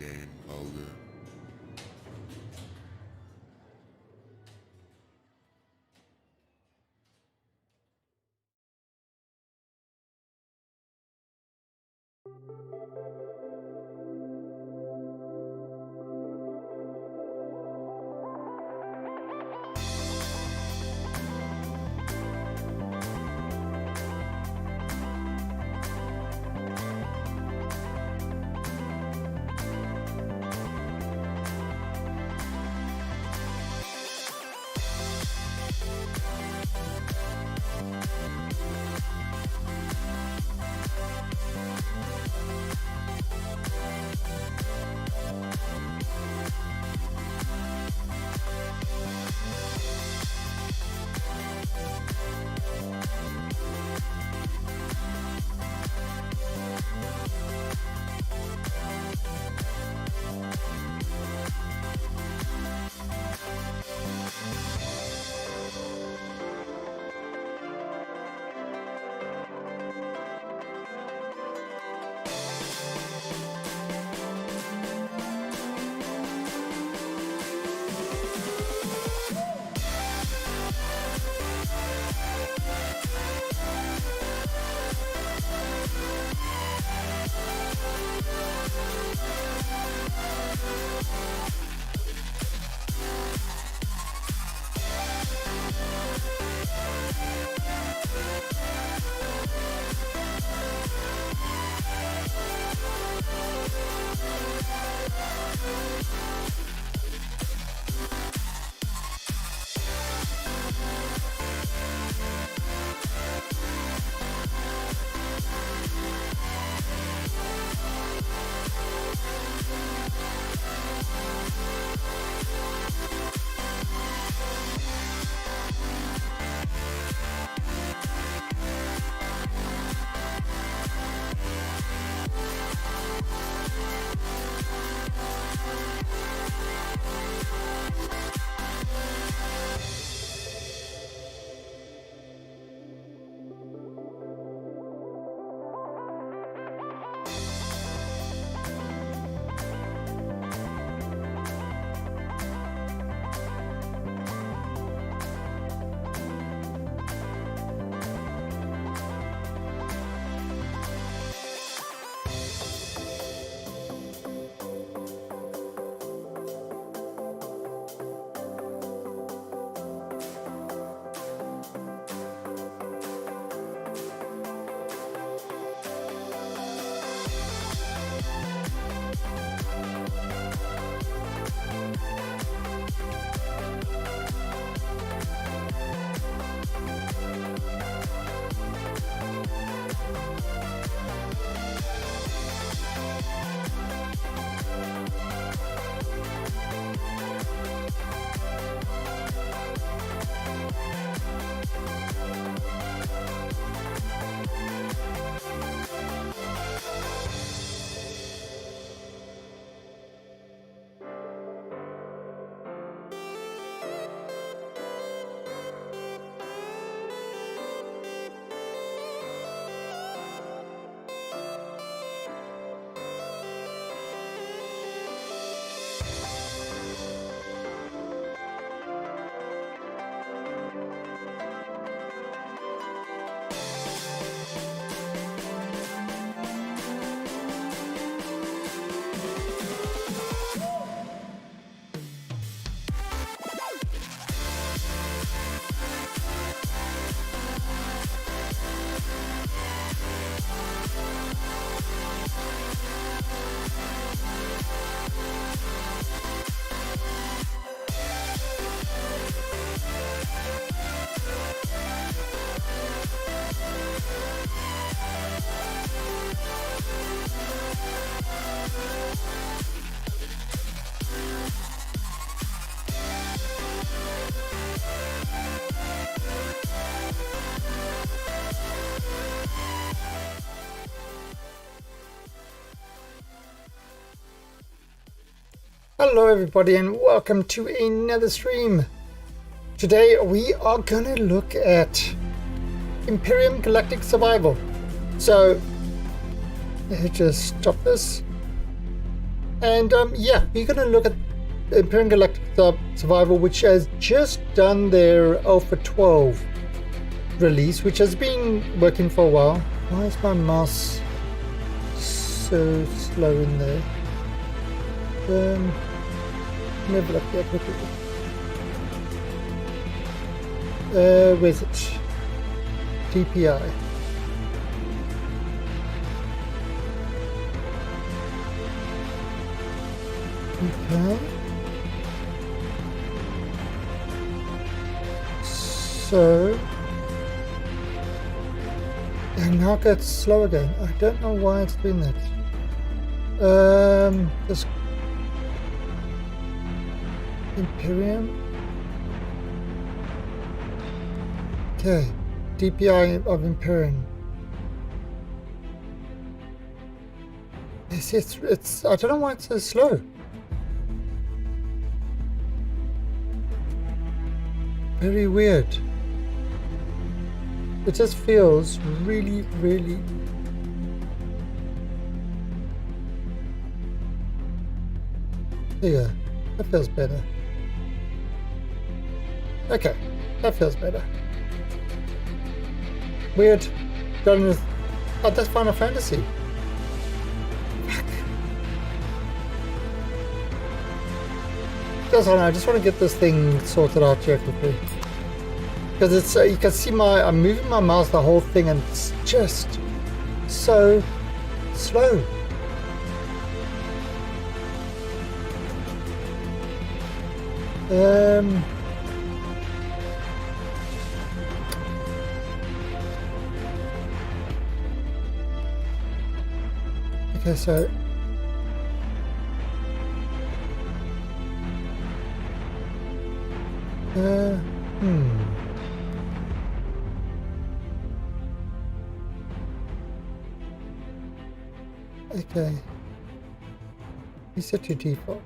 game over. Hello everybody and welcome to another stream. Today we are gonna look at Empyrion Galactic Survival. So let's just stop this And yeah, we're going to look at Empyrion Galactic Survival, which has just done their Alpha 12 release, which has been working for a while. Why is my mouse so slow in there? Never look there quickly. Where's it? DPI. Okay. So, and now it gets slow again. I don't know why it's doing that. This Empyrion. Okay, DPI of Empyrion. It's I don't know why it's so slow. Very weird. It just feels really, really. There you go. That feels better. Okay, that feels better. Weird. Oh, that's Final Fantasy. Fuck. I just want to get this thing sorted out here quickly. Because it's you can see I'm moving my mouse the whole thing and it's just so slow. Okay, so okay. Reset your default.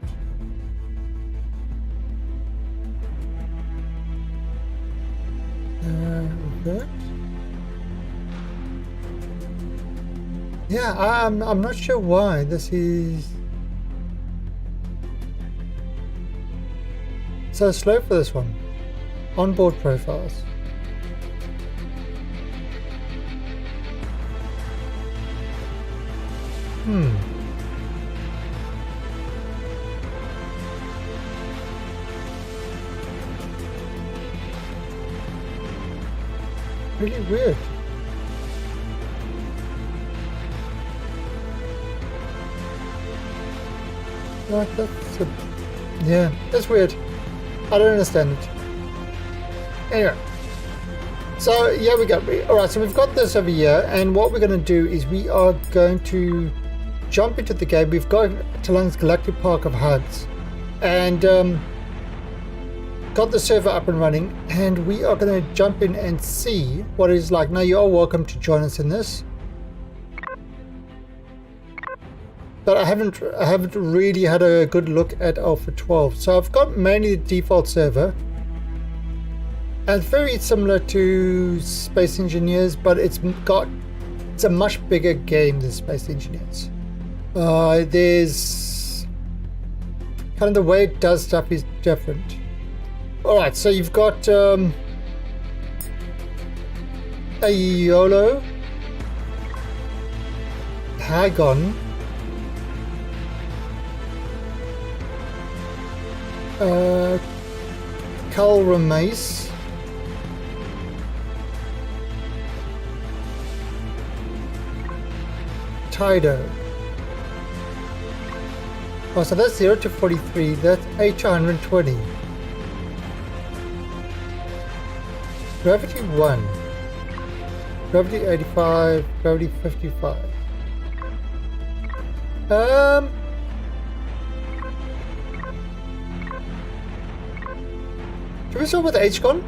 Revert. Yeah, I'm not sure why this is so slow for this one. Onboard profiles. Really weird. Like yeah, that's weird. I don't understand it. Anyway, so yeah, we got all right. So we've got this over here, and what we're going to do is we are going to jump into the game. We've got Talon's Galactic Park of HUDs, and got the server up and running, and we are going to jump in and see what it's like. Now, you are welcome to join us in this. But I haven't really had a good look at Alpha 12. So I've got mainly the default server. And it's very similar to Space Engineers, but it's a much bigger game than Space Engineers. There's kind of the way it does stuff is different. Alright, so you've got Aiolo, Hagon, Calramace, Tido. Oh, so that's 0 to 43, that's H120. Gravity 1, Gravity 85, Gravity 55. Should we start with HCon?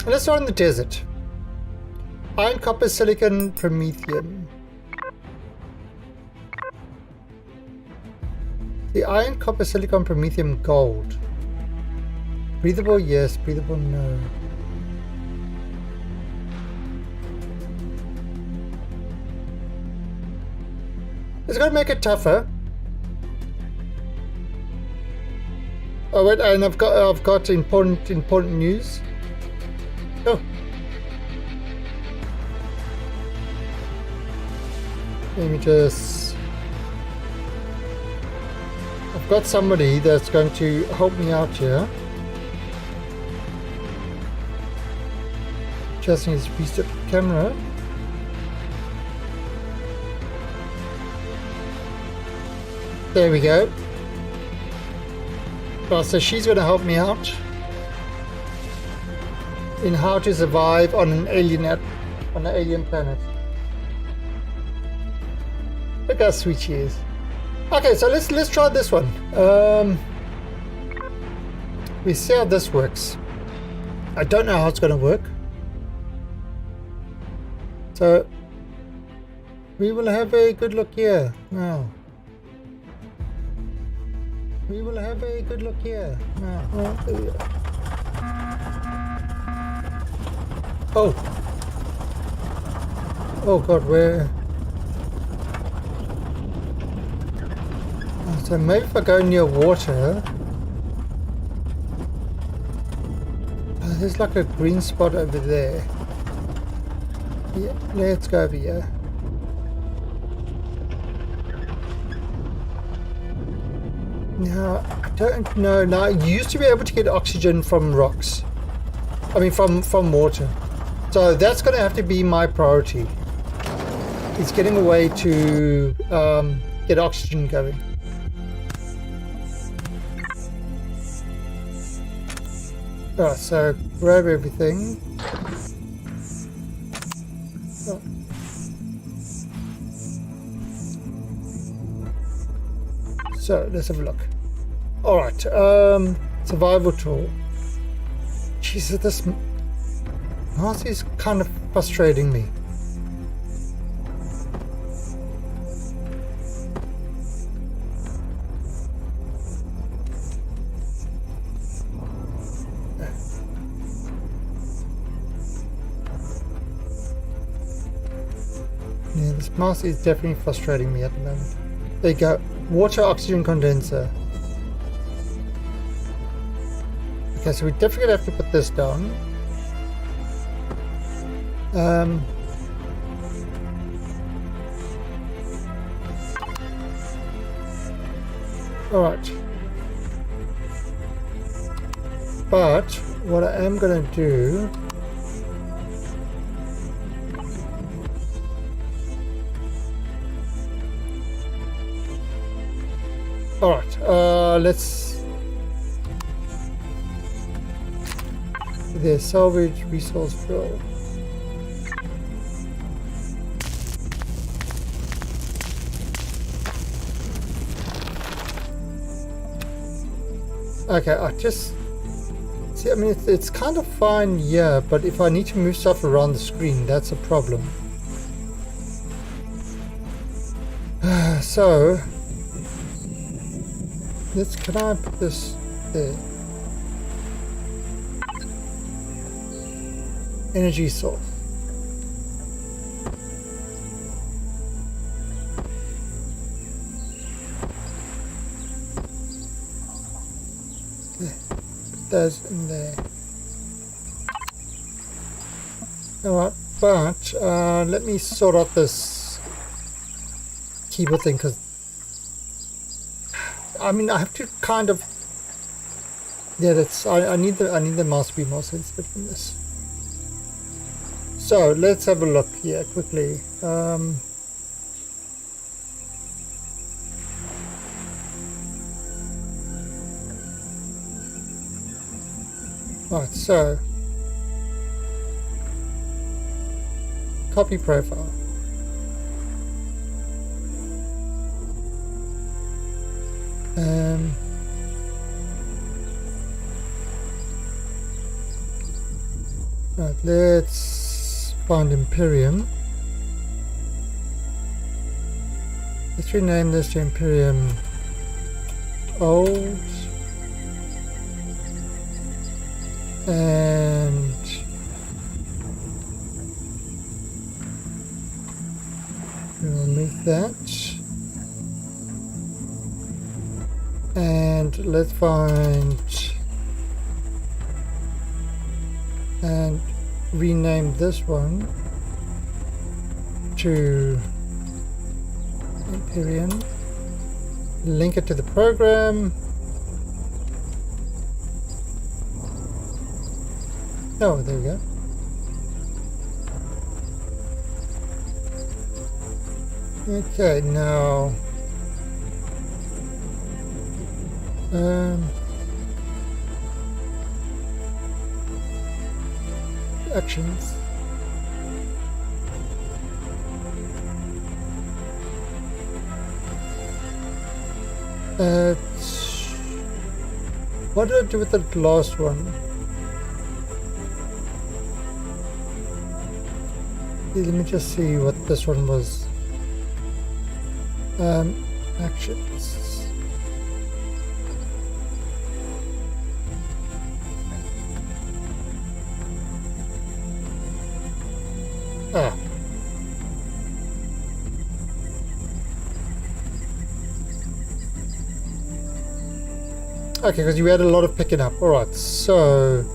Let's start in the desert. Iron, copper, silicon, promethium. The iron, copper, silicon, promethium, gold. Breathable, yes. Breathable, no. It's going to make it tougher. Oh wait, and I've got important news. Oh. Let me just... I've got somebody that's going to help me out here. Just need to reset the camera. There we go. Well, so she's going to help me out in how to survive on an alien planet. Look how sweet she is. Okay, so let's try this one. We see how this works. I don't know how it's going to work. So we will have a good look here now. We will have a good look here now. Oh. Oh God, where? So maybe if I go near water. Oh, there's like a green spot over there. Yeah, let's go over here. Now, I don't know. Now, you used to be able to get oxygen from rocks. I mean, from water. So that's going to have to be my priority. It's getting a way to get oxygen going. Alright, so grab everything. Oh. So let's have a look. Alright, survival tool. Jesus, this mouse is kind of frustrating me. Yeah, this mouse is definitely frustrating me at the moment. There you go. Water oxygen condenser. Okay, so we definitely have to put this down. Alright. But what I am going to do... Alright, let's... There's salvage resource fill. Okay, I just... See, I mean, it's kind of fine, yeah, but if I need to move stuff around the screen, that's a problem. So... Can I put this there? Energy source. There. Put those in there. Alright, but let me sort out this keyboard thing, because I mean, I have to kind of... Yeah, that's... I need the mouse to be more sensitive than this. So, let's have a look here quickly. Right, so... Copy profile. Right, let's find Empyrion. Let's rename this to Empyrion Old. And we'll remove that. And let's find and rename this one to Empyrion. Link it to the program. Oh, there we go. Okay, now actions. What did I do with the last one? Let me just see what this one was. Actions. Ah. Okay, because you had a lot of picking up. Alright, so...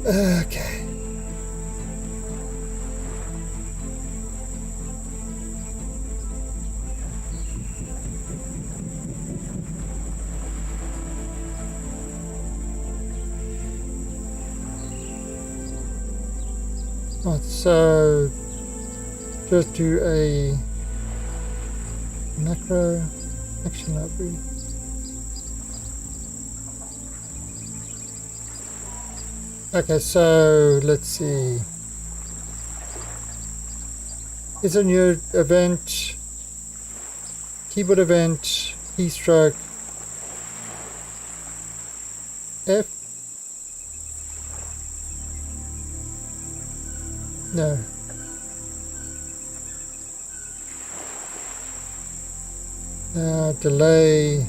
Okay. Right, so just do a macro action library. Okay, so let's see. It's a new event, keyboard event, keystroke, F. No. Delay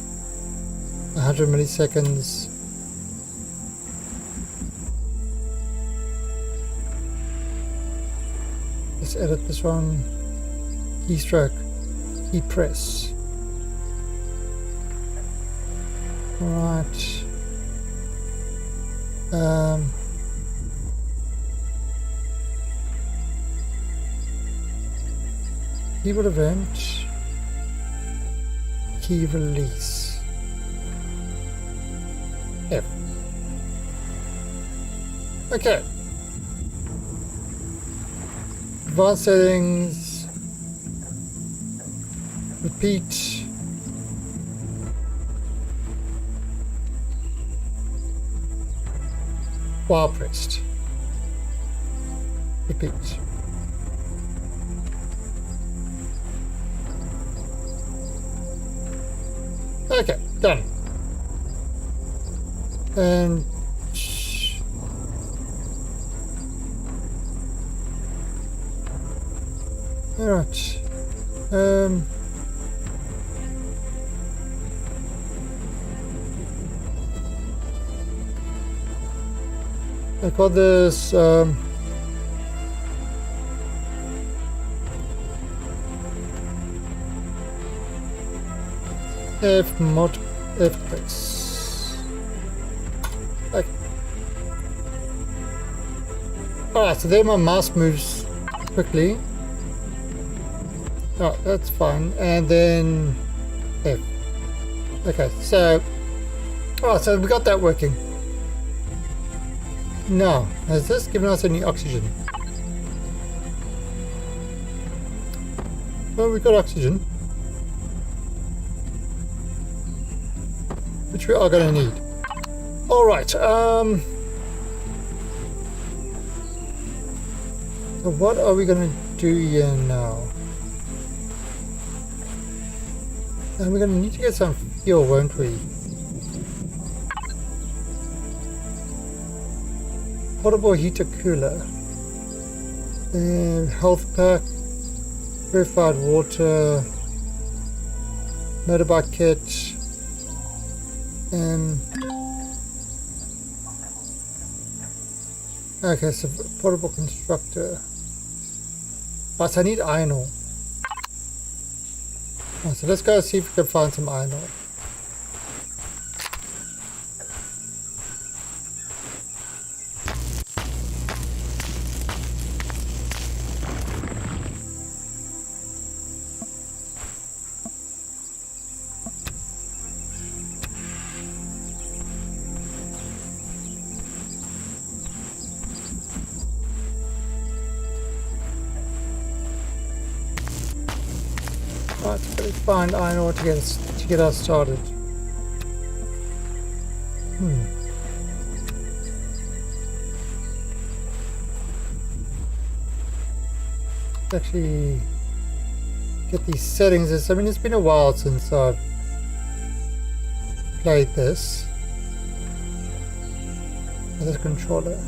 100 milliseconds. Let's edit this one. Keystroke, key press. All right. Keyboard event, key release, F. Okay. Advanced settings, repeat, while pressed, repeat. Okay, done. And all right. I call this F mod F press. Okay. Alright, so there my mouse moves quickly. Oh, that's fine. And then F. Okay, so alright, so we got that working. Now, has this given us any oxygen? Well, we got oxygen, which we are going to need. All right. So what are we going to do here now? And we're going to need to get some fuel, won't we? Portable heater cooler. Health pack. Purified water. Motorbike kit. Okay, so portable constructor. But I need iron ore. Oh, so let's go see if we can find some iron ore. Right, so let's find iron ore to get us started. Let's actually get these settings. I mean, it's been a while since I've played this. This controller.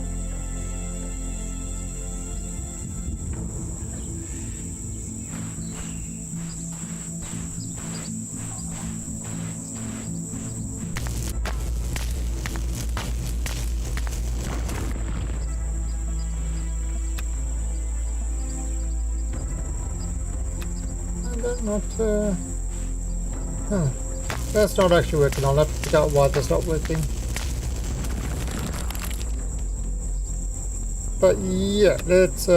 That's not actually working. I'll have to figure out why that's not working. But yeah, let's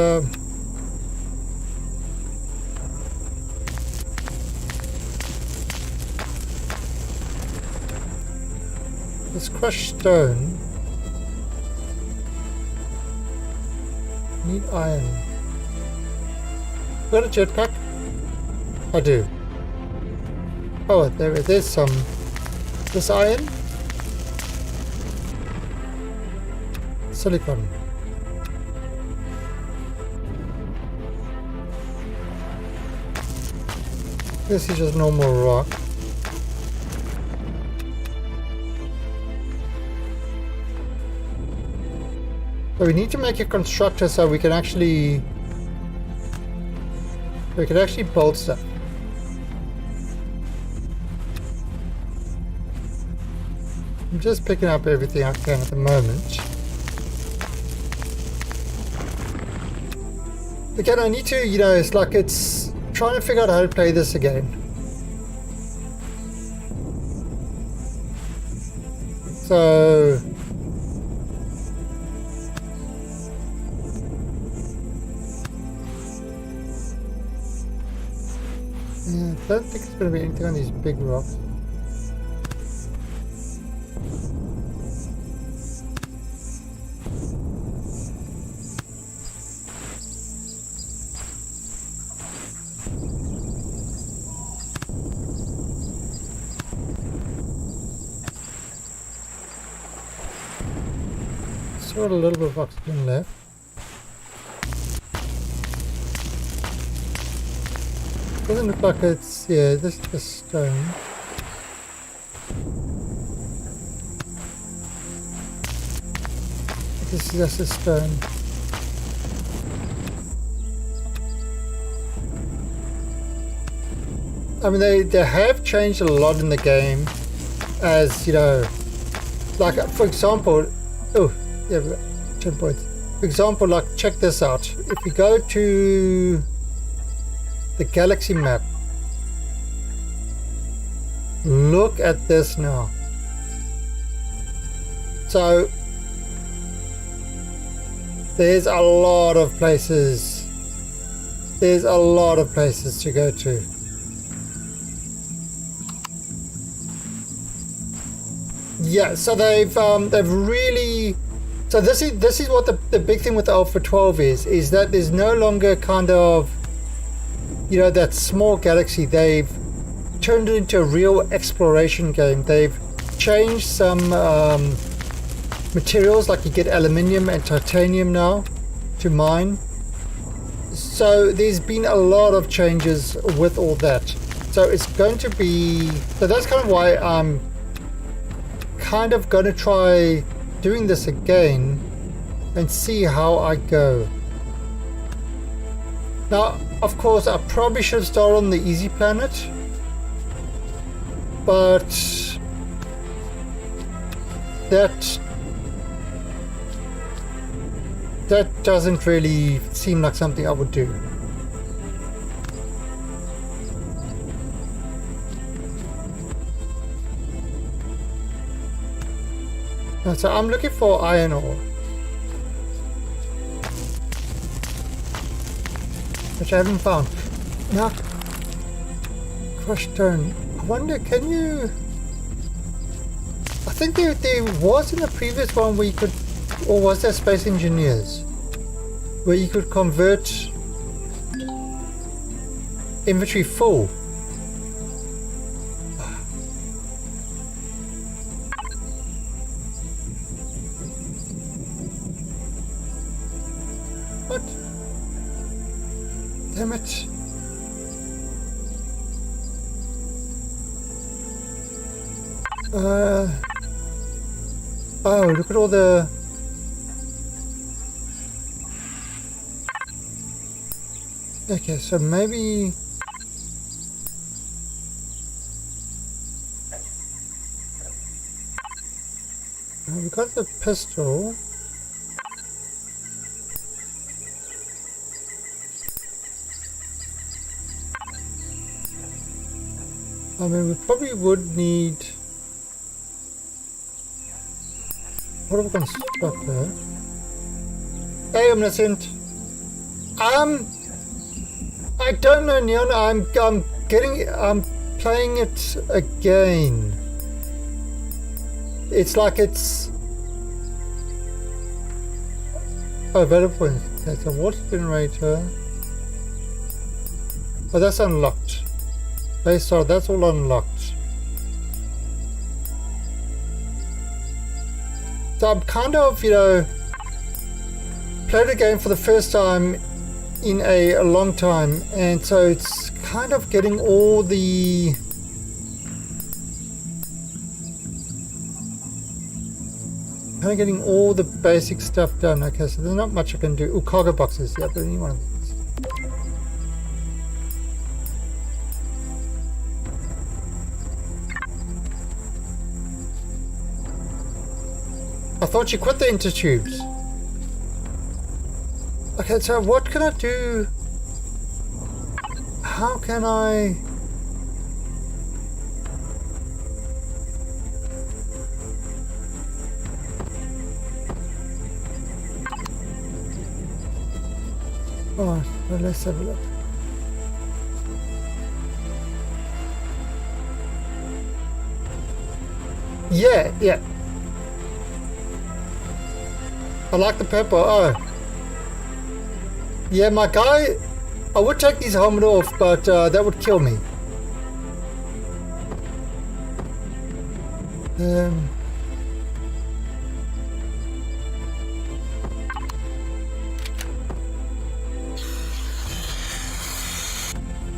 let's crush stone. Need iron. Got a jetpack? I do. Oh, there's some. This iron? Silicon. This is just normal rock. So we need to make a constructor so we can actually build stuff. I'm just picking up everything I can at the moment. Again, I need to, it's like it's trying to figure out how to play this again. So yeah, I don't think it's going to be anything on these big rocks. Still got a little bit of oxygen left. Doesn't look like it's, yeah, this is just stone. This is just a stone. I mean, they have changed a lot in the game, as like for example, oh yeah, 10 points. For example, like check this out. If we go to the galaxy map, look at this now. So there's a lot of places. There's a lot of places to go to. Yeah, so they've really. So this is what the big thing with Alpha 12 is that there's no longer kind of, that small galaxy. They've turned it into a real exploration game. They've changed some materials, like you get aluminium and titanium now to mine. So there's been a lot of changes with all that. So it's going to be, so that's kind of why I'm kind of going to try doing this again and see how I go. Now, of course, I probably should have started on the easy planet, but that doesn't really seem like something I would do. So I'm looking for iron ore, which I haven't found. Now, crushed stone. I wonder, can you... I think there was in the previous one where you could, or was there Space Engineers, where you could convert inventory full Oh, look at all the... Okay, so maybe... We got the pistol. I mean, we probably would need... What are we going to stop there? Hey, Omniscient. I don't know, Neon. I'm playing it again. It's like it's... Oh, available. That's a water generator. Oh, that's unlocked. Hey, sorry, that's all unlocked. So I'm kind of, you know, played the game for the first time in a long time, and so it's kind of getting all the basic stuff done. Okay, so there's not much I can do. Oh, cargo boxes, yeah, but any one of these. I thought you quit the intertubes. Okay, so what can I do? How can I... Oh, well, let's have a look. Yeah. I like the purple. Oh. Yeah, my guy... I would take his helmet off, but that would kill me.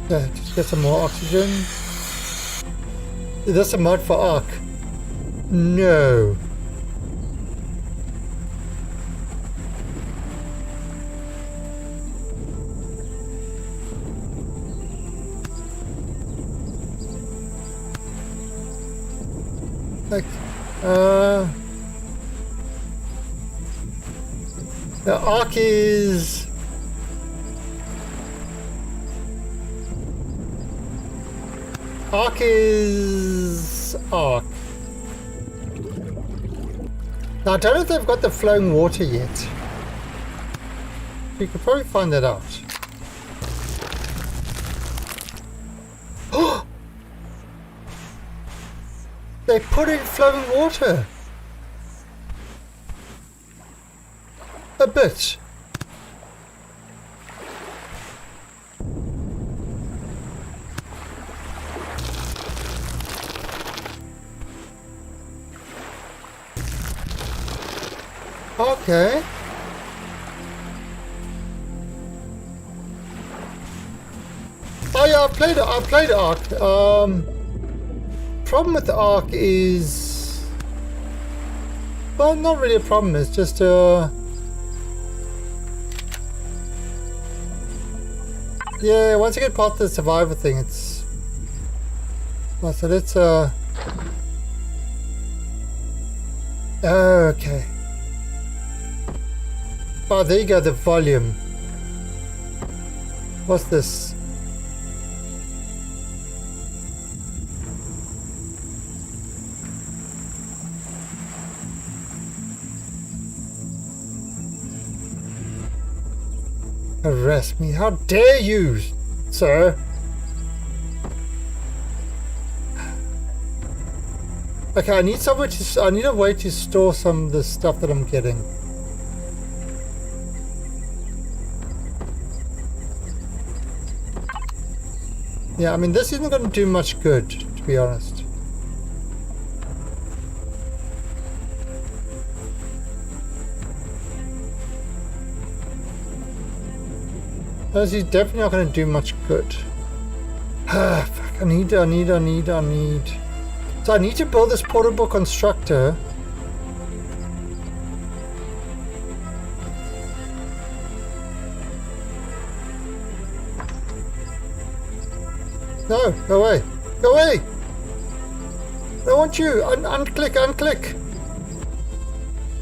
Yeah, just get some more oxygen. Is this a mod for Ark? No. Like, the Ark is... Ark. Now, I don't know if they've got the flowing water yet. You could probably find that out. They put in flowing water. A bit. Okay. Oh yeah, I played Ark. Problem with the Ark is, well, not really a problem. It's just yeah. Once you get past the survivor thing, it's well, so let's okay. Oh, there you go, the volume. What's this? Arrest me. How dare you, sir? Okay, I need a way to store some of the stuff that I'm getting. Yeah, I mean, this isn't going to do much good, to be honest. This is definitely not going to do much good. Ah, fuck, I need. So I need to build this portable constructor. No, go away. Go away! I don't want you. Unclick, unclick.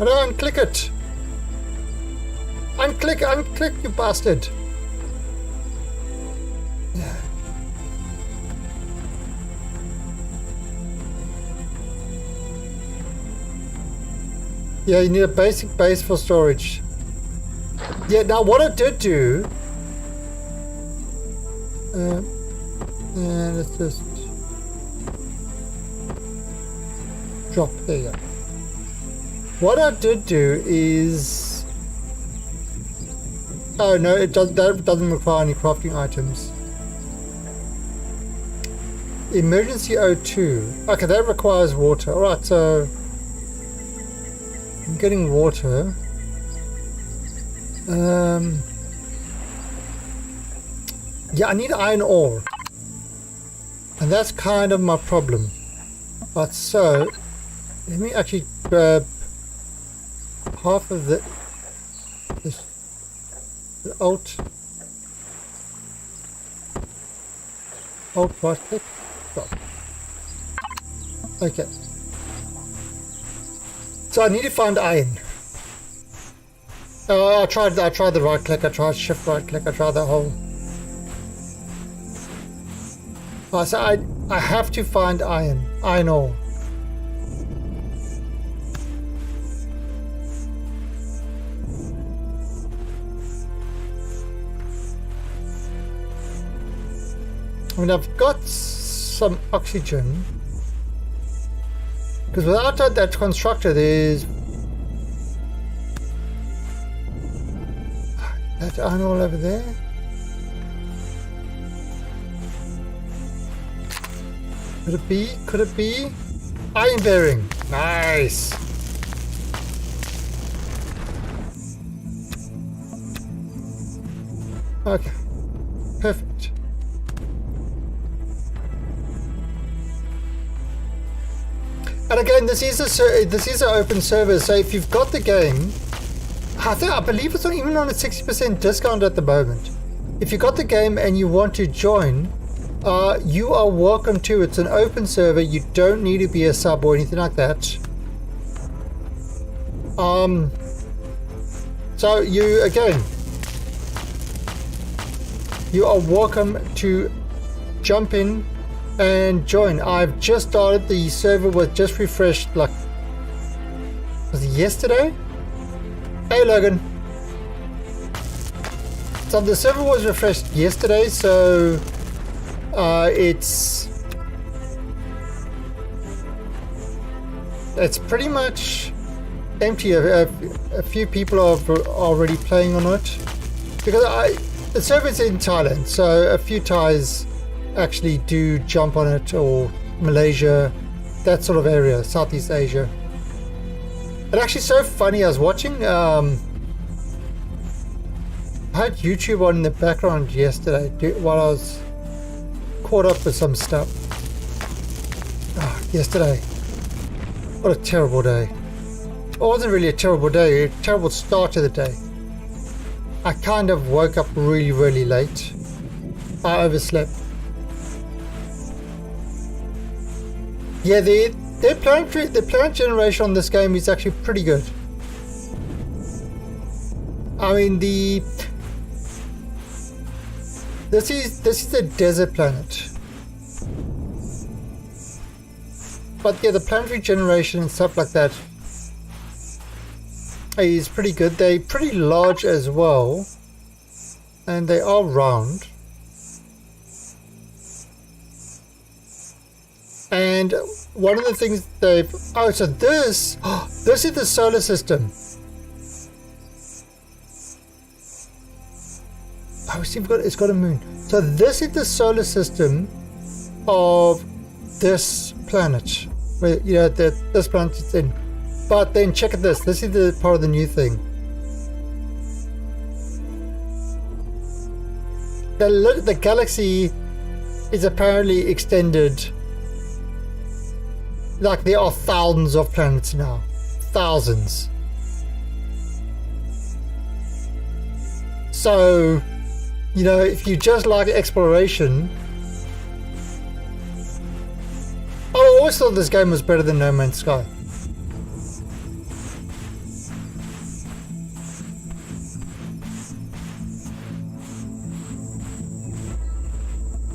I don't unclick it. Unclick, unclick, you bastard. Yeah, you need a basic base for storage. Yeah, now what I did do... and let's just... drop, there you go. What I did do is... oh no, that doesn't require any crafting items. Emergency O2. Okay, that requires water. Alright, so... I'm getting water. Yeah, I need iron ore. And that's kind of my problem. But so, let me actually grab half of the alt right click. Stop. Okay. So I need to find iron. I tried the right click, I tried shift right click, I tried the whole. So I have to find iron ore. I mean, I've got some oxygen. Because without that constructor, there's that iron ore over there. Could it be? Could it be? Iron bearing. Nice. Okay. Perfect. And again, this is an open server, so if you've got the game, I believe it's not even on a 60% discount at the moment. If you got the game and you want to join, you are welcome to. It's an open server. You don't need to be a sub or anything like that. So you are welcome to jump in and join. I've just started. The server was just refreshed, like, was it yesterday? Hey Logan. So the server was refreshed yesterday, so it's pretty much empty. A few people are already playing on it because the server's in Thailand, so a few Thais actually do jump on it, or Malaysia, that sort of area, Southeast Asia. It's actually so funny. I was watching, I had YouTube on in the background yesterday while I was caught up with some stuff. Yesterday, what a terrible day. It wasn't really a terrible day, a terrible start to the day. I kind of woke up really late. I overslept. Yeah, the planet generation on this game is actually pretty good. I mean, this is a desert planet, but yeah, the planetary generation and stuff like that is pretty good. They're pretty large as well, and they are round. And one of the things they've... oh, so this is the solar system. Oh, see, it's got a moon. So this is the solar system of this planet, where, you know, this planet is in. But then check this. This is the part of the new thing. The galaxy is apparently extended Like, there are thousands of planets now. Thousands. So, you know, if you just like exploration... I always thought this game was better than No Man's Sky.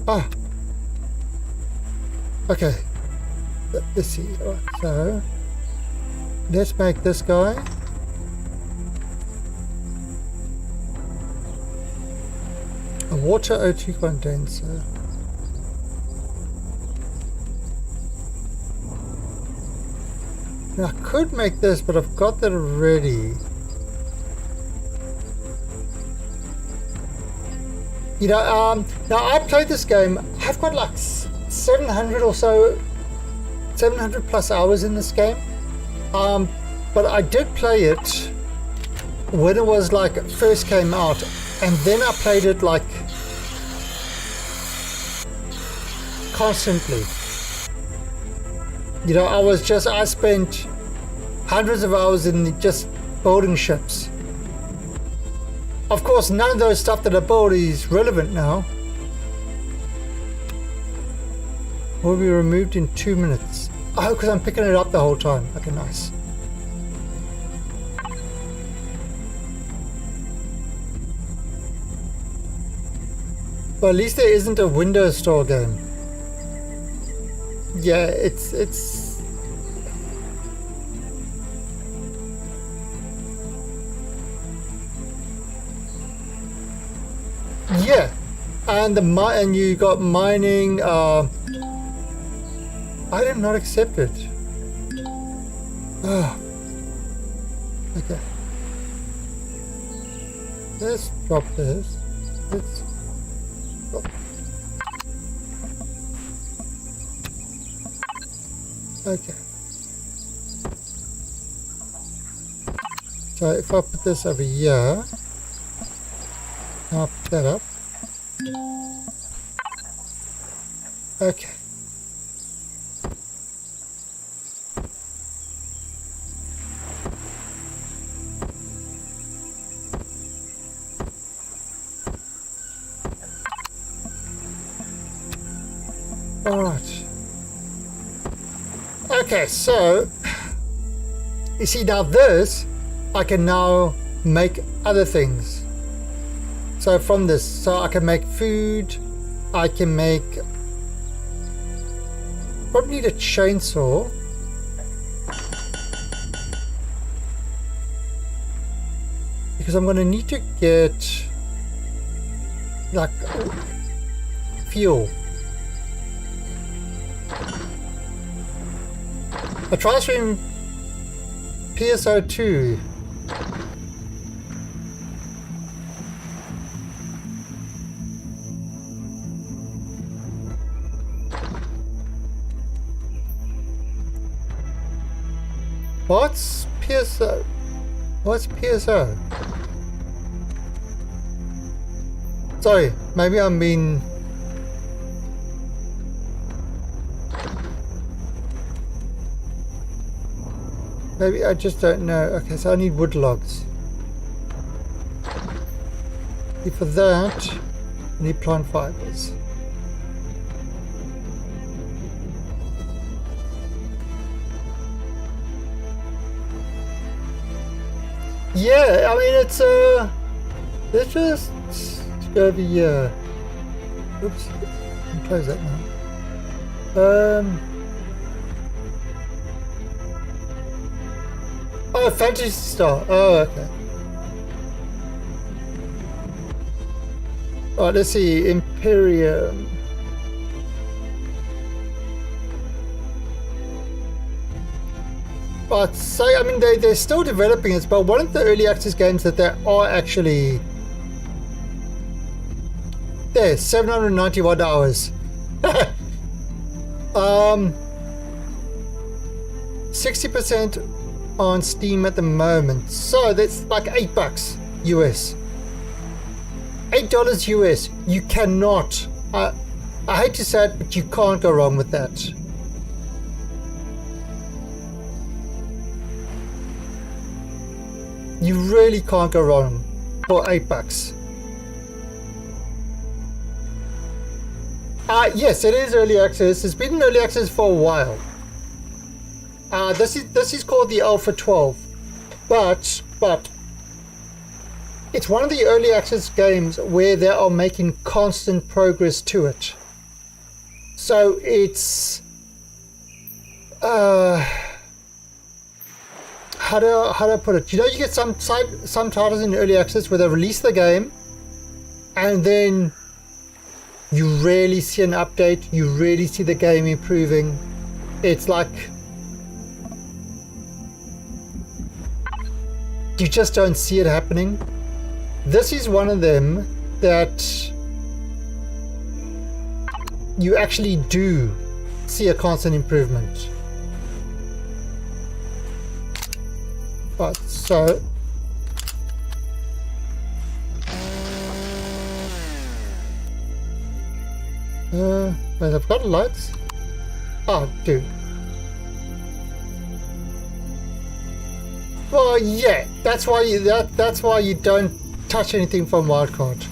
Ah. Okay. Let's see. Alright, so let's make this guy. A water O2 condenser. Now, I could make this, but I've got that already. You know, now I played this game. I've got like 700 or so, 700 plus hours in this game. But I did play it when it was like first came out, and then I played it like constantly. You know, I spent hundreds of hours in just building ships. Of course, none of those stuff that I built is relevant now. Will be removed in 2 minutes. Oh, because I'm picking it up the whole time. Okay, nice. Well, at least there isn't a Windows Store game. Yeah, it's... Yeah, and you got mining. I did not accept it. Oh. Okay. Let's drop this. Let's drop. Okay. So if I put this over here. I'll put that up. Okay. All right. Okay, so you see now this, I can now make other things. So from this, so I can make food, I can make, probably need a chainsaw. Because I'm going to need to get, like, fuel. A tri-stream PSO2. What's PSO? What's PSO? Sorry, maybe I'm being... Maybe I just don't know. Okay, so I need wood logs. And for that, I need plant fibers. Yeah, I mean it's let's just go over here. Oops, I can close that now. Oh, Fantasy Star. Oh, okay. Alright, let's see. Empyrion. But say, I mean, they're still developing it, but one of the early access games that they are actually there, 791 hours. 60% on Steam at the moment, so that's like $8 US. $8 US. You cannot. I hate to say it, but you can't go wrong with that. You really can't go wrong for $8. Yes, it is early access. It's been in early access for a while. This is called the Alpha 12, but it's one of the early access games where they are making constant progress to it. So it's how do I put it? You know, you get some titles in early access where they release the game, and then you rarely see an update. You rarely see the game improving. It's like you just don't see it happening. This is one of them that you actually do see a constant improvement. Right, so wait, I've got lights. Oh, dude. Well, yeah, that's why you don't touch anything from wildcard.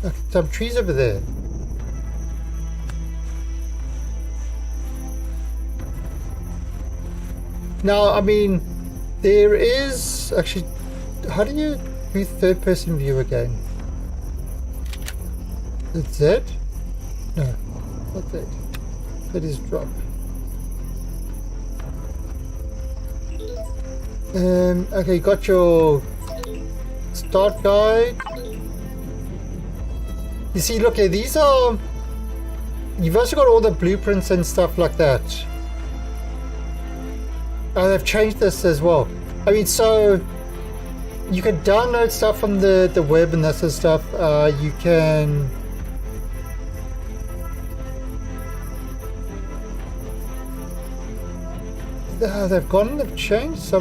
Okay, some trees over there. Now, I mean, there is actually. How do you do third-person view again? Is it Z? No, not Z. That is drop. Okay, got your start guide. You see, look here, these are. You've also got all the blueprints and stuff like that. They've changed this as well. I mean, so you can download stuff from the web and that sort of stuff. You can. They've gone and they've changed a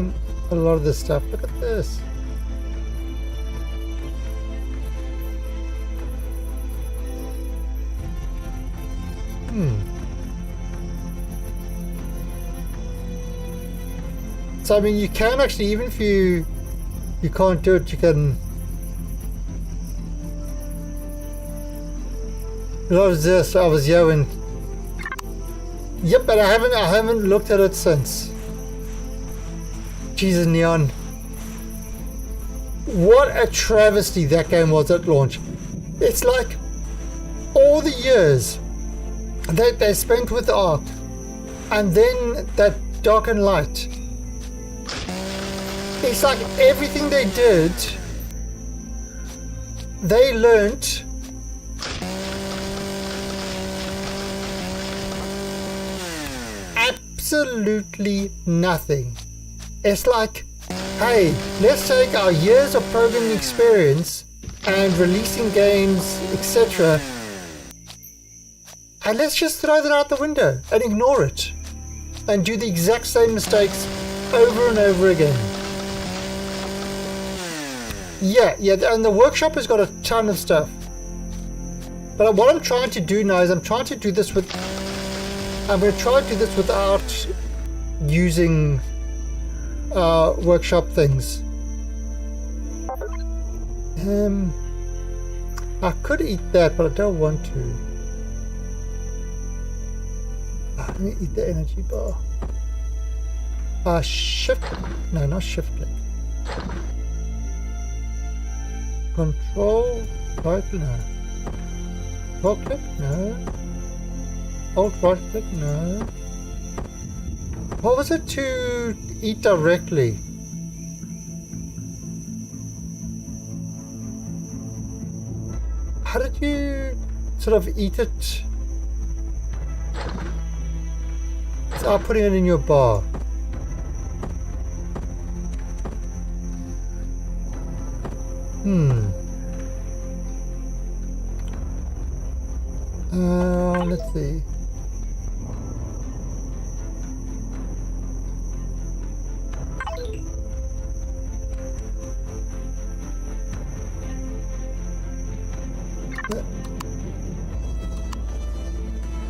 lot of this stuff. Look at this. So I mean, you can actually, even if you can't do it, you can. What was this? I was yelling. Yep, but I haven't looked at it since. Jesus, Neon. What a travesty that game was at launch. It's like all the years that they spent with art, and then that Dark and Light. It's like everything they did, they learnt absolutely nothing. It's like, hey, let's take our years of programming experience and releasing games, etc., and let's just throw that out the window and ignore it and do the exact same mistakes over and over again. Yeah, and the workshop has got a ton of stuff. But what I'm trying to do now is I'm going to try to do this without using workshop things. I could eat that, but I don't want to. Let me eat the energy bar. Shift. No, not shift click. Control right click, no. Control click, no. Alt right click, no. What was it to eat directly? How did you sort of eat it? Putting it in your bar. Let's see.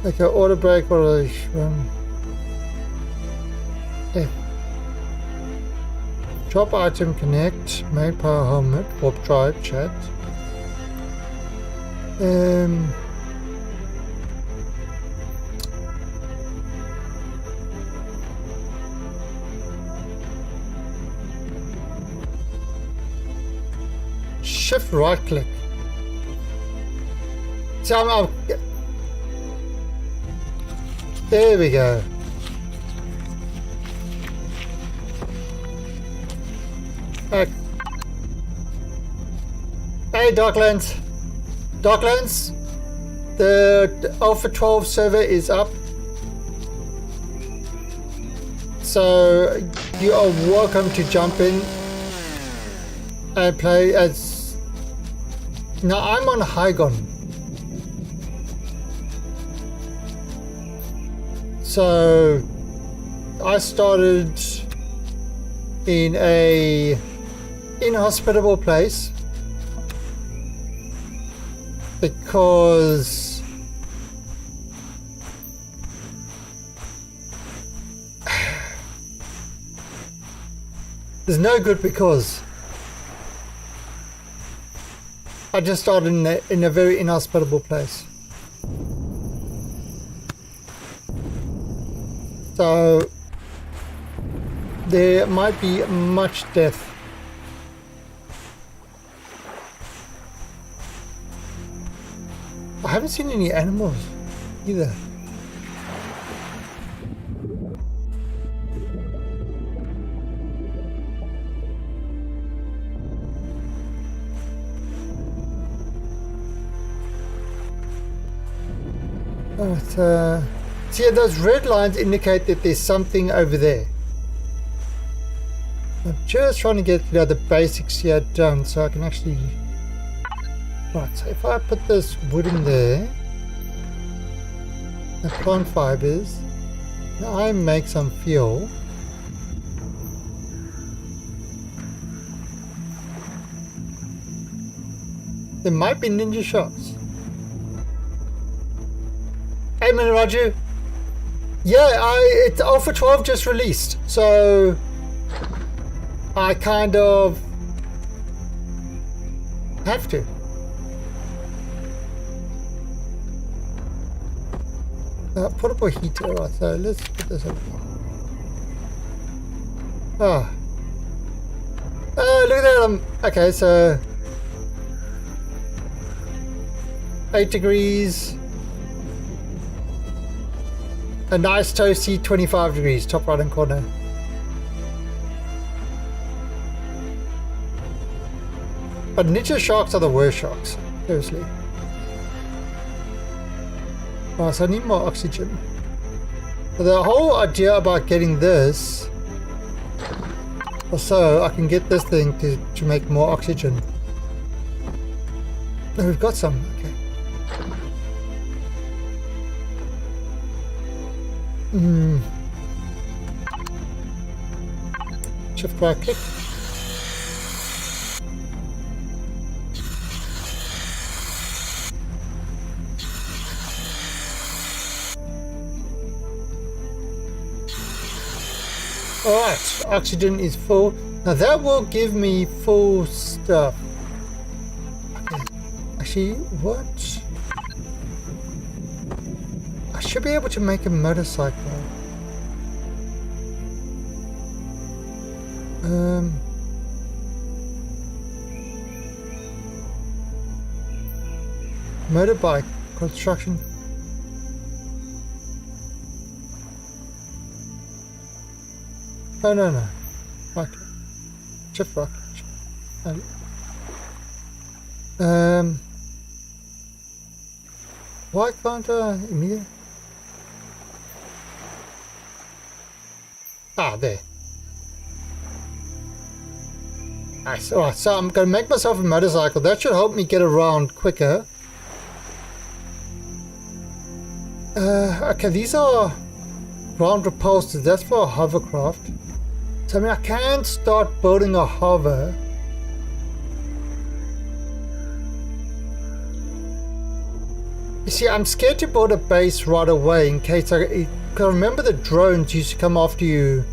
Okay, auto brake, auto run. F. Drop item, connect, main power helmet, warp drive, chat. Shift right click. So there we go. Hey Darklands. Darklands, the Alpha 12 server is up. So you are welcome to jump in and play as... Now I'm on Hygon. So I started in a inhospitable place because there's no good because I just started in a very inhospitable place. So there might be much death. I haven't seen any animals either. But, see, those red lines indicate that there's something over there. I'm just trying to get the basics here done so I can actually... Right, so if I put this wood in there, the plant fibers, now I make some fuel. There might be ninja shots. Hey man, Raju. Yeah, it's Alpha 12 just released, so I kind of have to. Portable heater, right, so let's put this up. Oh. Look at them. Okay, so 8 degrees. A nice toasty 25 degrees, top right hand corner. But ninja sharks are the worst sharks, seriously. Oh, so I need more oxygen. So the whole idea about getting this, or so I can get this thing to make more oxygen. No, we've got some, okay. Shift right click. Alright, oxygen is full. Now that will give me full stuff. Okay. Actually, what? I should be able to make a motorcycle. Motorbike construction. Oh no. Right. Shift right. Why can't I immediately? Ah, there. Nice. Alright, so I'm gonna make myself a motorcycle. That should help me get around quicker. Okay, these are ground repulsors. That's for a hovercraft. So I mean, I can start building a hover. You see, I'm scared to build a base right away in case I remember the drones used to come after you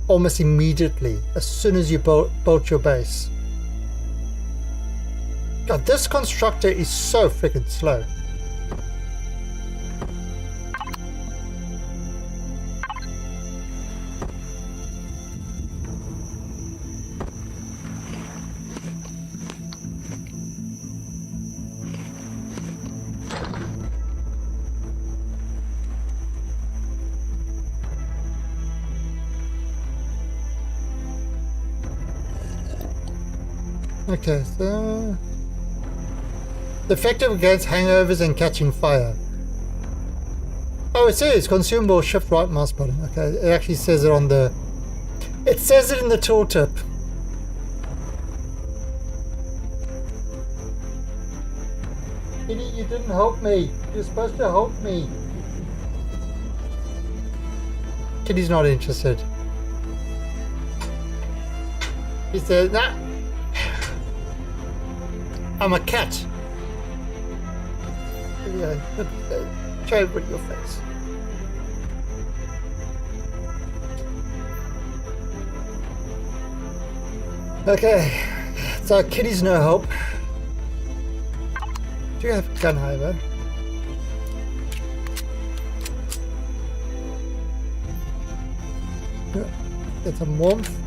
almost immediately as soon as you built your base. God, this constructor is so freaking slow. Okay, so effective against hangovers and catching fire. Oh, it says consumable shift right mouse button. Okay, it actually says it on the. It says it in the tooltip. Kitty, you didn't help me. You're supposed to help me. Kitty's not interested. He says, nah. I'm a cat. Yeah, try it with your face. Okay, so Kitty's no help. Do you have a gun, however? Get some warmth.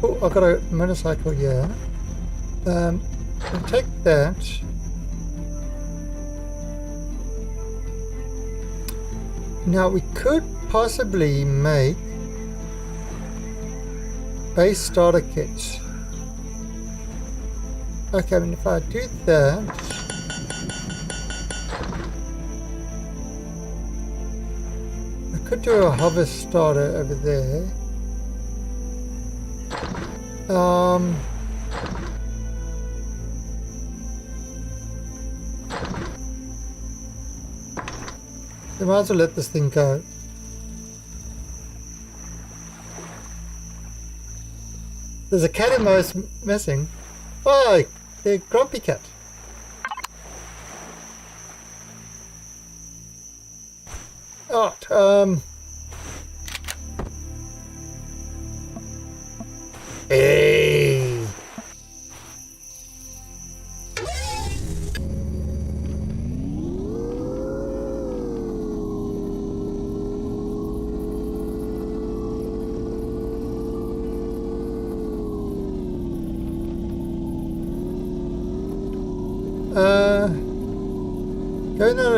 Oh, I've got a motorcycle here. I'll take that. Now we could possibly make base starter kit. Okay, I mean if I do that, I could do a hover starter over there. I might as well let this thing go. There's a cat in most missing. Oh, the grumpy cat. Oh, hey.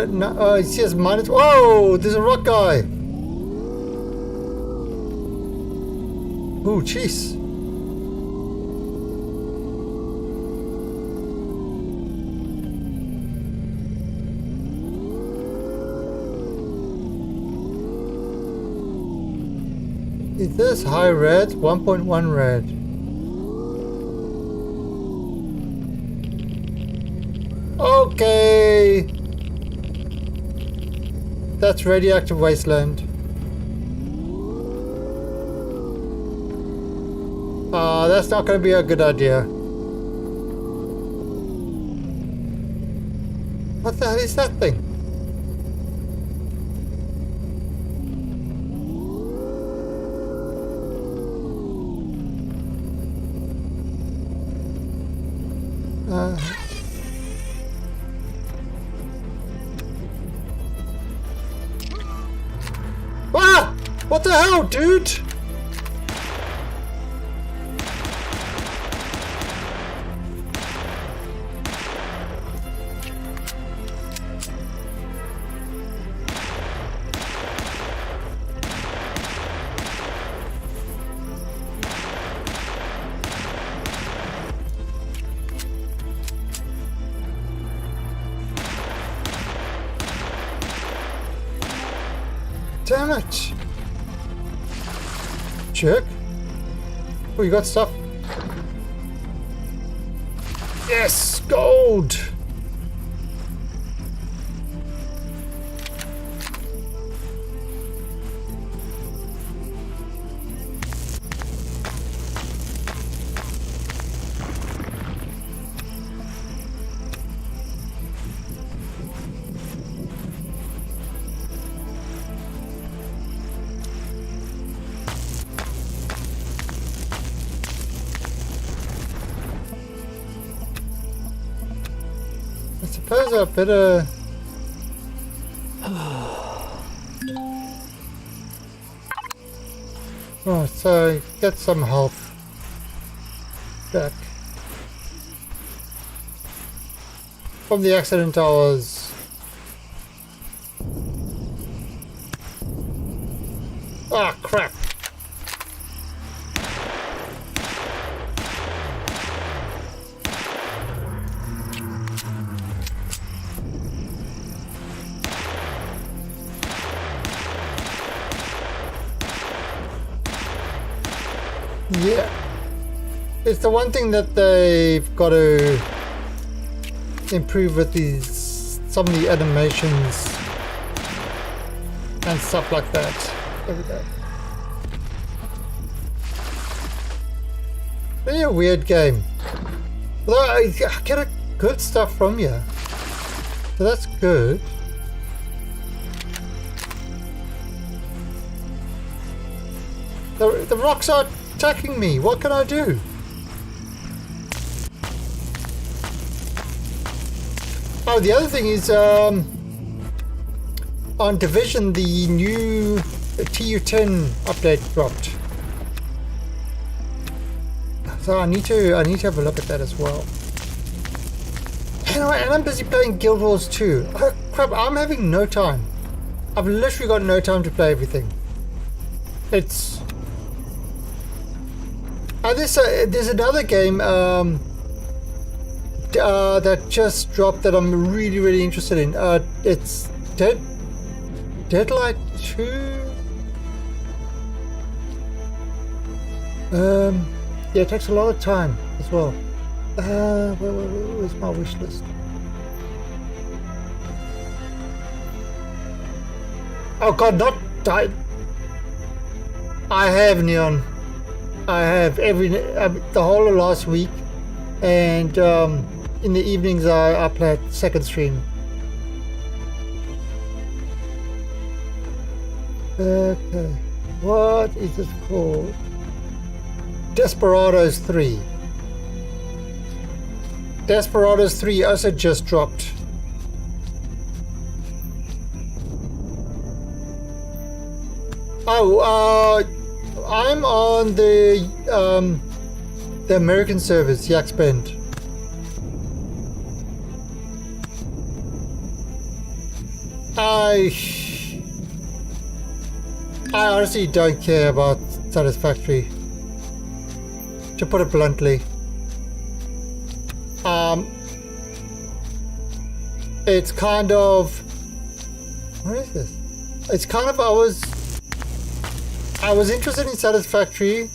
No, oh, it says minus. Whoa, there's a rock guy. Oh, jeez. Is this high red? 1.1 red. Okay. That's radioactive wasteland. That's not going to be a good idea. What the hell is that thing? What the hell, dude? Damn it! Jerk. Oh, you got stuff. Yes, gold. suppose I better... Oh, so get some health back. From the accident I was... Ah, crap. Yeah, it's the one thing that they've got to improve with some of the animations and stuff like that. There we go. Really a weird game. Although I get good stuff from you, so that's good. The rocks are attacking me. What can I do? Oh, the other thing is, on Division, the new TU10 update dropped. So I need to have a look at that as well. And I'm busy playing Guild Wars 2. Oh crap! I'm having no time. I've literally got no time to play everything. It's there's another game that just dropped that I'm really interested in. It's Deadlight 2. Yeah, it takes a lot of time as well. Where's my wish list? Oh god, not die. I have Neon. I have the whole of last week, and in the evenings I play at second stream. Okay, what is it called? Desperados 3. Desperados 3 also just dropped. Oh, I'm on the American servers, Yaxbend. I honestly don't care about Satisfactory, to put it bluntly. It's kind of... What is this? It's kind of... I was interested in Satisfactory,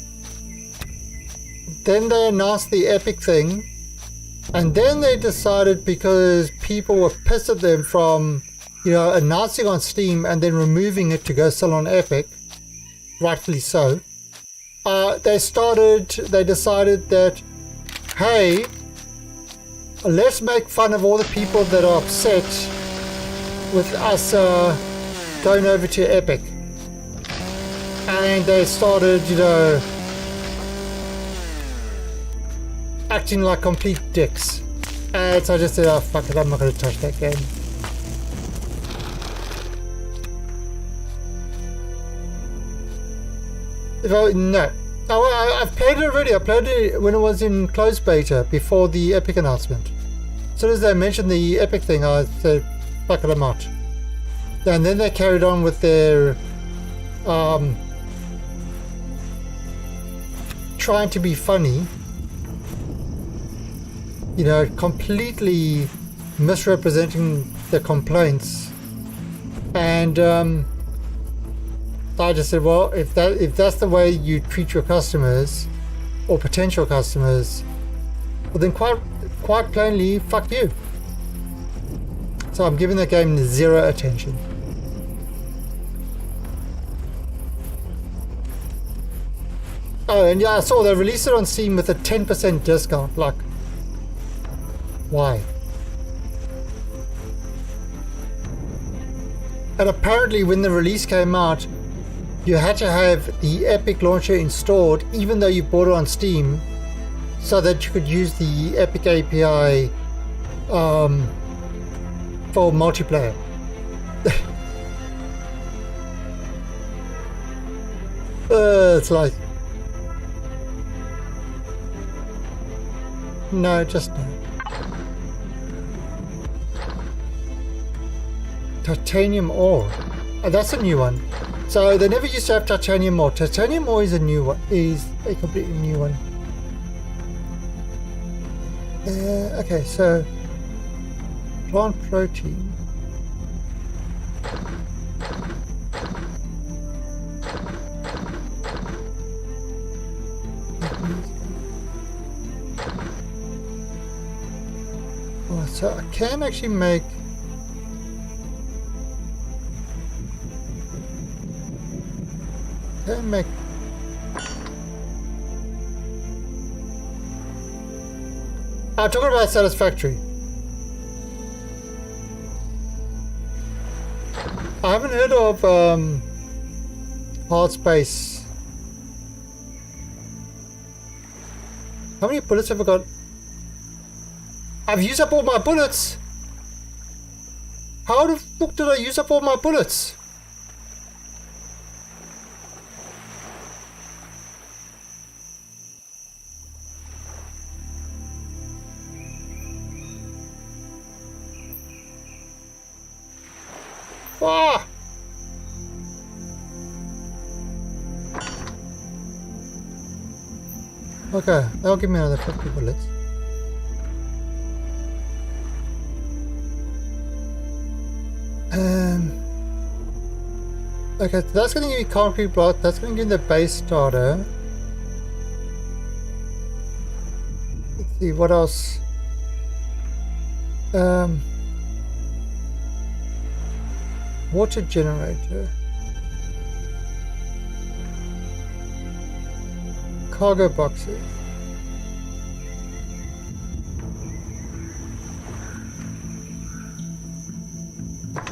then they announced the Epic thing, and then they decided, because people were pissed at them from, you know, announcing on Steam and then removing it to go sell on Epic, rightfully so, they decided that, hey, let's make fun of all the people that are upset with us going over to Epic. And they started, you know, acting like complete dicks. And so I just said, oh fuck it, I'm not going to touch that game. No. Oh, I've played it already. I played it when it was in closed beta before the Epic announcement. As soon as they mentioned the Epic thing, I said, fuck it, I'm out. And then they carried on with their trying to be funny, you know, completely misrepresenting the complaints, and I just said, well, if that's the way you treat your customers or potential customers, well then quite plainly, fuck you. So I'm giving the game zero attention. Oh, and yeah, I saw they released it on Steam with a 10% discount. Like, why? And apparently when the release came out, you had to have the Epic launcher installed even though you bought it on Steam, so that you could use the Epic API for multiplayer. It's like... No, just no. Titanium ore. Oh, that's a new one. So they never used to have titanium ore. Titanium ore is a new one. Is a completely new one. Okay, so plant protein. Oh, so I can actually make. Make I'm talking about satisfactory. I haven't heard of hard space. How many bullets have I got? I've used up all my bullets. How the fuck did I use up all my bullets? Ah! Okay, that'll give me another 50 bullets. Okay, so that's going to give me concrete block. That's going to give me the base starter. Let's see what else. Water generator. Cargo boxes.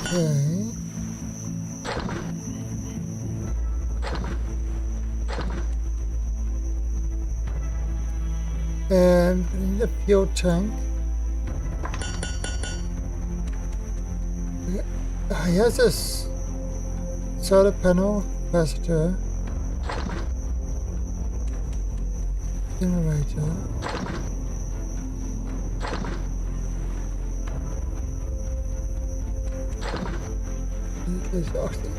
Okay. And we need a fuel tank. Here's this solar panel, capacitor, generator. There's oxygen.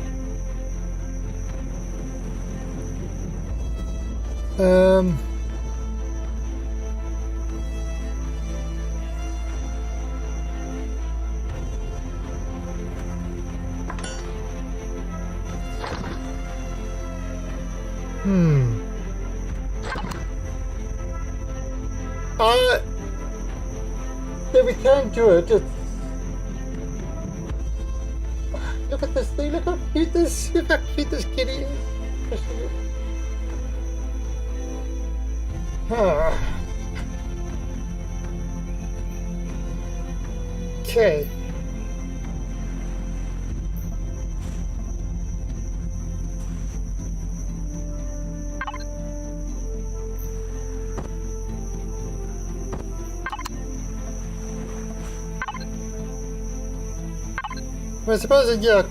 Yeah, we can't do it. It's... Look at this thing. Look how cute this. Look how cute this kitty is. Okay. I suppose it, yeah,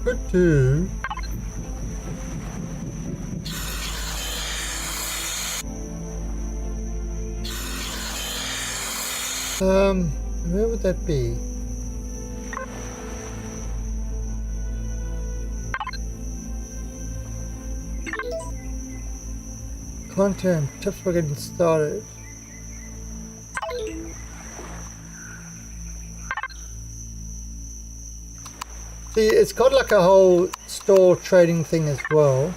could do. Where would that be? Content, tips for getting started. See, it's got like a whole store trading thing as well.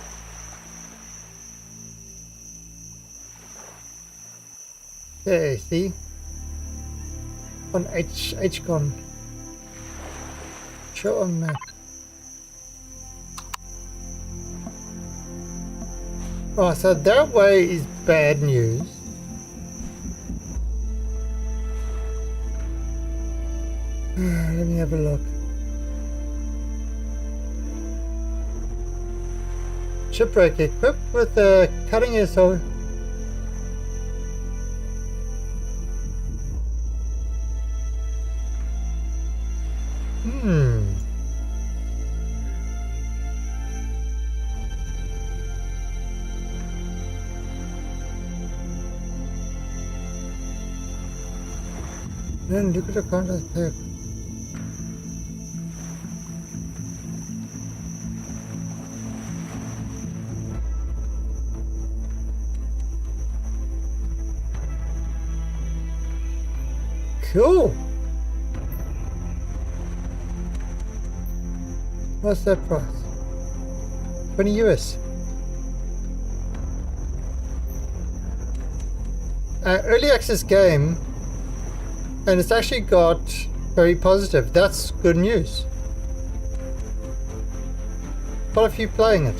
Yeah, see? On HCon. Show on map. Oh, so that way is bad news. Let me have a look. Shipwreck equipped with a cutting edge. So Then look at the contact there. Cool. What's that price? 20 US. Early access game, and it's actually got very positive. That's good news. Quite a few playing it.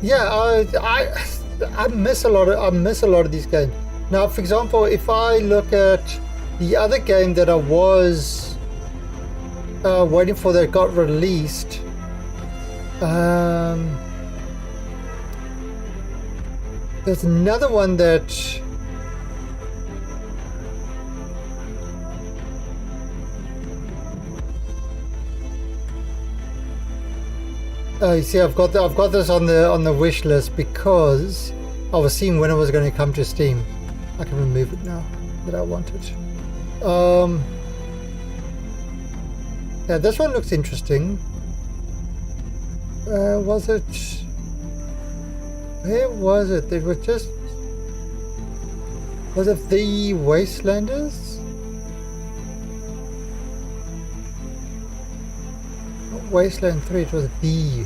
Yeah, I miss a lot of these games. Now, for example, if I look at the other game that I was waiting for that got released, there's another one that you see, I've got this on the wish list because I was seeing when it was going to come to Steam. I can remove it now that I want it. Yeah, this one looks interesting. Was it? Where was it? It was just. Was it The Wastelanders? Not Wasteland 3, it was The.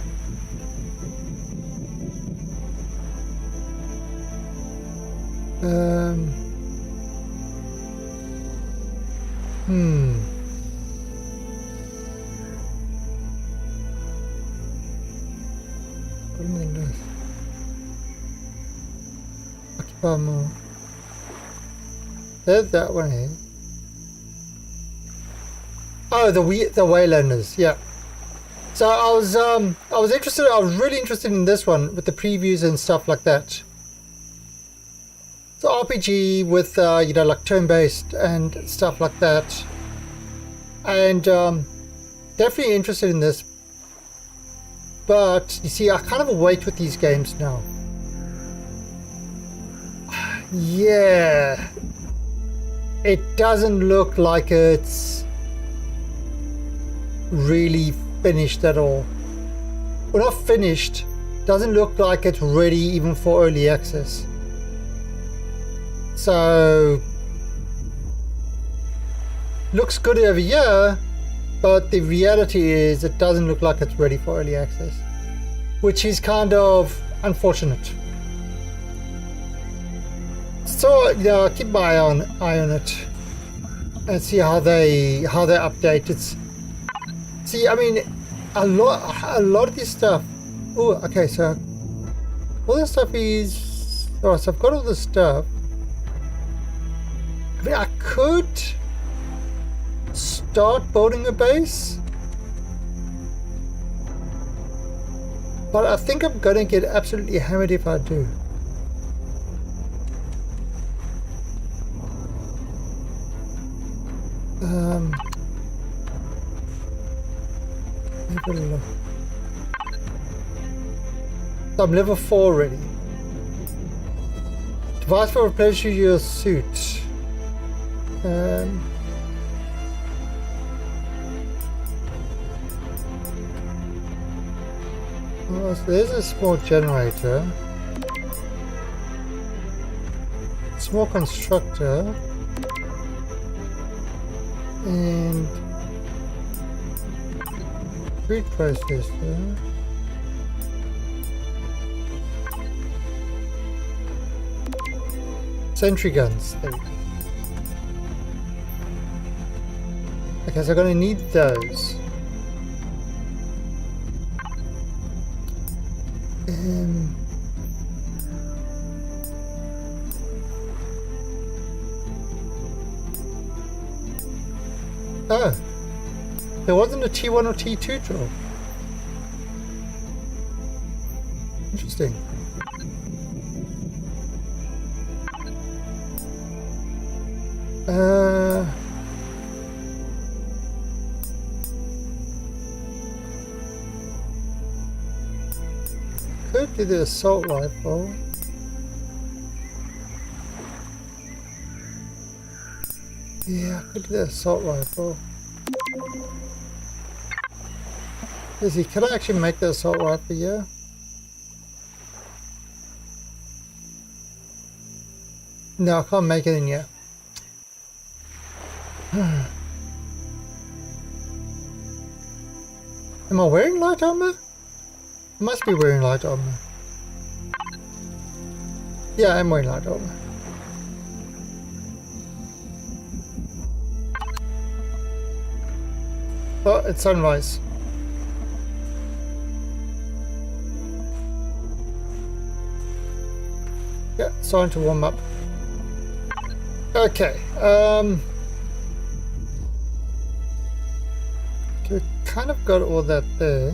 More. There's that one here. Oh, the Waylanders, yeah. So I was interested. I was really interested in this one with the previews and stuff like that. So RPG with you know, like turn-based and stuff like that, and definitely interested in this. But you see, I kind of wait with these games now. Yeah, it doesn't look like it's really finished at all. Well, not finished, doesn't look like it's ready even for early access. So, looks good over here, but the reality is it doesn't look like it's ready for early access, which is kind of unfortunate. So, you know, keep my eye on it and see how they update it. See, I mean, a lot of this stuff. Oh, okay, so all this stuff is. Oh, so I've got all this stuff. I mean, I could start building a base, but I think I'm gonna get absolutely hammered if I do. Have a look. So I'm level 4 already. Device for replacing your suit. Oh, so there's a small generator. Small constructor. And food processor. Sentry guns. There we go. Okay, so I'm gonna need those. Oh, there wasn't a T1 or T2 drop. Interesting. Could do the assault rifle. Yeah, I could do the assault rifle. Let's see, can I actually make the assault rifle? Yeah. No, I can't make it in here. Am I wearing light armor? I must be wearing light armor. Yeah, I'm wearing light armor. Oh, it's sunrise. Yeah, it's time to warm up. Okay, we kind of got all that there.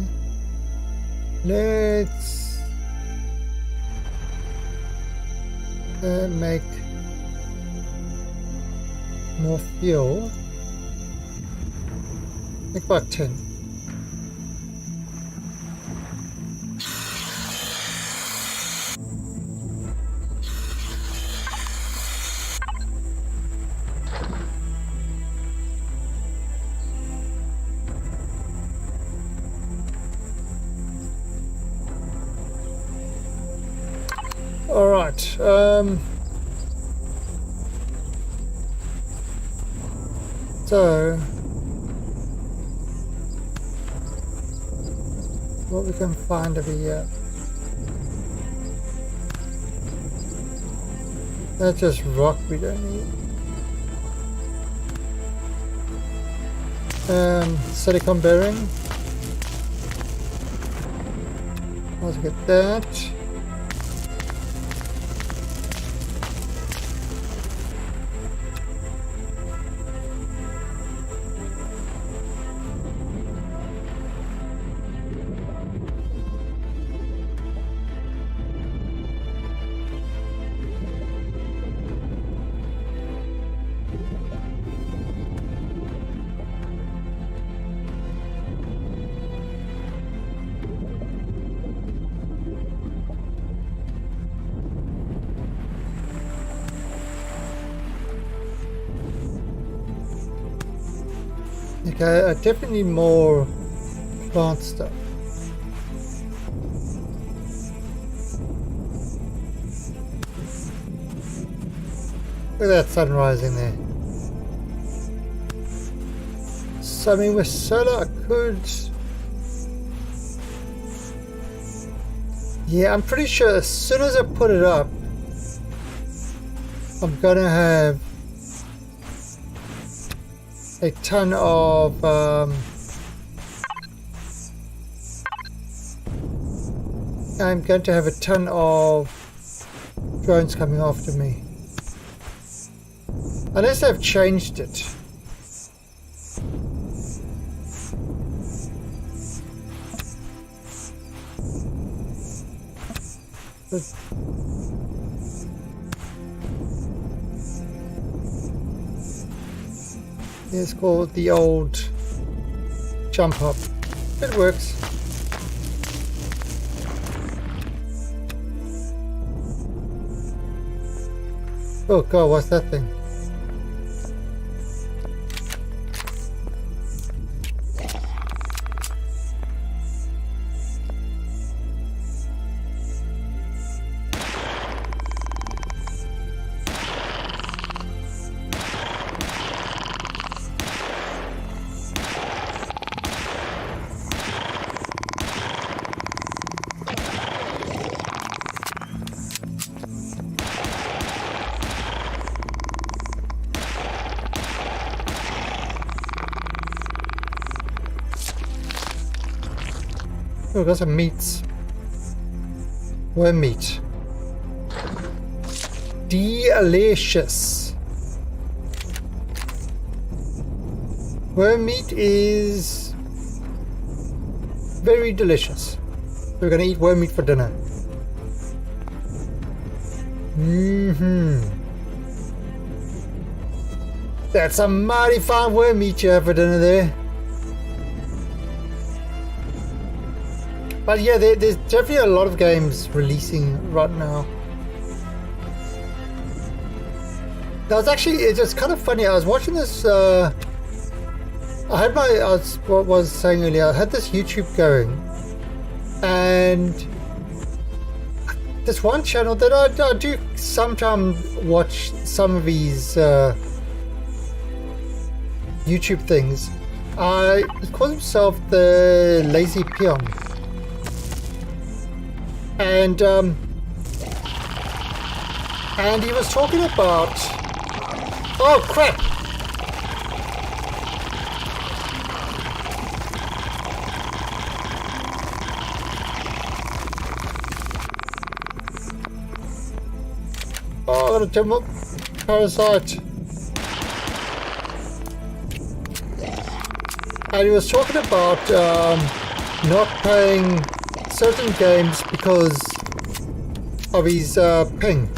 Let's make more fuel. Make about 10. All right. So what we can find over here? That's just rock we don't need. Silicon bearing. Let's get that. Okay, I definitely need more plant stuff. Look at that sun rising there. So, I mean, with solar, I could... Yeah, I'm pretty sure as soon as I put it up, I'm gonna have a ton of I'm going to have a ton of drones coming after me. Unless they've changed it. But it's called the old jump hop. It works. Oh god, what's that thing? Oh, got some meats. Worm meat. Delicious. Worm meat is very delicious. We're gonna eat worm meat for dinner. That's some mighty fine worm meat you have for dinner there. But yeah, there's definitely a lot of games releasing right now. That was actually, it's just kind of funny. I was watching this, I was saying earlier, I had this YouTube going, and this one channel that I do sometimes watch some of these YouTube things. He calls himself the Lazy Peon. And he was talking about, oh crap, oh, I got a timber parasite. And he was talking about not playing certain games because of his ping.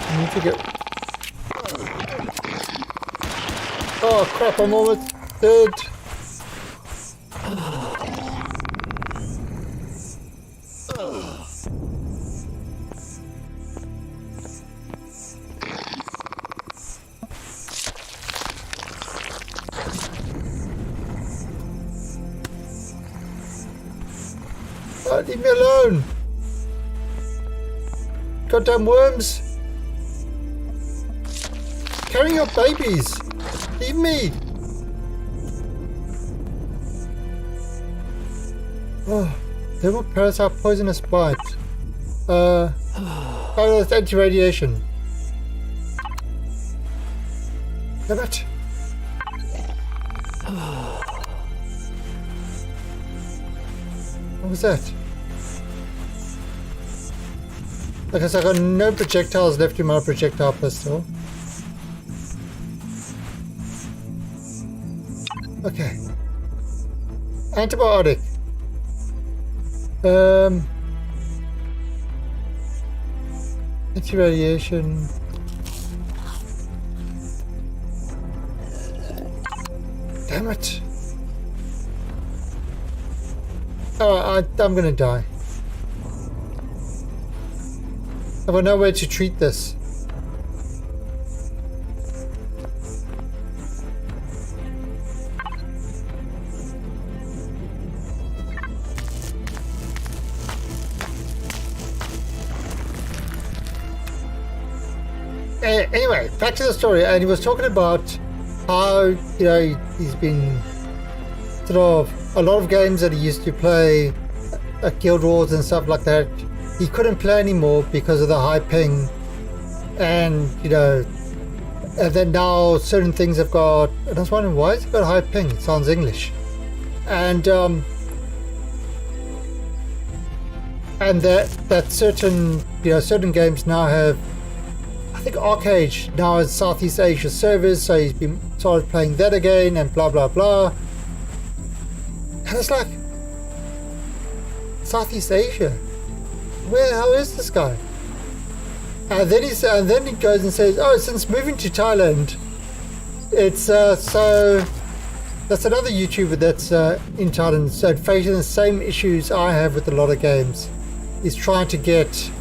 I need to get... Oh crap, I'm almost dead. Leave me alone! Goddamn worms! Carry your babies! Leave me! Oh, thermal parasite poisonous bite. Oh, that's anti-radiation. Damn it! What was that? I guess I got no projectiles left in my projectile pistol. Okay. Antibiotic. Anti-radiation. Damn it. Oh, I'm gonna die. I've got no way to treat this. Anyway, back to the story, and he was talking about how, you know, he's been sort of a lot of games that he used to play at Guild Wars and stuff like that. He couldn't play anymore because of the high ping, and you know, and then now certain things have got. And I was wondering, why has it got high ping? It sounds English, and that certain, you know, certain games now have. I think Arcade now has Southeast Asia servers, so he's been started playing that again, and blah blah blah. And it's like, Southeast Asia. Where the hell is this guy? And then he goes and says, oh, since moving to Thailand, it's so that's another YouTuber that's in Thailand, so facing the same issues I have with a lot of games. He's trying to get,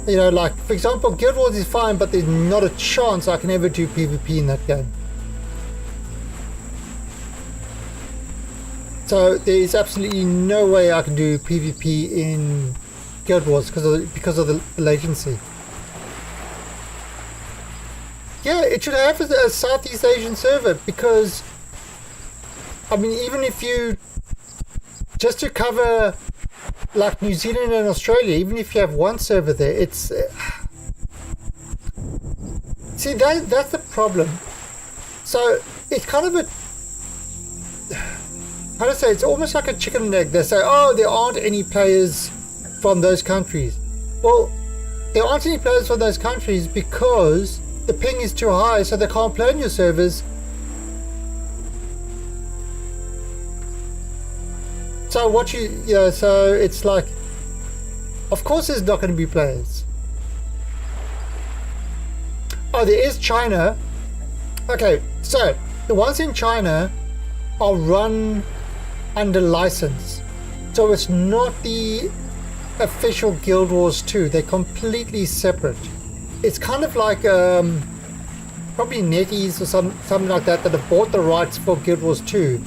you know, like for example, Guild Wars is fine, but there's not a chance I can ever do PvP in that game. So there is absolutely no way I can do PvP in Guild Wars because of the latency. Yeah, it should have a Southeast Asian server, because I mean, even if you just to cover like New Zealand and Australia, even if you have one server there, it's see that's the problem. So it's kind of a, how to say, it's almost like a chicken and egg. They say, oh, there aren't any players from those countries. Well, there aren't any players from those countries because the ping is too high, so they can't play on your servers. So what you know, so it's like, of course there's not going to be players. Oh, there is China. Okay, so the ones in China are run under license. So it's not the official Guild Wars 2. They're completely separate. It's kind of like probably NetEase or something like that have bought the rights for Guild Wars 2.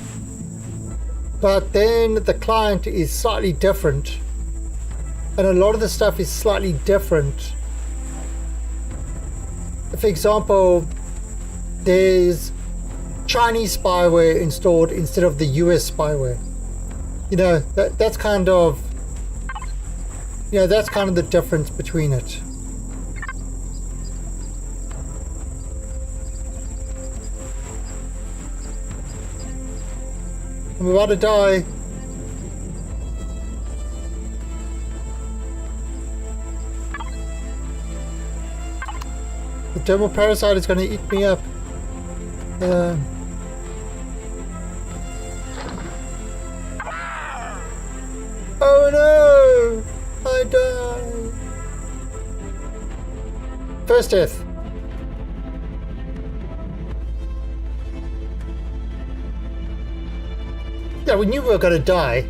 But then the client is slightly different. And a lot of the stuff is slightly different. For example, there's Chinese spyware installed instead of the US spyware. You know, that's kind of, you know, that's kind of the difference between it. I'm about to die. The thermal parasite is going to eat me up. Oh no! I died. First death. Yeah, we knew we were going to die.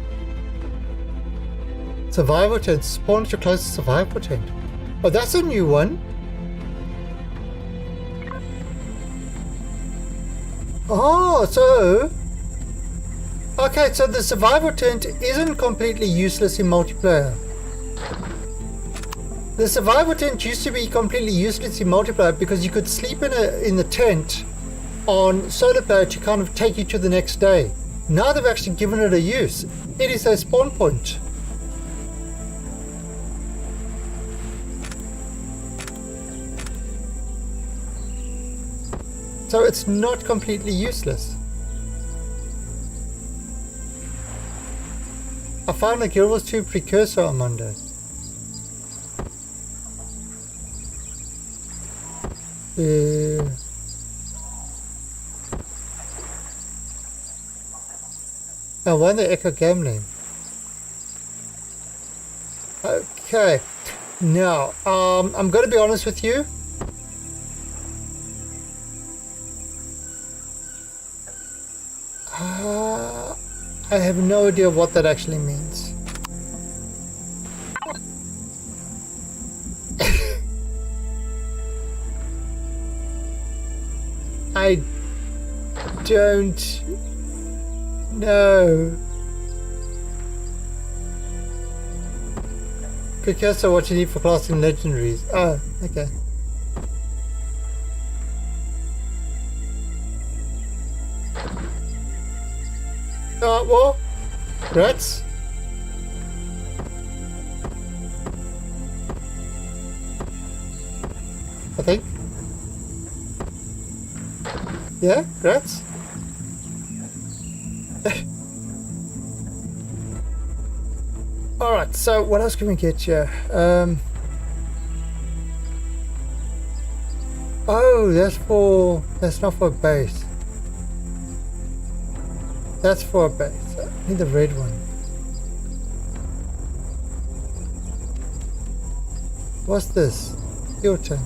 Survival tent. Spawn at your closest survival tent. Oh, that's a new one. Oh, so... Okay, so the survival tent isn't completely useless in multiplayer. The survival tent used to be completely useless in multiplayer because you could sleep in the tent on solo player to kind of take you to the next day. Now they've actually given it a use. It is a spawn point. So it's not completely useless. I found a Guild Wars 2 precursor on Monday. I won the Echo game name. Okay. Now, I'm going to be honest with you. I have no idea what that actually means. I don't know. Precursor, what you need for classing legendaries. Oh, okay. Well, rats. I think. Yeah, rats. Alright, so what else can we get here? Oh, that's not for a base. That's for a base. I need the red one. What's this? Fuel tank.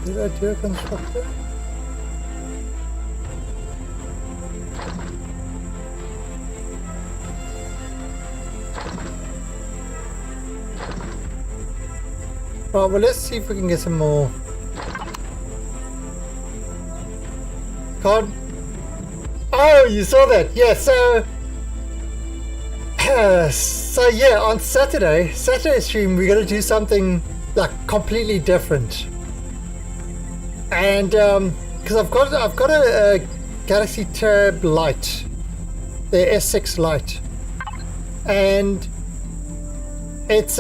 Did I do a constructor? Well, let's see if we can get some more. God. Oh, you saw that? Yeah, so yeah, on Saturday stream, we're gonna do something like completely different. And because I've got a Galaxy Tab Lite, the S6 Lite, and it's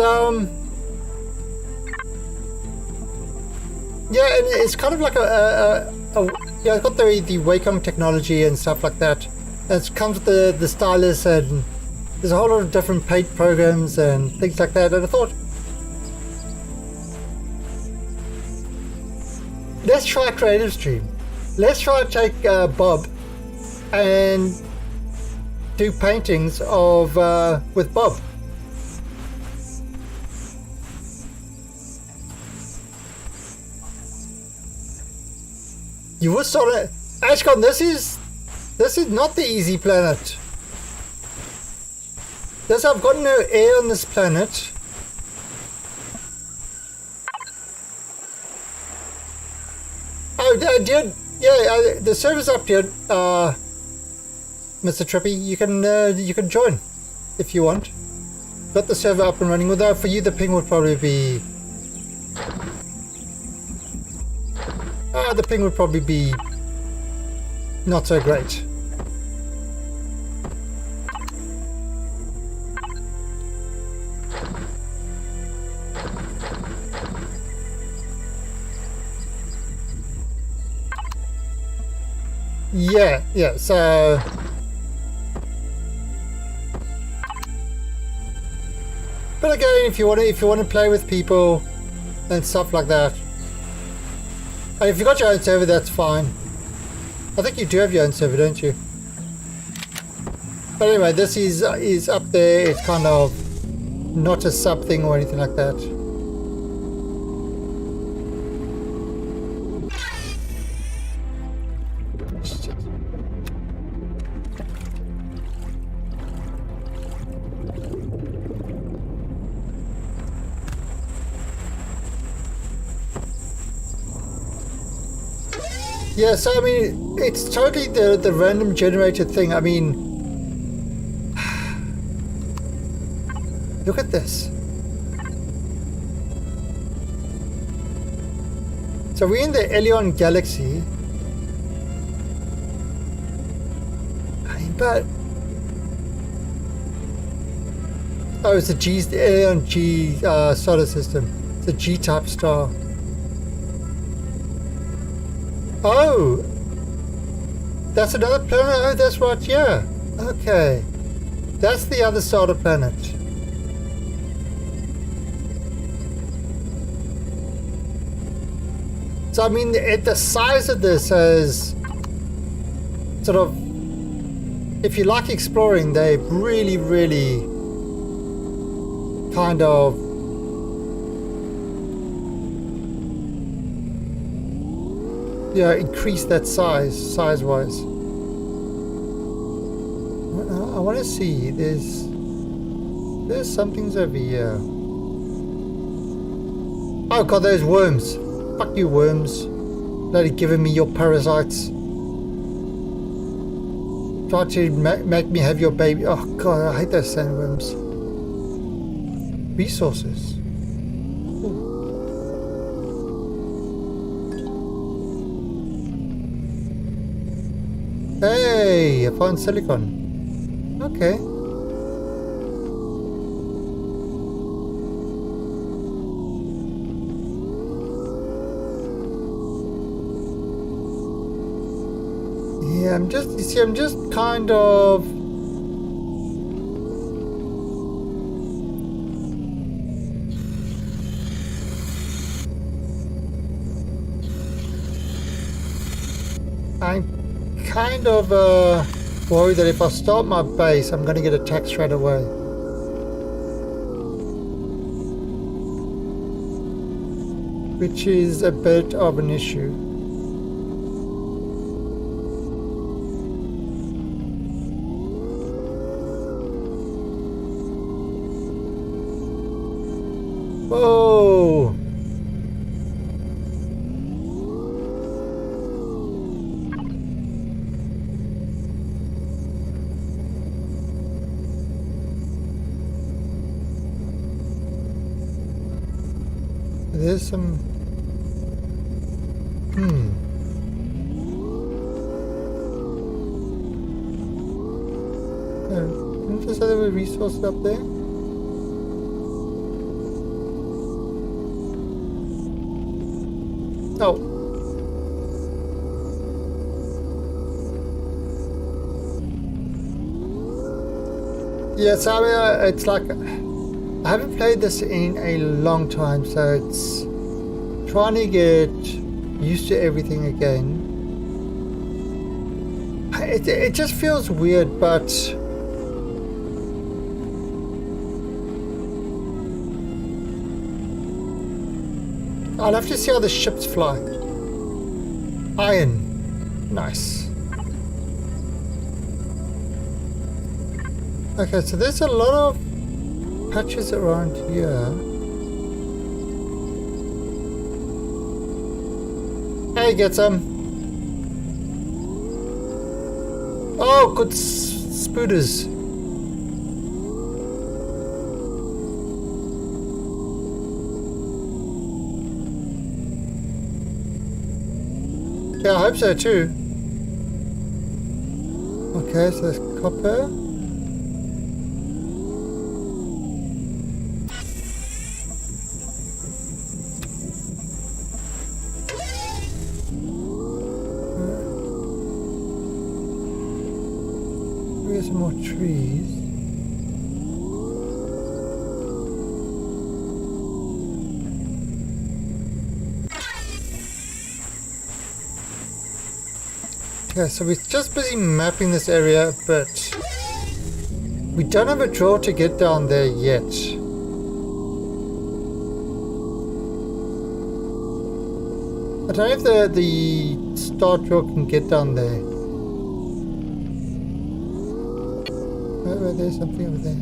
yeah, and it's kind of like yeah, it's got the Wacom technology and stuff like that. And it comes with the stylus, and there's a whole lot of different paint programs and things like that. And I thought, let's try a creative stream. Let's try to take Bob and do paintings of with Bob. You will start it, Ashcon. This is not the easy planet. I've got no air on this planet. Oh, dude, yeah, the server's up here, Mr. Trippy. You can join if you want. Got the server up and running. Although for you, the ping would probably be. The ping would probably be not so great. Yeah, so but again, if you want to play with people and stuff like that, and if you got your own server, that's fine. I think you do have your own server, don't you? But anyway, this is up there. It's kind of not a sub thing or anything like that. Yeah, so I mean, it's totally the random generated thing. I mean, look at this. So we're in the Empyrion galaxy. But oh, it's the Empyrion G solar system. It's a G-type star. Oh, that's another planet. Oh, that's right. Yeah. Okay, that's the other side of the planet. So I mean, the size of this is sort of, if you like exploring, they really, really kind of increase that size-wise. I want to see. There's some things over here. Oh god, those worms! Fuck you, worms! Bloody giving me your parasites. Try to make me have your baby. Oh god, I hate those sandworms. Resources. Hey, I found silicon. Okay. Yeah, I'm just kind of worried that if I start my base, I'm going to get attacked straight away. Which is a bit of an issue. Whoa! There's some... Didn't you say there were resources up there? Oh. Yeah, so it's like... I haven't played this in a long time, so it's trying to get used to everything again. It just feels weird, but I'll have to see how the ships fly. Iron. Nice. Okay, so there's a lot of patches around here. Hey, get some. Oh, good spooters. Yeah, I hope so too. Okay, so there's copper. Here's some more trees. Okay, so we're just busy mapping this area a bit. We don't have a drill to get down there yet. I don't know if the start drill can get down there. Oh, there's something over there.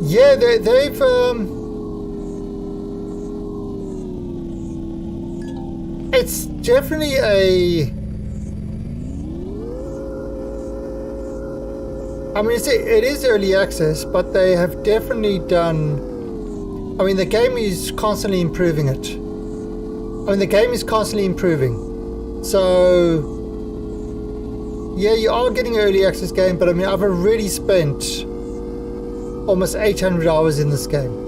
Yeah, they've it's definitely a... I mean, it is early access, but they have definitely done... I mean, the game is constantly improving it. I mean, the game is constantly improving. So, yeah, you are getting an early access game, but I mean, I've already spent almost 800 hours in this game.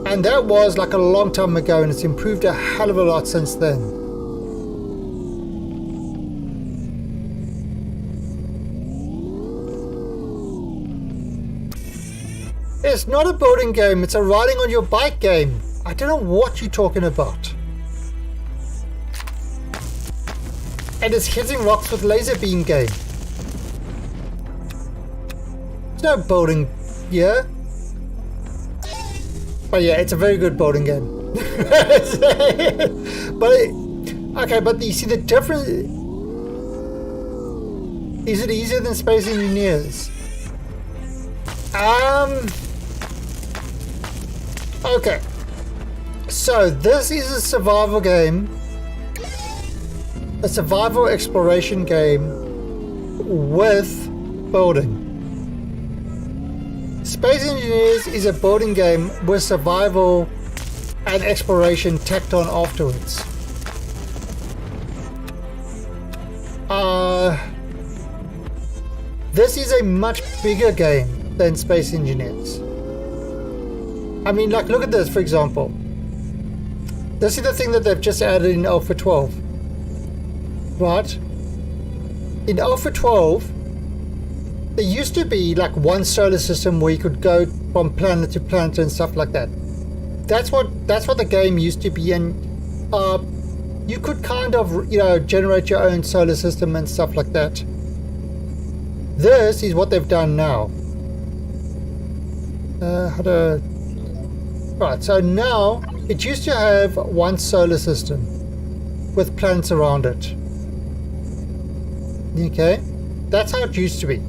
And that was like a long time ago, and it's improved a hell of a lot since then. It's not a boating game, it's a riding on your bike game. I don't know what you're talking about. And it's hitting rocks with laser beam game. There's no boating here. But yeah, it's a very good boating game. Okay, but you see the difference. Is it easier than Space Engineers? Okay. So this is a survival game. A survival exploration game with building. Space Engineers is a boating game with survival and exploration tacked on afterwards. This is a much bigger game than Space Engineers. I mean, like, look at this, for example. This is the thing that they've just added in Alpha 12. Right? In Alpha 12, there used to be like one solar system where you could go from planet to planet and stuff like that. That's what the game used to be, and you could kind of, you know, generate your own solar system and stuff like that. This is what they've done now. Right, so now it used to have one solar system with planets around it. Okay, that's how it used to be.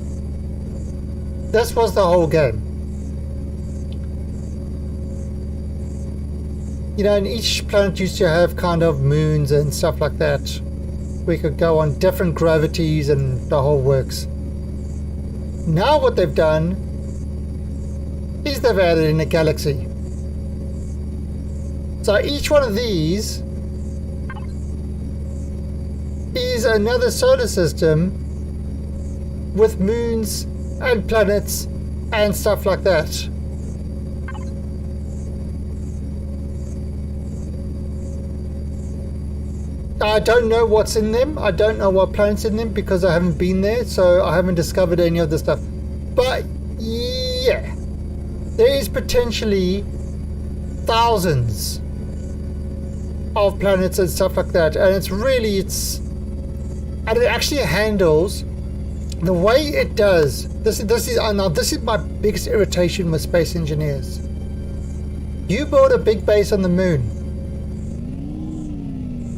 This was the whole game. You know, and each planet used to have kind of moons and stuff like that. We could go on different gravities and the whole works. Now what they've done is they've added in a galaxy. So each one of these is another solar system with moons and planets and stuff like that. I don't know what's in them. I don't know what planet's in them because I haven't been there, so I haven't discovered any of the stuff. But yeah, there is potentially thousands of planets and stuff like that, and and it actually handles the way it does. This is my biggest irritation with Space Engineers. You build a big base on the moon,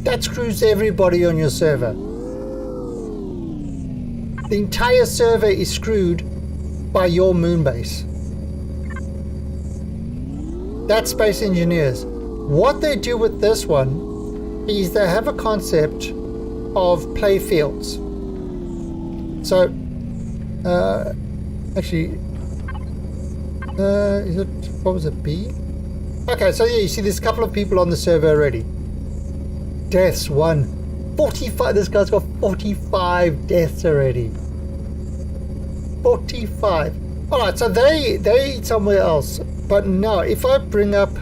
that screws everybody on your server. The entire server is screwed by your moon base. That's Space Engineers. What they do with this one is they have a concept of play fields. So, actually, is it, what was it, B? Okay, so yeah, you see there's a couple of people on the server already. Deaths, 1. 45, this guy's got 45 deaths already. 45. Alright, so they eat somewhere else. But no, if I bring up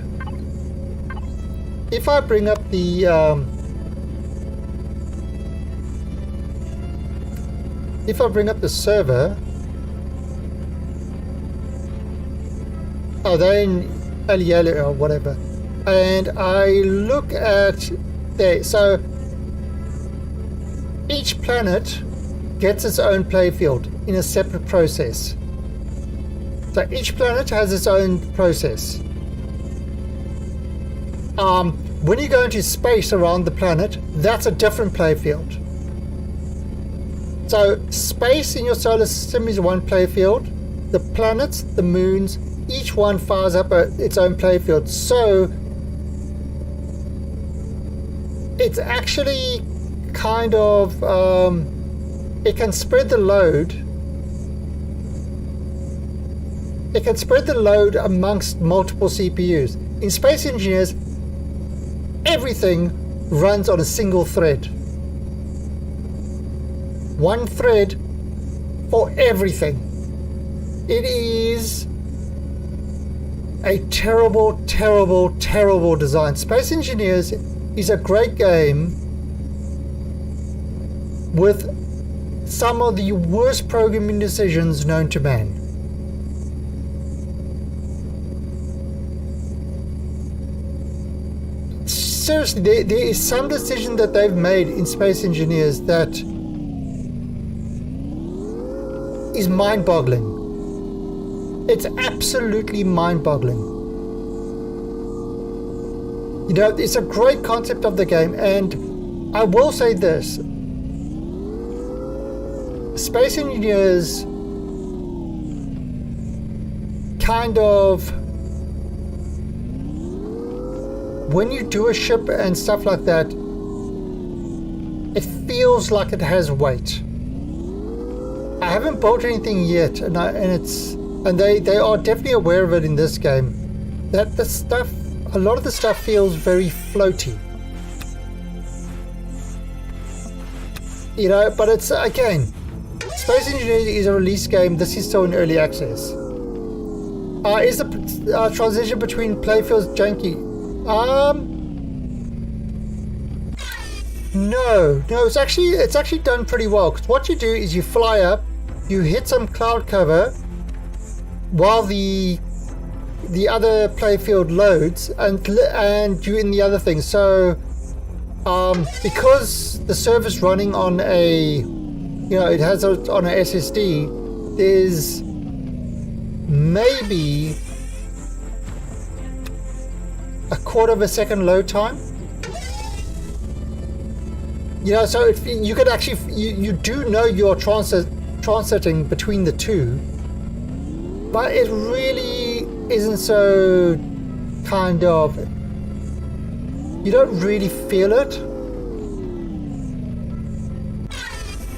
the server, oh, they're in Eliel or whatever, and I look at there, so each planet gets its own playfield in a separate process. So each planet has its own process. When you go into space around the planet, that's a different playfield. So space in your solar system is one playfield. The planets, the moons, each one fires up its own playfield. So it's actually kind of, it can spread the load. It can spread the load amongst multiple CPUs. In Space Engineers, everything runs on a single thread. One thread for everything. It is a terrible, terrible, terrible design. Space Engineers is a great game with some of the worst programming decisions known to man. Seriously, there is some decision that they've made in Space Engineers that is mind-boggling. It's absolutely mind-boggling. You know, it's a great concept of the game, and I will say this. Space Engineers kind of, when you do a ship and stuff like that, it feels like it has weight. I haven't built anything yet, and they are definitely aware of it in this game. That the stuff, a lot of the stuff feels very floaty. You know, but it's, again, Space Engineering is a release game. This is still in early access. Is the transition between playfields janky? No, it's actually done pretty well. Because what you do is you fly up, you hit some cloud cover while the other playfield loads, and you're in the other thing. So because the server's running on it has on a SSD, there's maybe a quarter of a second load time. You know, so you could actually, you do know you're transiting between the two, but it really isn't so kind of, you don't really feel it.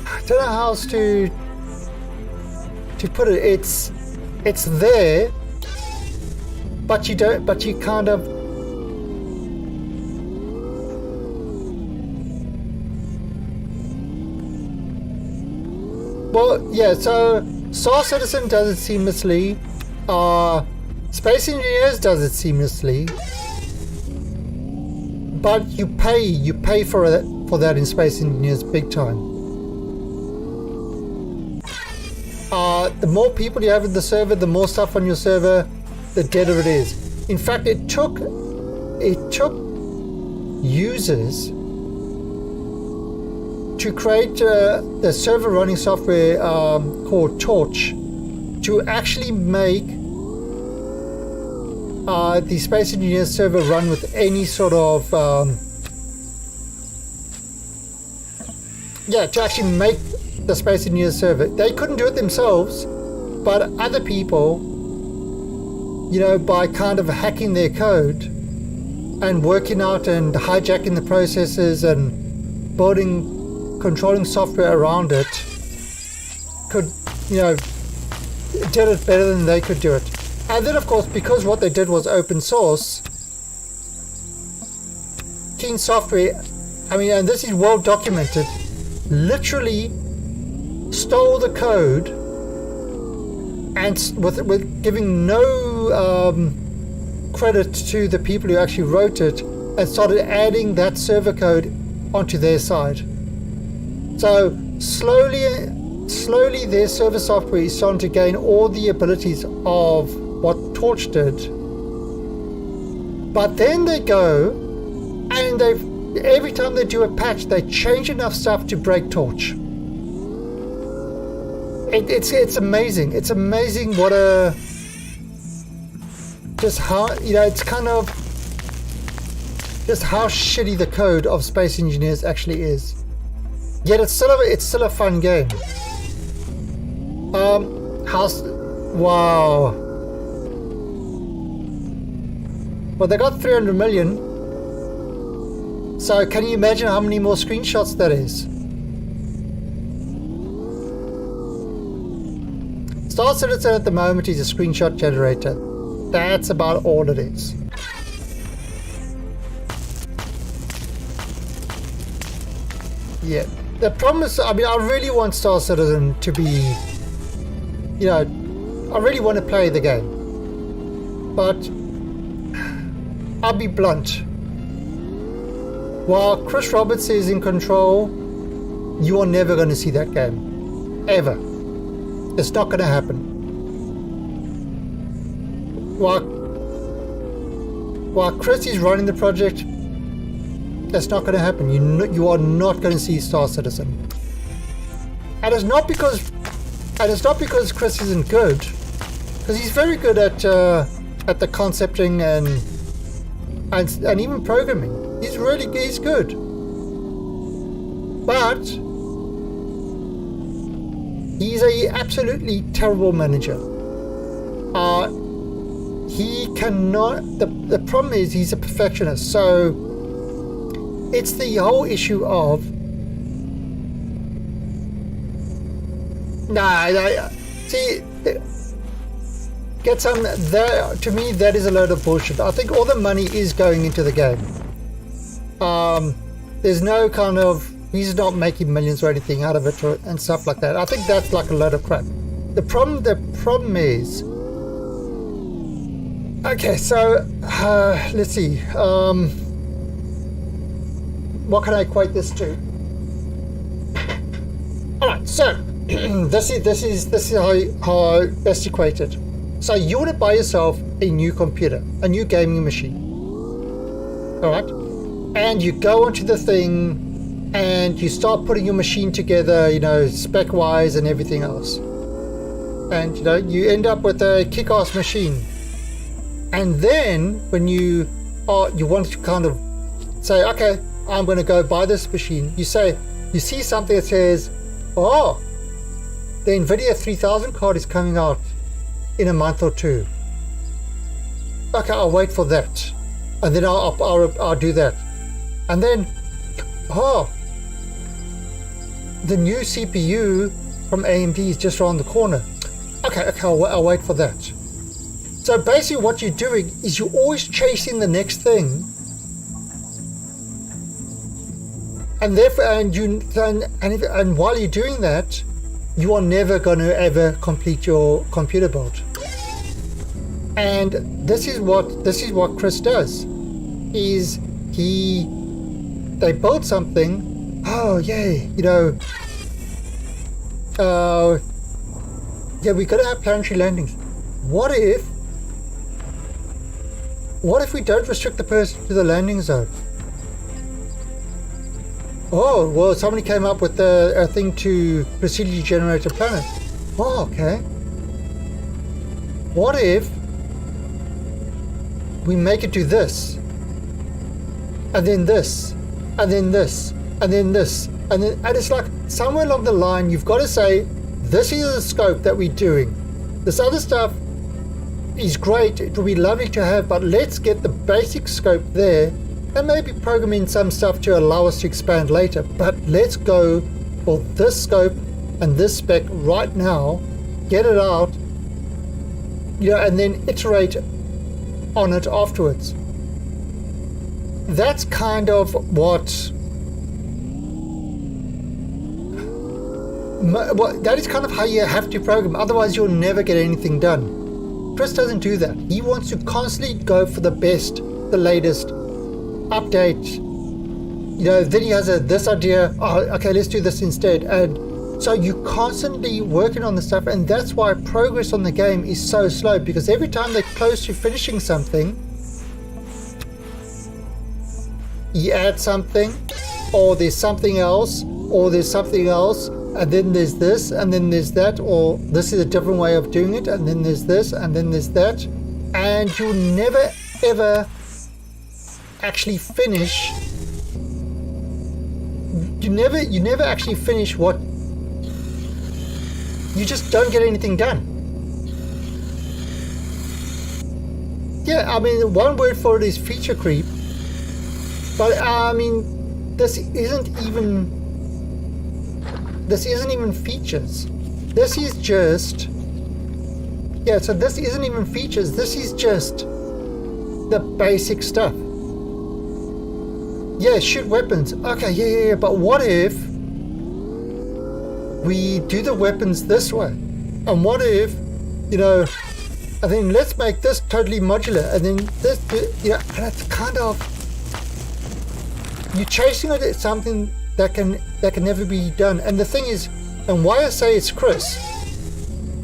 I don't know how else to put it. It's there, but you kind of, well, yeah, so Star Citizen does it seamlessly. Space Engineers does it seamlessly. But you pay for that in Space Engineers big time. The more people you have in the server, the more stuff on your server, the deader it is. In fact, it took uses to create the server running software called Torch to actually make the Space Engineers server run with any sort of to actually make the Space Engineers server. They couldn't do it themselves, but other people, by kind of hacking their code and working out and hijacking the processes and controlling software around it, could, did it better than they could do it. And then, of course, because what they did was open source, Keen Software, and this is well documented, literally stole the code and with giving no credit to the people who actually wrote it, and started adding that server code onto their side. So slowly their server software is starting to gain all the abilities of what Torch did. But then they go and every time they do a patch, they change enough stuff to break Torch. It's amazing. It's amazing what just how it's kind of just how shitty the code of Space Engineers actually is. Yet it's still a fun game. Wow. Well, they got 300 million. So can you imagine how many more screenshots that is? Star Citizen at the moment is a screenshot generator. That's about all it is. Yeah. The problem is, I really want Star Citizen to be, I really want to play the game. But I'll be blunt. While Chris Roberts is in control, you are never going to see that game. Ever. It's not going to happen. While Chris is running the project, that's not going to happen. You are not going to see Star Citizen. And it's not because Chris isn't good, because he's very good at the concepting and even programming. He's good. But he's a absolutely terrible manager. He cannot. The problem is he's a perfectionist. So it's the whole issue of see. Get some there. To me, that is a load of bullshit. I think all the money is going into the game. There's no kind of, he's not making millions or anything out of it and stuff like that. I think that's like a load of crap. The problem is, okay, so let's see. What can I equate this to? All right, so this is how I best equate it. So you want to buy yourself a new computer, a new gaming machine. All right, and you go onto the thing and you start putting your machine together, spec wise and everything else, and you end up with a kick-ass machine. And then when you want to kind of say, okay, I'm going to go buy this machine, you see something that says, oh, the NVIDIA 3000 card is coming out in a month or two. Okay, I'll wait for that, and then I'll do that. And then, the new CPU from AMD is just around the corner. Okay, I'll wait for that. So basically what you're doing is you're always chasing the next thing, and therefore, and while you're doing that, you are never going to ever complete your computer build. And this is what Chris does. They build something. Oh yay! Yeah, we're gonna have planetary landings. What if we don't restrict the person to the landing zone? Oh, well, somebody came up with a thing to procedurally generate a planet. Oh, okay. What if we make it do this, and then this, and then this, and then this, and it's like somewhere along the line you've got to say, this is the scope that we're doing. This other stuff is great, it will be lovely to have, but let's get the basic scope there and maybe program in some stuff to allow us to expand later. But let's go for this scope and this spec right now, get it out, and then iterate on it afterwards. That's kind of what that is kind of how you have to program, otherwise you'll never get anything done. Chris doesn't do that. He wants to constantly go for the best, the latest update. Then he has this idea, oh, okay, let's do this instead. And so you're constantly working on the stuff, and that's why progress on the game is so slow, because every time they're close to finishing something, you add something, or there's something else, or there's something else, and then there's this, and then there's that, or this is a different way of doing it, and then there's this, and then there's that, and you'll never ever actually finish. You never actually finish what you just don't get anything done. Yeah, I mean, one word for it is feature creep, but I mean, this isn't even features. This is just, so this isn't even features. This is just the basic stuff. Yeah, shoot weapons. Okay, yeah. But what if we do the weapons this way? And what if, I think let's make this totally modular, and then this, and it's kind of, you're chasing it at something that can never be done. And the thing is, and why I say it's Chris,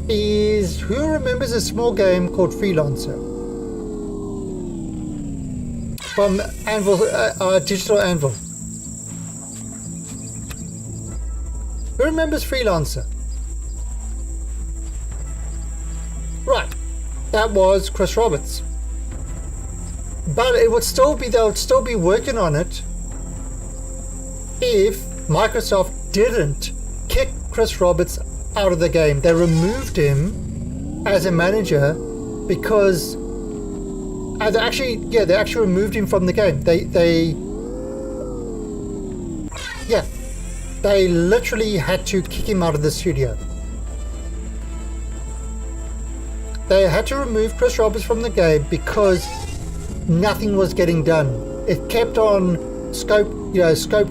is who remembers a small game called Freelancer from Anvil, Digital Anvil? Who remembers Freelancer? Right, that was Chris Roberts. But it would still be, they would still be working on it if Microsoft didn't kick Chris Roberts out of the game. They removed him as a manager because they actually removed him from the game. They literally had to kick him out of the studio. They had to remove Chris Roberts from the game because nothing was getting done. It kept on scope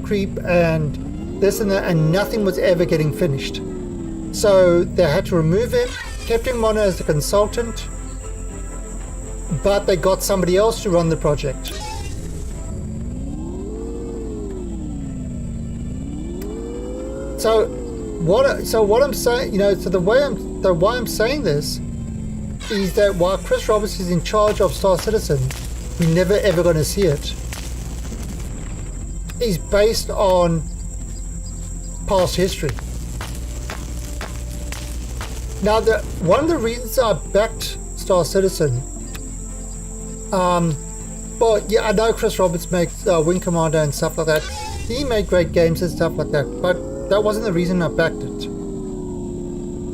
creep and this and that, and nothing was ever getting finished. So they had to remove him, kept him on as a consultant, but they got somebody else to run the project. So what I'm saying, why I'm saying this is that while Chris Roberts is in charge of Star Citizen, we're never ever going to see it. Is based on past history. Now, one of the reasons I backed Star Citizen, I know Chris Roberts makes Wing Commander and stuff like that. He made great games and stuff like that, but that wasn't the reason I backed it.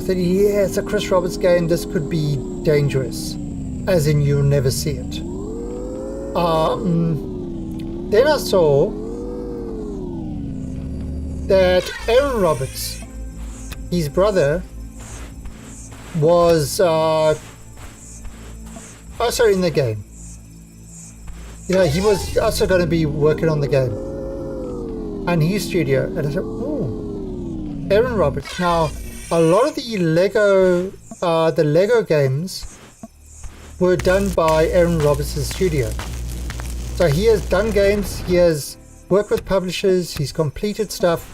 I said, yeah, it's a Chris Roberts game, this could be dangerous, as in you'll never see it. Then I saw that Aaron Roberts, his brother, was also in the game. He was also going to be working on the game and his studio. And I said, oh, Aaron Roberts. Now, a lot of the Lego games were done by Aaron Roberts' studio. So he has done games, he has worked with publishers, he's completed stuff,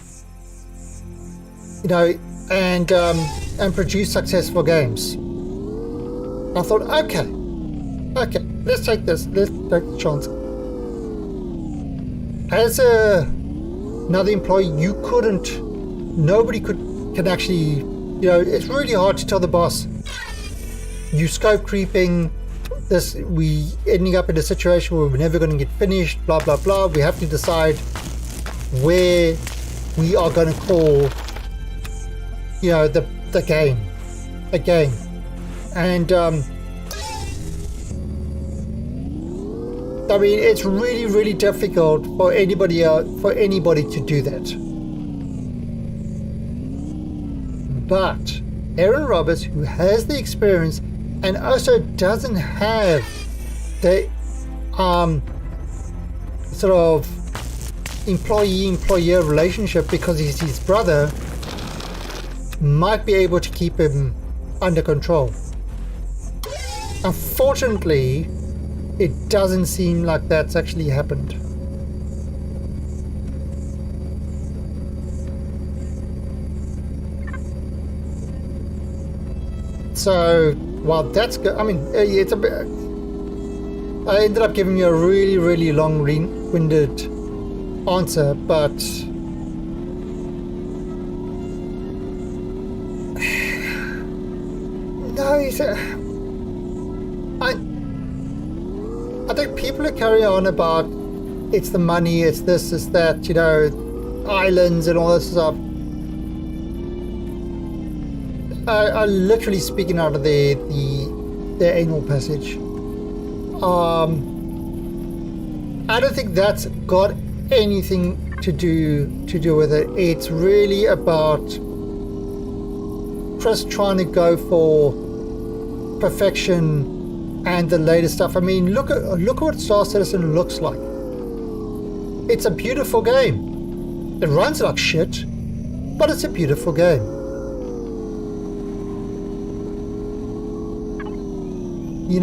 and produced successful games. I thought, okay, let's take the chance. As a another employee, you couldn't, nobody can actually, it's really hard to tell the boss, you scope creeping, we ending up in a situation where we're never going to get finished, blah, blah, blah. We have to decide where we are going to call, the game, a game. And, I mean, it's really, really difficult for anybody to do that. But Aaron Roberts, who has the experience and also doesn't have the sort of employee-employer relationship because he's his brother, might be able to keep him under control. Unfortunately, it doesn't seem like that's actually happened. So, while that's good, I mean, it's a bit. I ended up giving you a really, really long-winded answer, but no, I think people are carrying on about it's the money, it's this, it's that, islands and all this stuff. Are literally speaking out of their anal passage. I don't think that's got anything to do with it. It's really about Chris trying to go for perfection and the latest stuff. I mean, look at what Star Citizen looks like. It's a beautiful game. It runs like shit, but it's a beautiful game.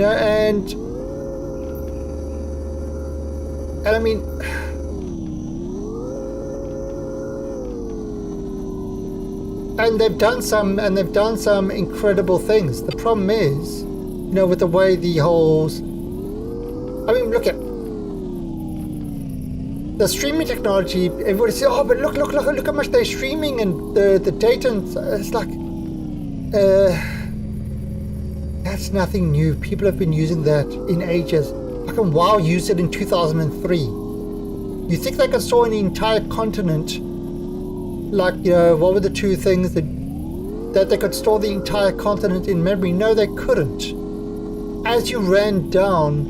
And I mean, and they've done some incredible things. The problem is, with the way the whole, I mean, look at the streaming technology. Everybody says, "Oh, but look how much they're streaming and the data." And it's like, that's nothing new. People have been using that in ages. Fucking WoW used it in 2003. You think they could store an entire continent? Like, what were the two things that they could store the entire continent in memory? No, they couldn't. As you ran down,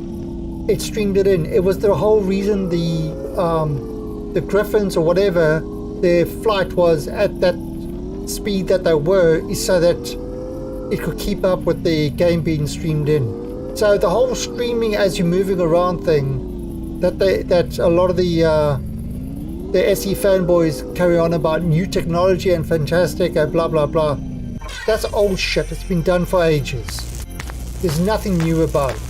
it streamed it in. It was the whole reason the Griffins or whatever, their flight was at that speed that they were, is so that it could keep up with the game being streamed in. So the whole streaming as you're moving around thing that a lot of the SE fanboys carry on about new technology and fantastic and blah blah blah, that's old shit. It's been done for ages. There's nothing new about it.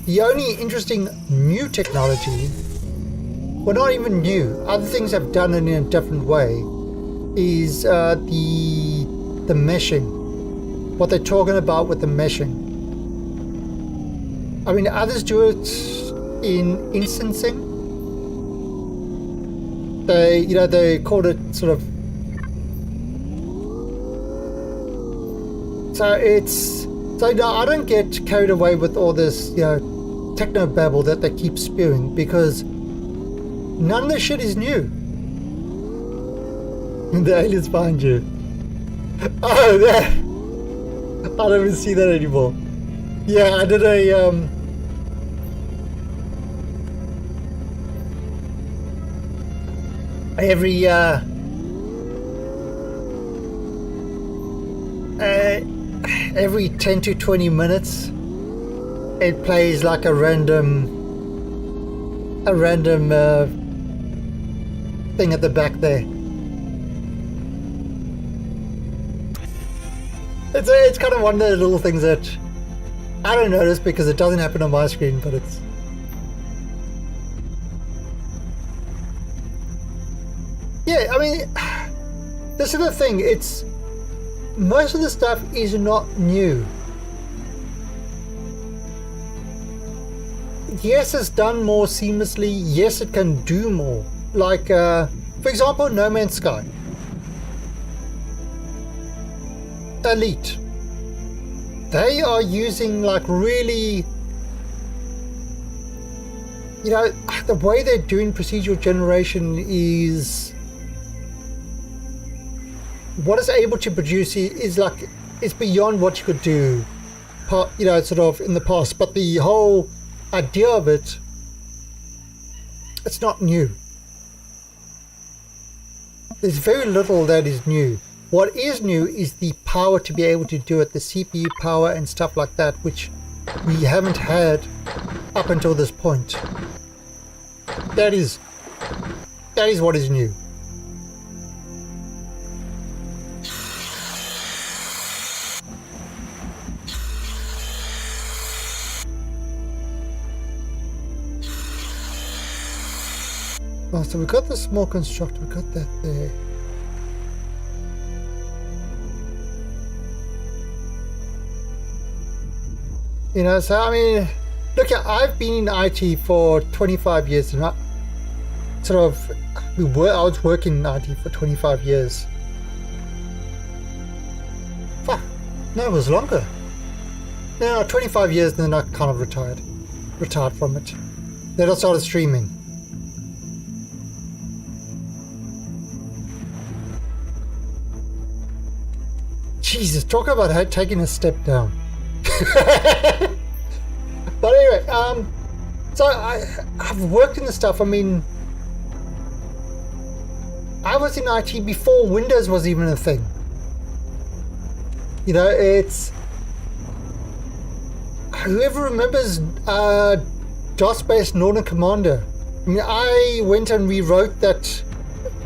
The only interesting new technology, well, not even new, other things have done it in a different way, is the meshing. What they're talking about with the meshing. I mean, others do it in instancing. They called it sort of. So no, I don't get carried away with all this, techno babble that they keep spewing, because none of this shit is new. The aliens behind you. Oh, there. I don't even see that anymore. Yeah, I did every 10 to 20 minutes it plays like a random thing at the back there. It's kind of one of the little things that I don't notice because it doesn't happen on my screen, but it's. Yeah, I mean, this is the thing. It's most of the stuff is not new. yes, it's done more seamlessly. Yes, it can do more. Like, for example, No Man's Sky. Elite. They are using like really, you know, the way they're doing procedural generation is what it's able to produce is like, it's beyond what you could do, you know, sort of in the past. But the whole idea of it, it's not new. There's very little that is new. What is new is the power to be able to do it, the CPU power and stuff like that, which we haven't had up until this point. That is what is new. Oh, so we got the small constructor, we got that there. You know, so I mean, look, I've been in IT for 25 years, and I was working in IT for 25 years. Fuck, no, it was longer. No, 25 years, and then I kind of retired from it. Then I started streaming. Jesus, talk about taking a step down. But anyway, so I've worked in the stuff. I mean, I was in IT before Windows was even a thing. You know, it's whoever remembers DOS-based Northern Commander. I mean, I went and rewrote that,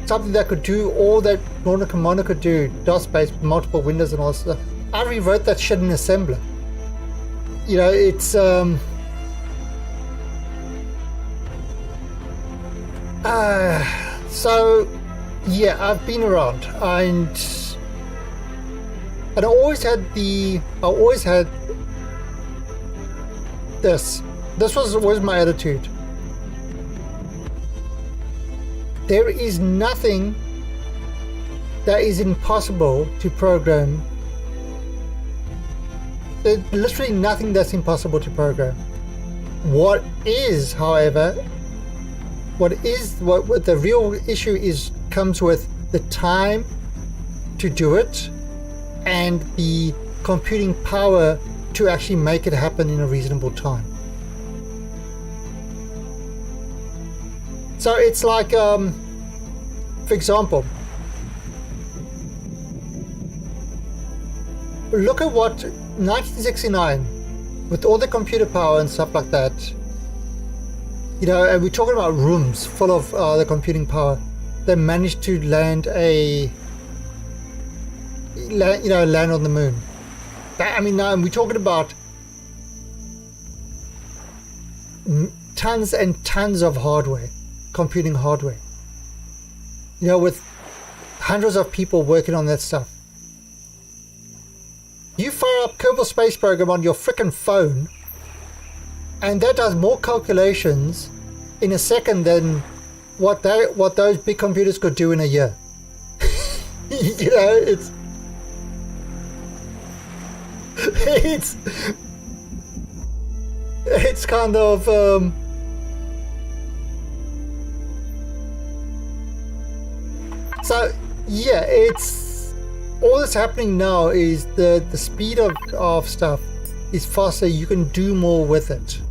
something that could do all that Northern Commander could do, DOS-based with multiple windows and all that stuff. I rewrote that shit in assembler. You know, it's so yeah, I've been around, and I always had this was my attitude. There is nothing that is impossible to program. There's literally nothing that's impossible to program. What is, however, what the real issue is comes with the time to do it and the computing power to actually make it happen in a reasonable time. So it's like, for example, look at what 1969, with all the computer power and stuff like that, you know, and we're talking about rooms full of the computing power, they managed to land on the moon. I mean, now we're talking about tons and tons of hardware, computing hardware, you know, with hundreds of people working on that stuff. You fire up Kerbal Space Program on your frickin' phone, and that does more calculations in a second than what those big computers could do in a year. You know, it's kind of so yeah, it's all that's happening now is the speed of stuff is faster. You can do more with it.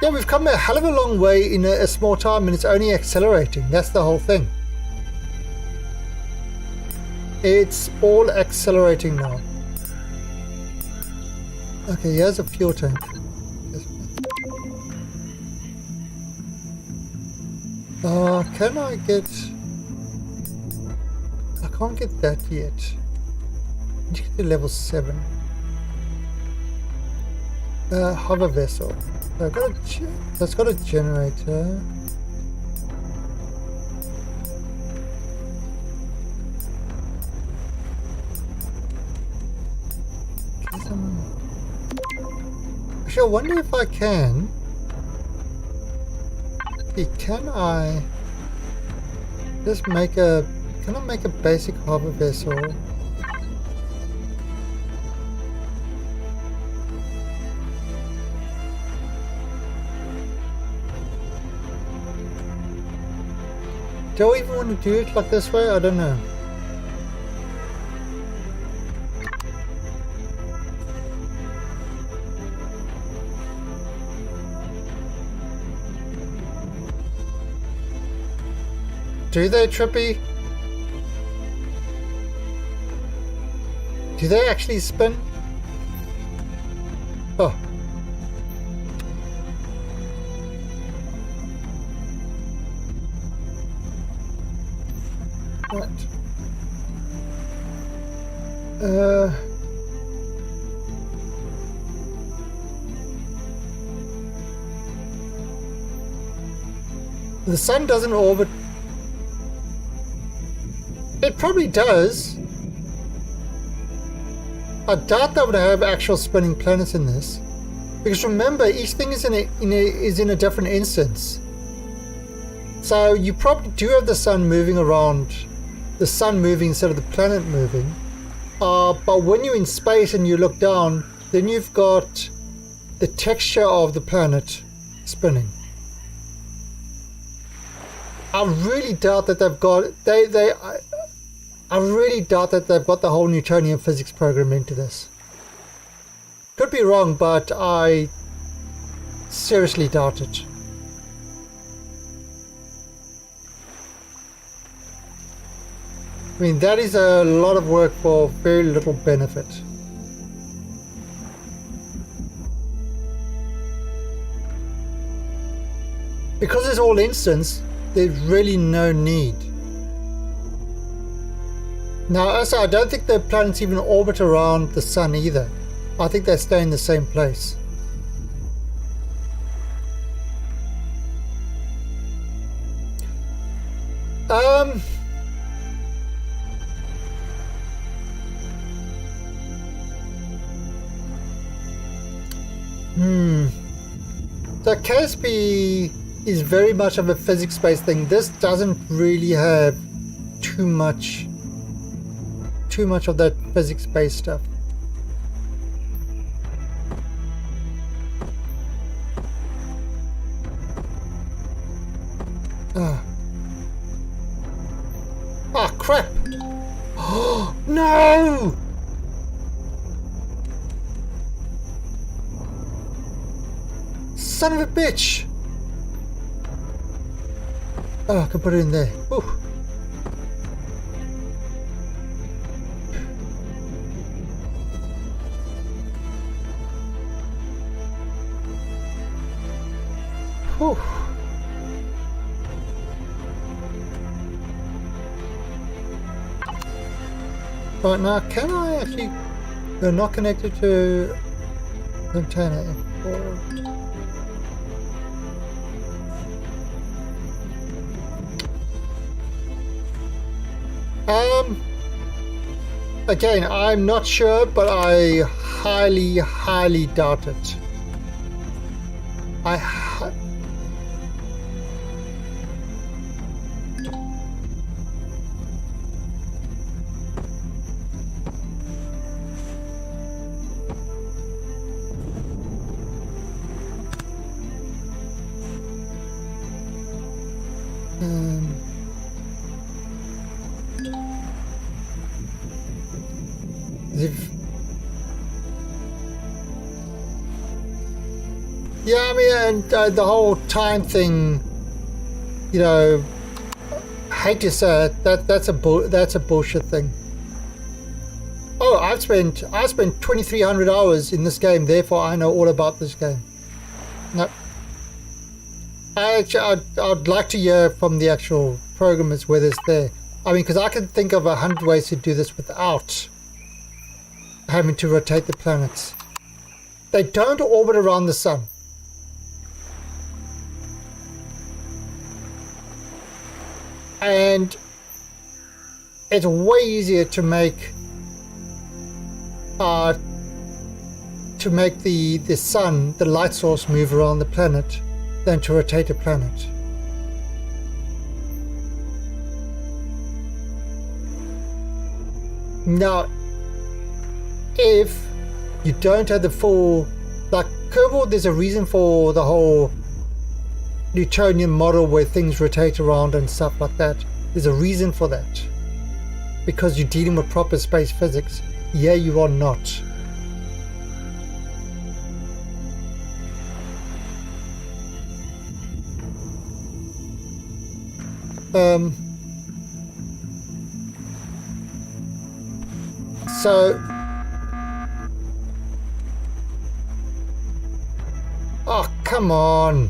Yeah, we've come a hell of a long way in a small time, and it's only accelerating. That's the whole thing. It's all accelerating now. Okay, here's a fuel tank. Can I get... I can't get that yet. I need to get to level 7. Hover vessel. That's got a generator. Actually, I wonder if I can. Can I just make a... Can I make a basic harbor vessel? Do I even want to do it like this way? I don't know. Do they, Trippy? Do they actually spin? Oh. Right. The sun doesn't orbit. It probably does. I doubt they would have actual spinning planets in this, because remember, each thing is in a different instance. So you probably do have the sun moving around, the sun moving instead of the planet moving. But when you're in space and you look down, then you've got the texture of the planet spinning. I really doubt that they've got I really doubt that they've got the whole Newtonian physics program into this. Could be wrong, but I seriously doubt it. I mean, that is a lot of work for very little benefit. Because it's all instance, there's really no need. Now, also, I don't think the planets even orbit around the sun either. I think they stay in the same place. So KSP is very much of a physics-based thing. This doesn't really have too much of that physics-based stuff. Ah, crap! Oh, no! Son of a bitch! Oh, I can put it in there. Ooh. Whew. Right, now can I actually... They're not connected to container F4. Again, I'm not sure, but I highly doubt it. Yeah, I mean, and the whole time thing, you know, I hate to say it, that's a bullshit thing. Oh, I spent 2,300 hours in this game, therefore I know all about this game. No, I'd like to hear from the actual programmers whether it's there. I mean, because I can think of 100 ways to do this without having to rotate the planets. They don't orbit around the sun. And it's way easier to make to make the sun, the light source, move around the planet than to rotate a planet. Now, if you don't have the full, like Kerbal, there's a reason for the whole Newtonian model where things rotate around and stuff like that. There's a reason for that. Because you're dealing with proper space physics. Yeah, you are not. So, oh, come on.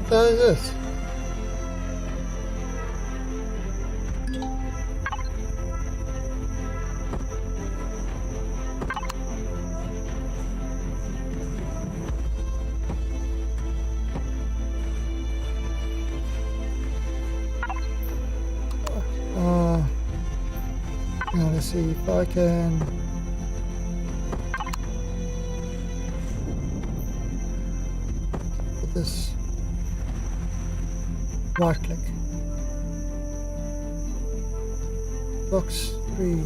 What is this? Now let's see if I can. Put this. Right click. Box 3.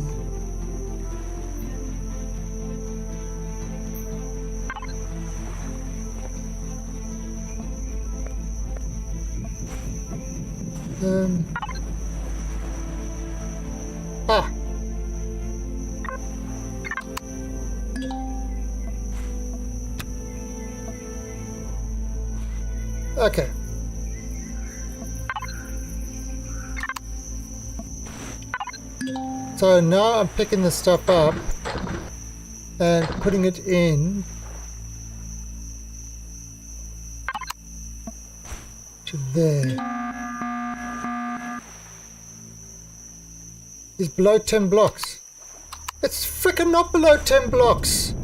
Okay. So now I'm picking this stuff up and putting it in to there. It's below 10 blocks. It's freaking not below 10 blocks.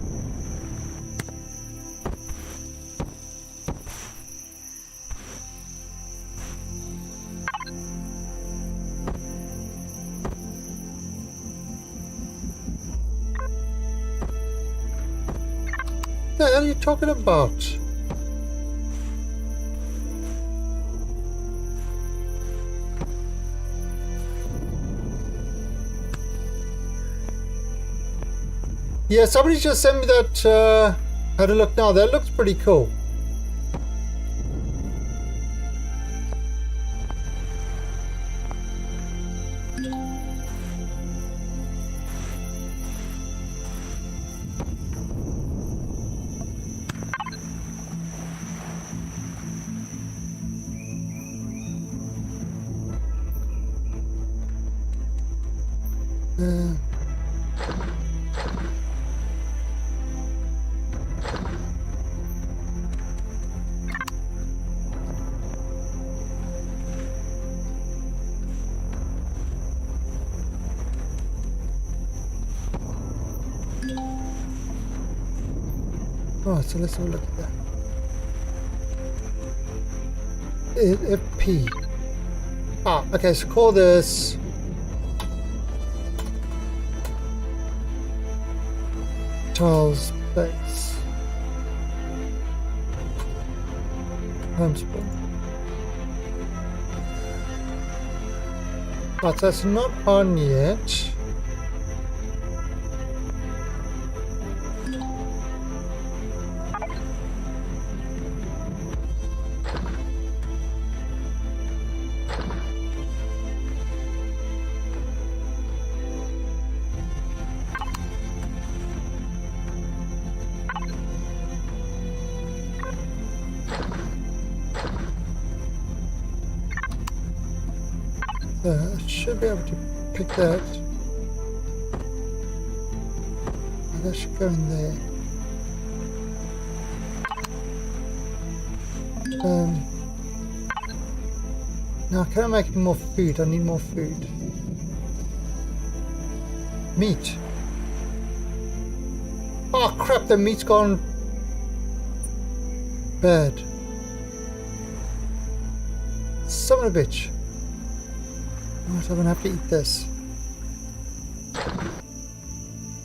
What the hell are you talking about? Yeah, somebody just sent me that, had a look now. That looks pretty cool. Oh, so let's have a look at that. FP. Ah, okay, so call this Charles Base. Home spawn. Right, so that's not on yet. I should be able to pick that. Oh, that should go in there. Now can I make more food? I need more food. Meat. Oh crap, the meat's gone bad. Son of a bitch. Right, I'm gonna have to eat this.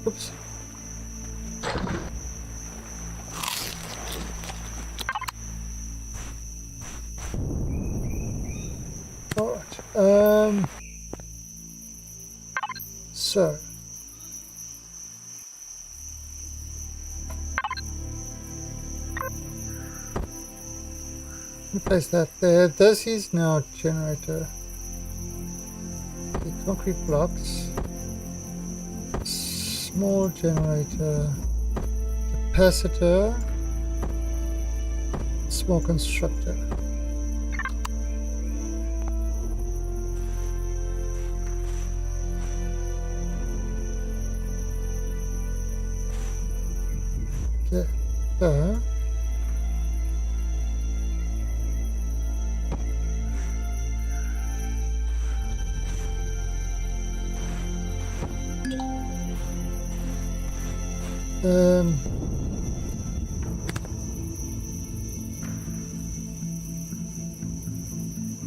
Oops. Alright. So place that there. This is now generator. The concrete blocks. Small generator. Capacitor. Small constructor. Okay. So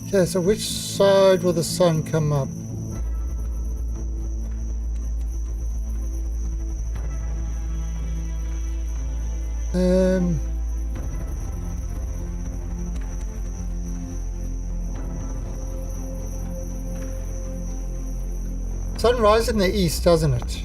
okay, so which side will the sun come up? Sun rises in the east, doesn't it?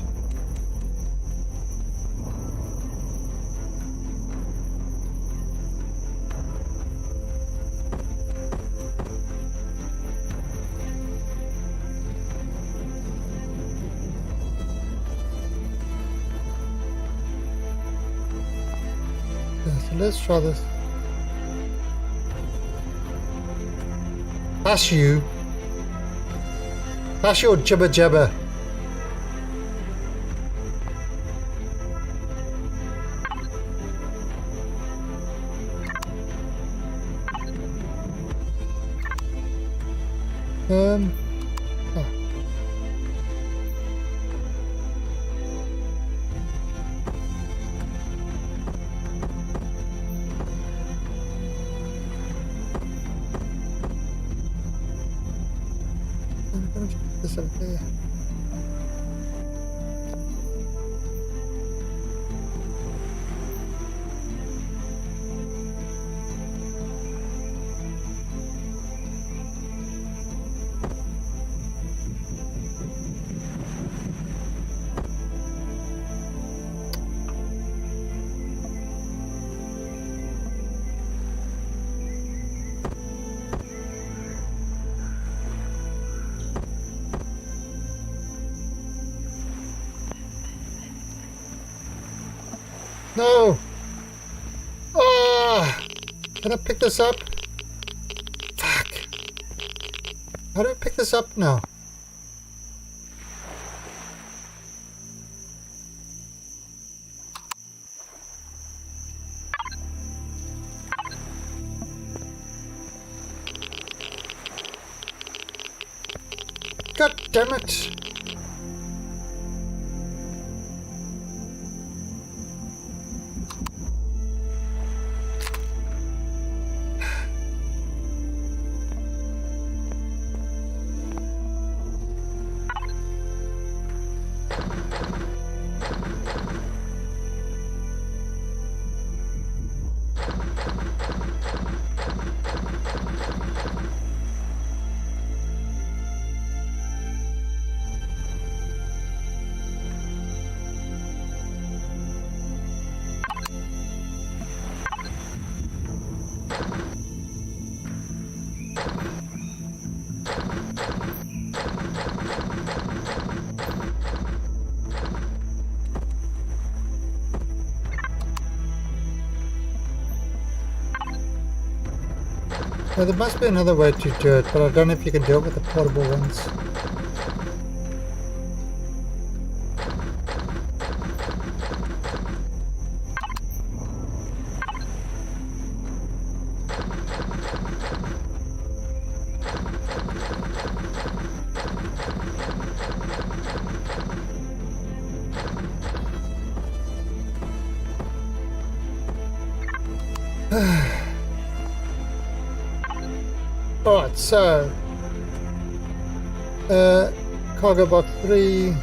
So let's try this. That's you. That's your jibber jabber. Oh. I'm going to put this up there. No! Ah! Can I pick this up? Fuck! How do I pick this up now? God damn it! Well, there must be another way to do it, but I don't know if you can do it with the portable ones. Alright, so cargo box 3.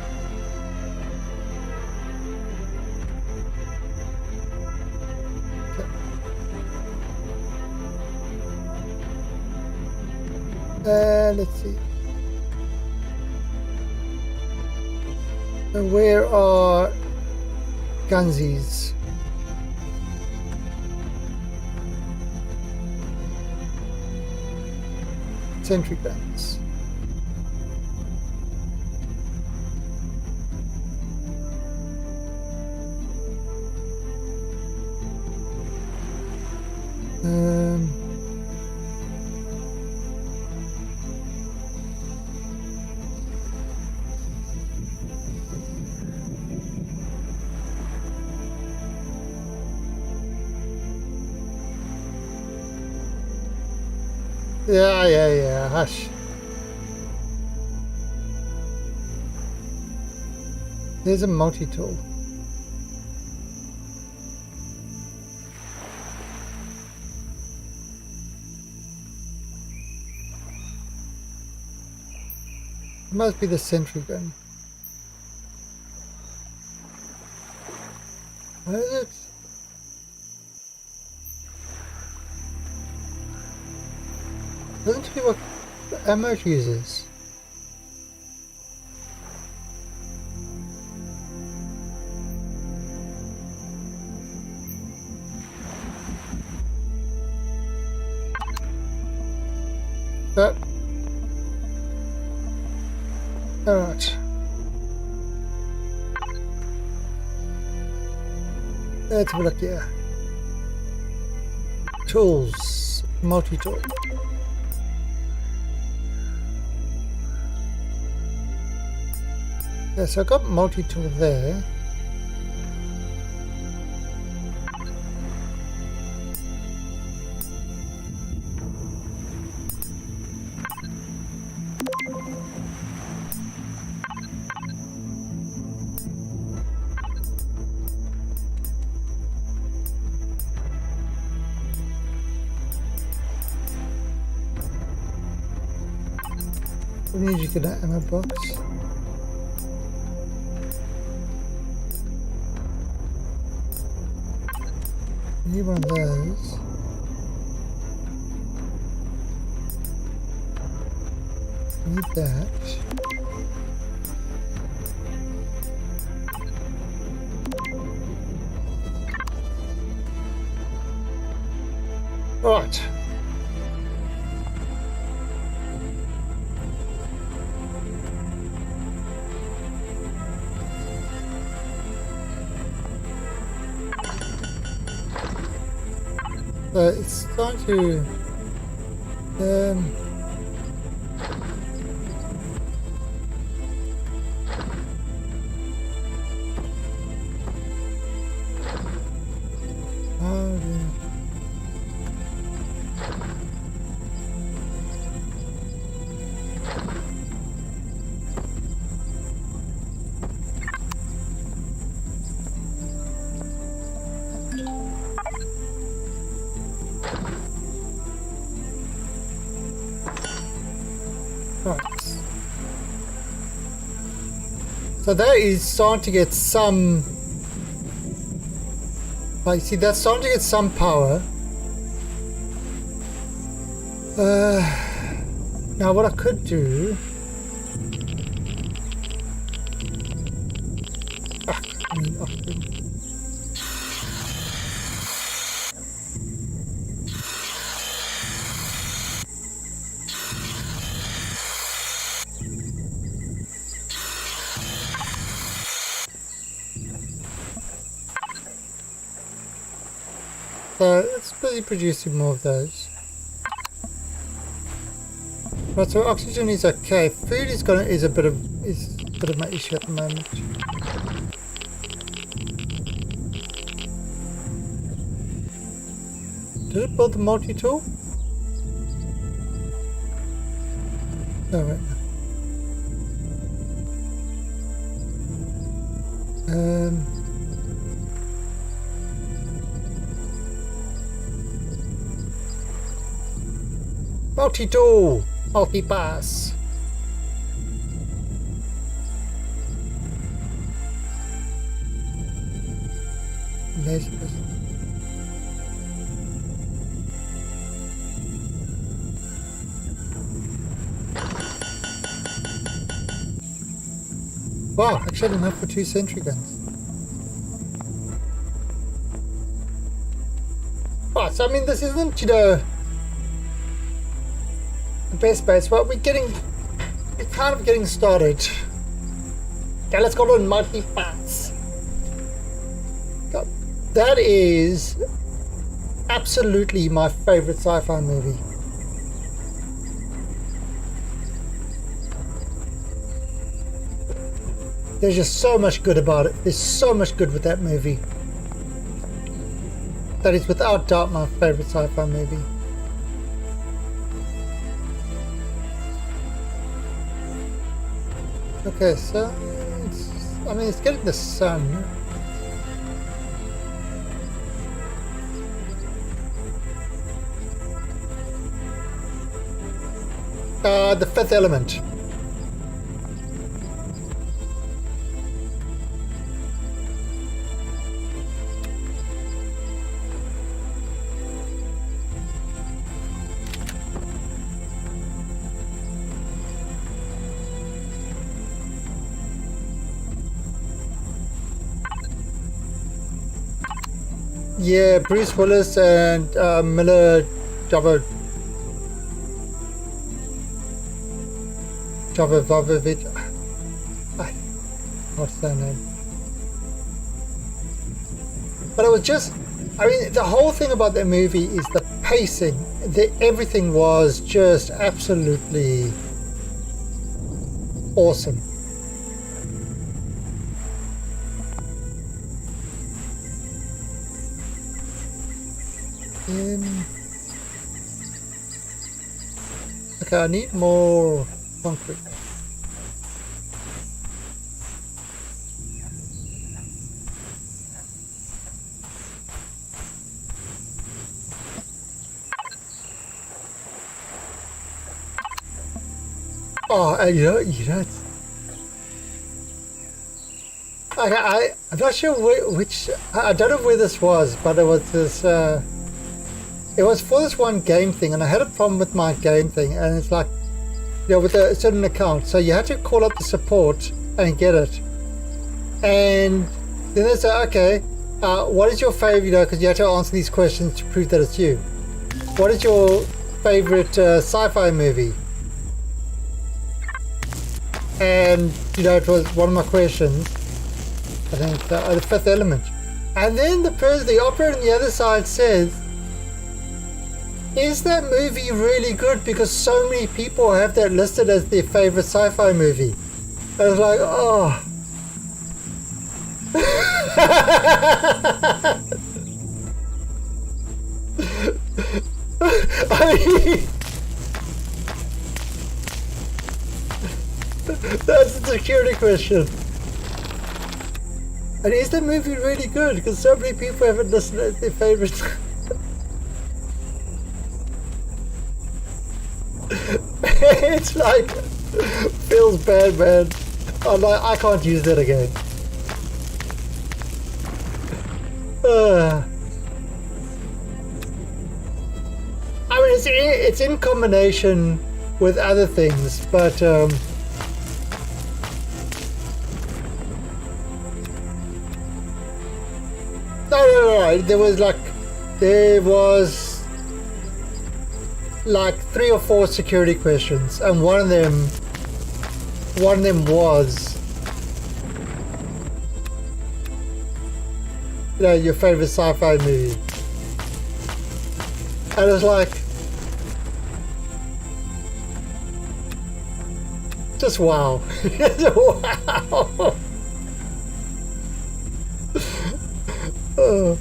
Let's see. Where are Gunsies? Sentry guns. Yeah, hush. There's a multi-tool. It must be the sentry gun. Where is it? Doesn't tell you what ammo it uses. But alright. Let's have a look here. Tools. Multi-tool. Yeah, so I got multi-tool there. We need to get an ammo box. Need one of those. Need that. Right. It's starting to oh dear. So that is starting to get some, like, see, that's starting to get some power. Now what I could do, so it's busy producing more of those. Right, so oxygen is okay. Food is a bit of my issue at the moment. Did it build the multi-tool? Oh, right. Multi-tool! Multi-pass! Laser prison. Wow, actually enough for 2 sentry guns. Right, so I mean this isn't, you know, the best base, but we're kind of getting started. Okay, let's go to multi-pass. That is absolutely my favorite sci-fi movie. There's just so much good about it. There's so much good with that movie. That is without doubt my favorite sci-fi movie. Okay, so it's getting the sun. The Fifth Element. Yeah, Bruce Willis and Miller Jovovich. What's their name? But it was just, I mean, the whole thing about that movie is the pacing. Everything was just absolutely awesome. Okay, I need more concrete. Oh, you know, I'm not sure which, I don't know where this was, but it was this, it was for this one game thing, and I had a problem with my game thing, and it's like, you know, with a certain account, so you had to call up the support and get it, and then they say, okay, what is your favorite, you know, because you have to answer these questions to prove that it's you. What is your favorite sci-fi movie? And, you know, it was one of my questions, I think, the Fifth Element. And then the operator on the other side says, is that movie really good? Because so many people have that listed as their favorite sci-fi movie. I was like, oh. I mean, that's the security question. And is the movie really good? Because so many people have it listed as their favorite. It's like, feels bad, man. I'm like, I can't use that again. I mean, it's in combination with other things, but no. There was like 3 or 4 security questions, and one of them was, you know, your favorite sci-fi movie. And it's like, Just wow. Wow. Oh.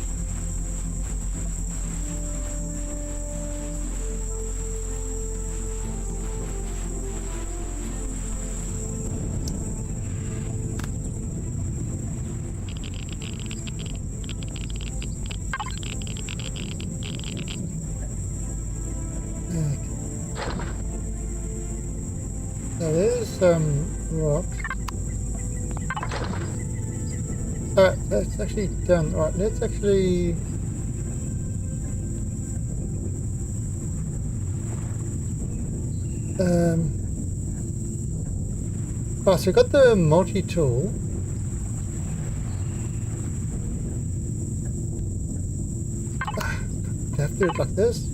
Now there's some rocks. Alright, that's actually done. Alright, let's actually... Oh, so we got the multi-tool. Do I have to do it like this?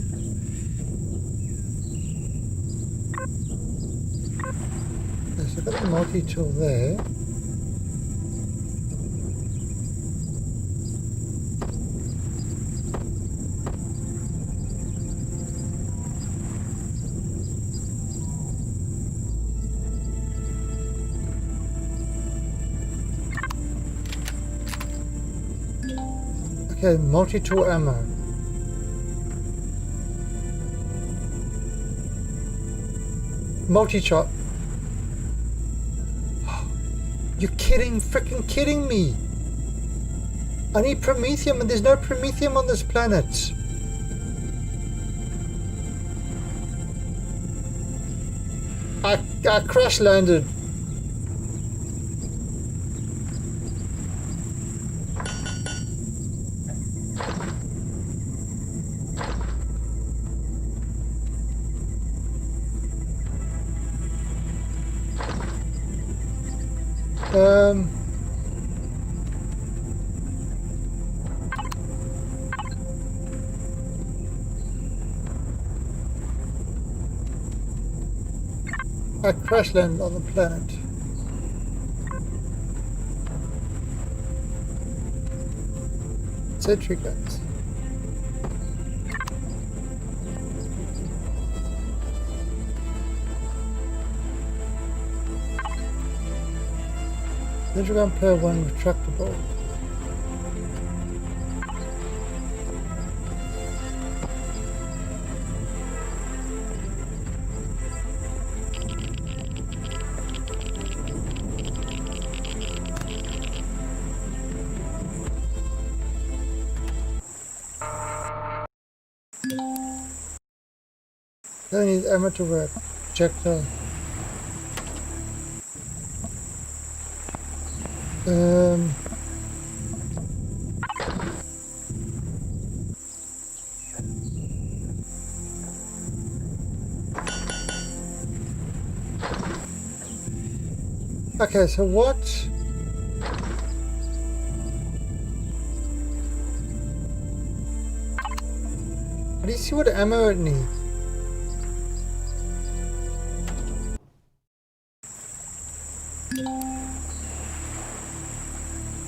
Okay, so I've got the multi-tool there. Okay, multi-tool ammo. Multi-shot. You're kidding, freaking kidding me. I need promethium and there's no promethium on this planet. I crash landed. I crash landed on the planet. Sentry guns. Sentry gun player 1 retractable. Don't need ammo to work. Projectile. Okay, so what? Do you see what ammo it needs?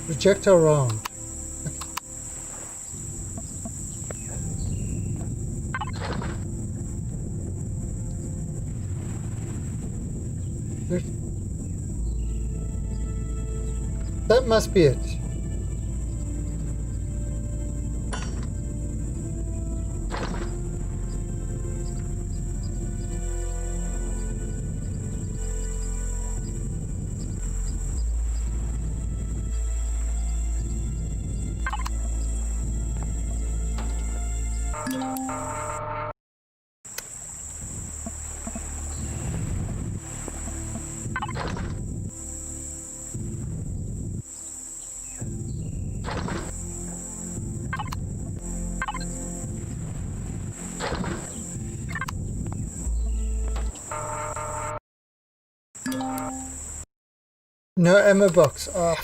Projectile round. That must be it. No ammo box. Oh.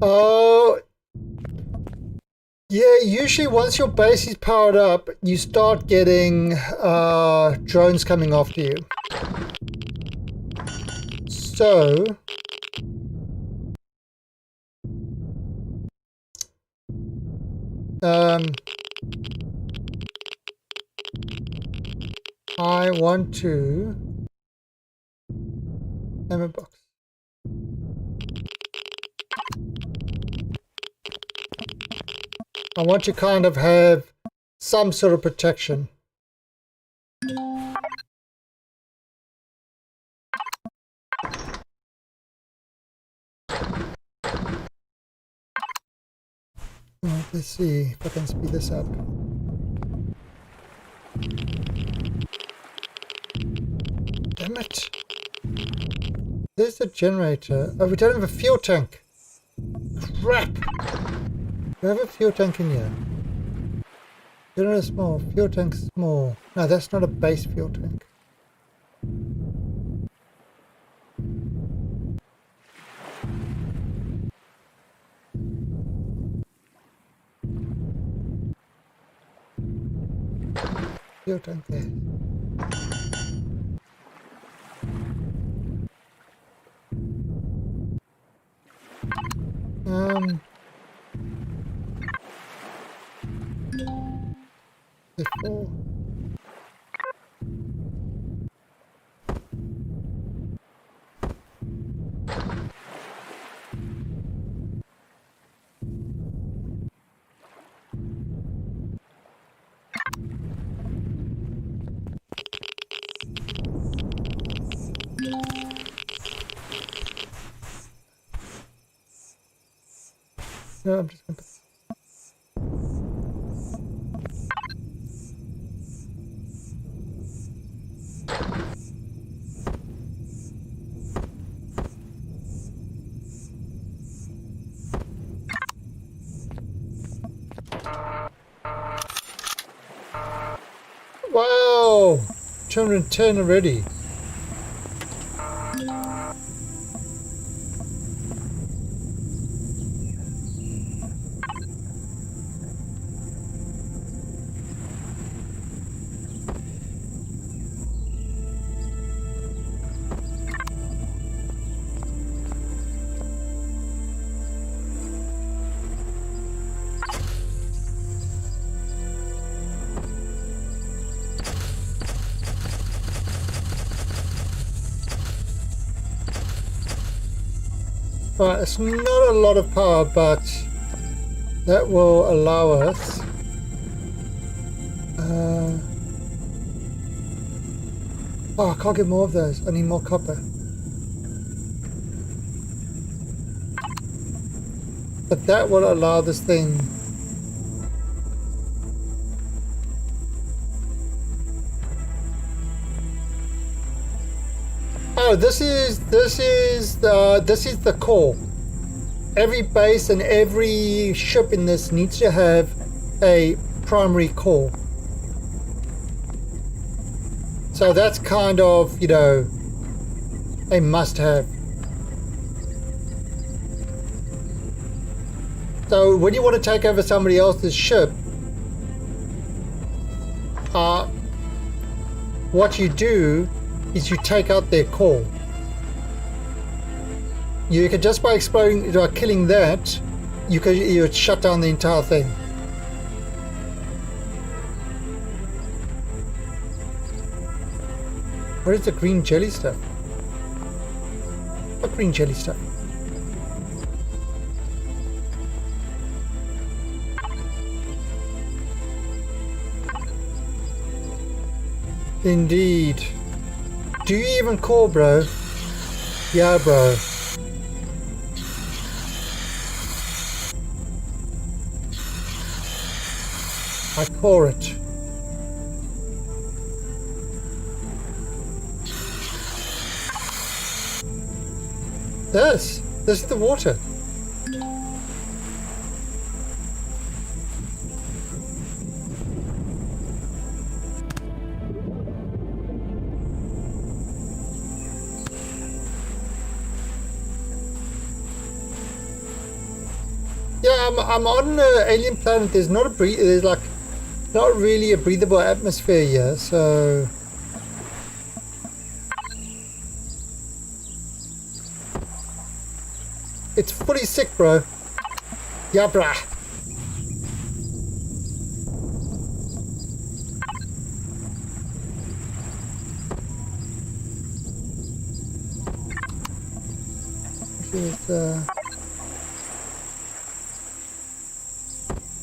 Oh, yeah, usually once your base is powered up, you start getting drones coming after you. So, I want to ammo box. I want to kind of have some sort of protection. Oh, let's see if I can speed this up. Damn it. There's the generator. Oh, we don't have a fuel tank. Crap. Do we have a fuel tank in here? Generator small. Fuel tank small. No, that's not a base fuel tank. Fuel tank there. Before. No, I'm just going to put. Wow! 210 already. Right, it's not a lot of power, but that will allow us oh, I can't get more of those. I need more copper. But that will allow this thing oh, this is the core. Every base and every ship in this needs to have a primary core. So that's kind of, you know, a must-have. So when you want to take over somebody else's ship, what you do is you take out their core. You can just by exploding, killing that, you would shut down the entire thing. What is the green jelly stuff? What green jelly stuff? Indeed. Do you even call, bro? Yeah, bro. I core it. This is the water. I'm on an alien planet. There's not there's like not really a breathable atmosphere here, so it's fully sick, bro. Yeah, brah.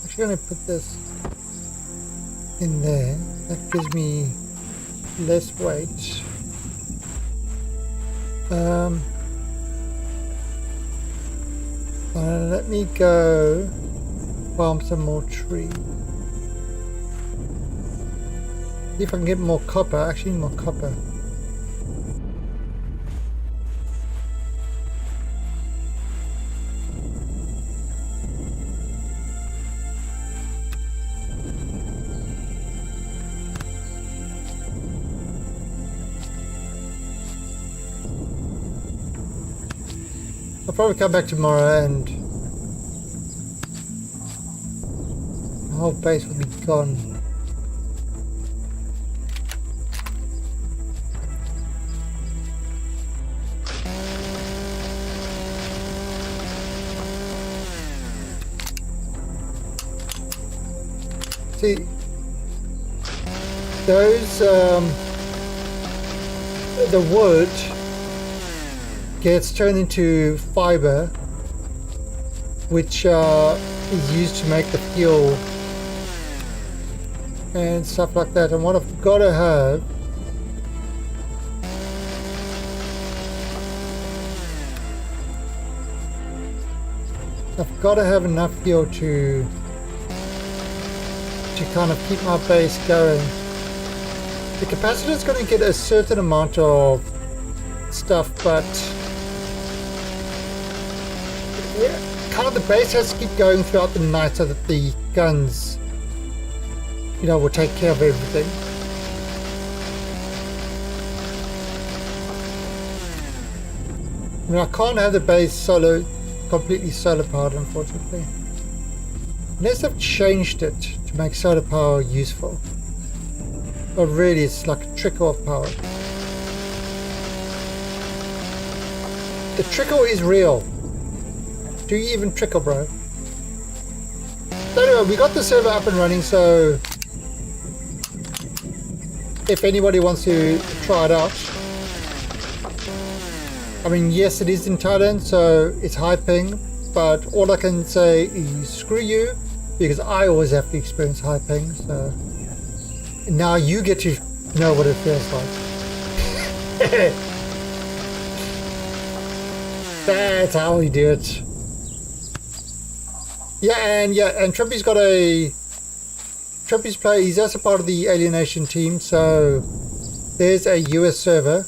Actually gonna put this in there. That gives me less weight. Let me go farm some more trees. See if I can get more copper. Actually, more copper. I'll probably come back tomorrow and the whole base will be gone. See, those, the wood gets turned into fiber, which is used to make the fuel and stuff like that. And what I've got to have enough fuel to kind of keep my base going. The capacitor is going to get a certain amount of stuff, but yeah, kind of the base has to keep going throughout the night so that the guns, you know, will take care of everything. I mean, I can't have the base completely solar powered, unfortunately. Unless I've changed it to make solar power useful. But really, it's like a trickle of power. The trickle is real. Do you even trickle, bro? So anyway, we got the server up and running, so if anybody wants to try it out. I mean, yes, it is in Thailand, so it's high ping, but all I can say is screw you, because I always have to experience high ping, so now you get to know what it feels like. That's how we do it. And Trippy's got Trippy's play, he's also part of the Alienation team, so there's a US server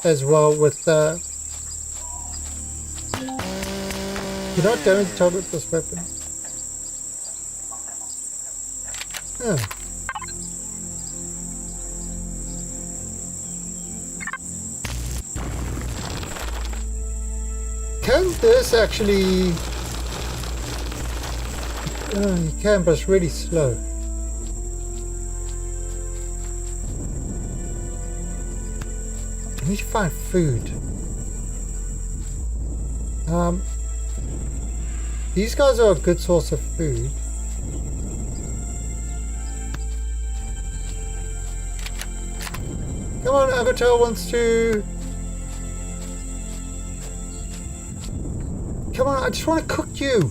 as well with you're not damage the target with this weapon. Oh. Can this actually... Oh, you can, but it's really slow. I need to find food. These guys are a good source of food. Come on, Agatel wants to... Come on, I just want to cook you.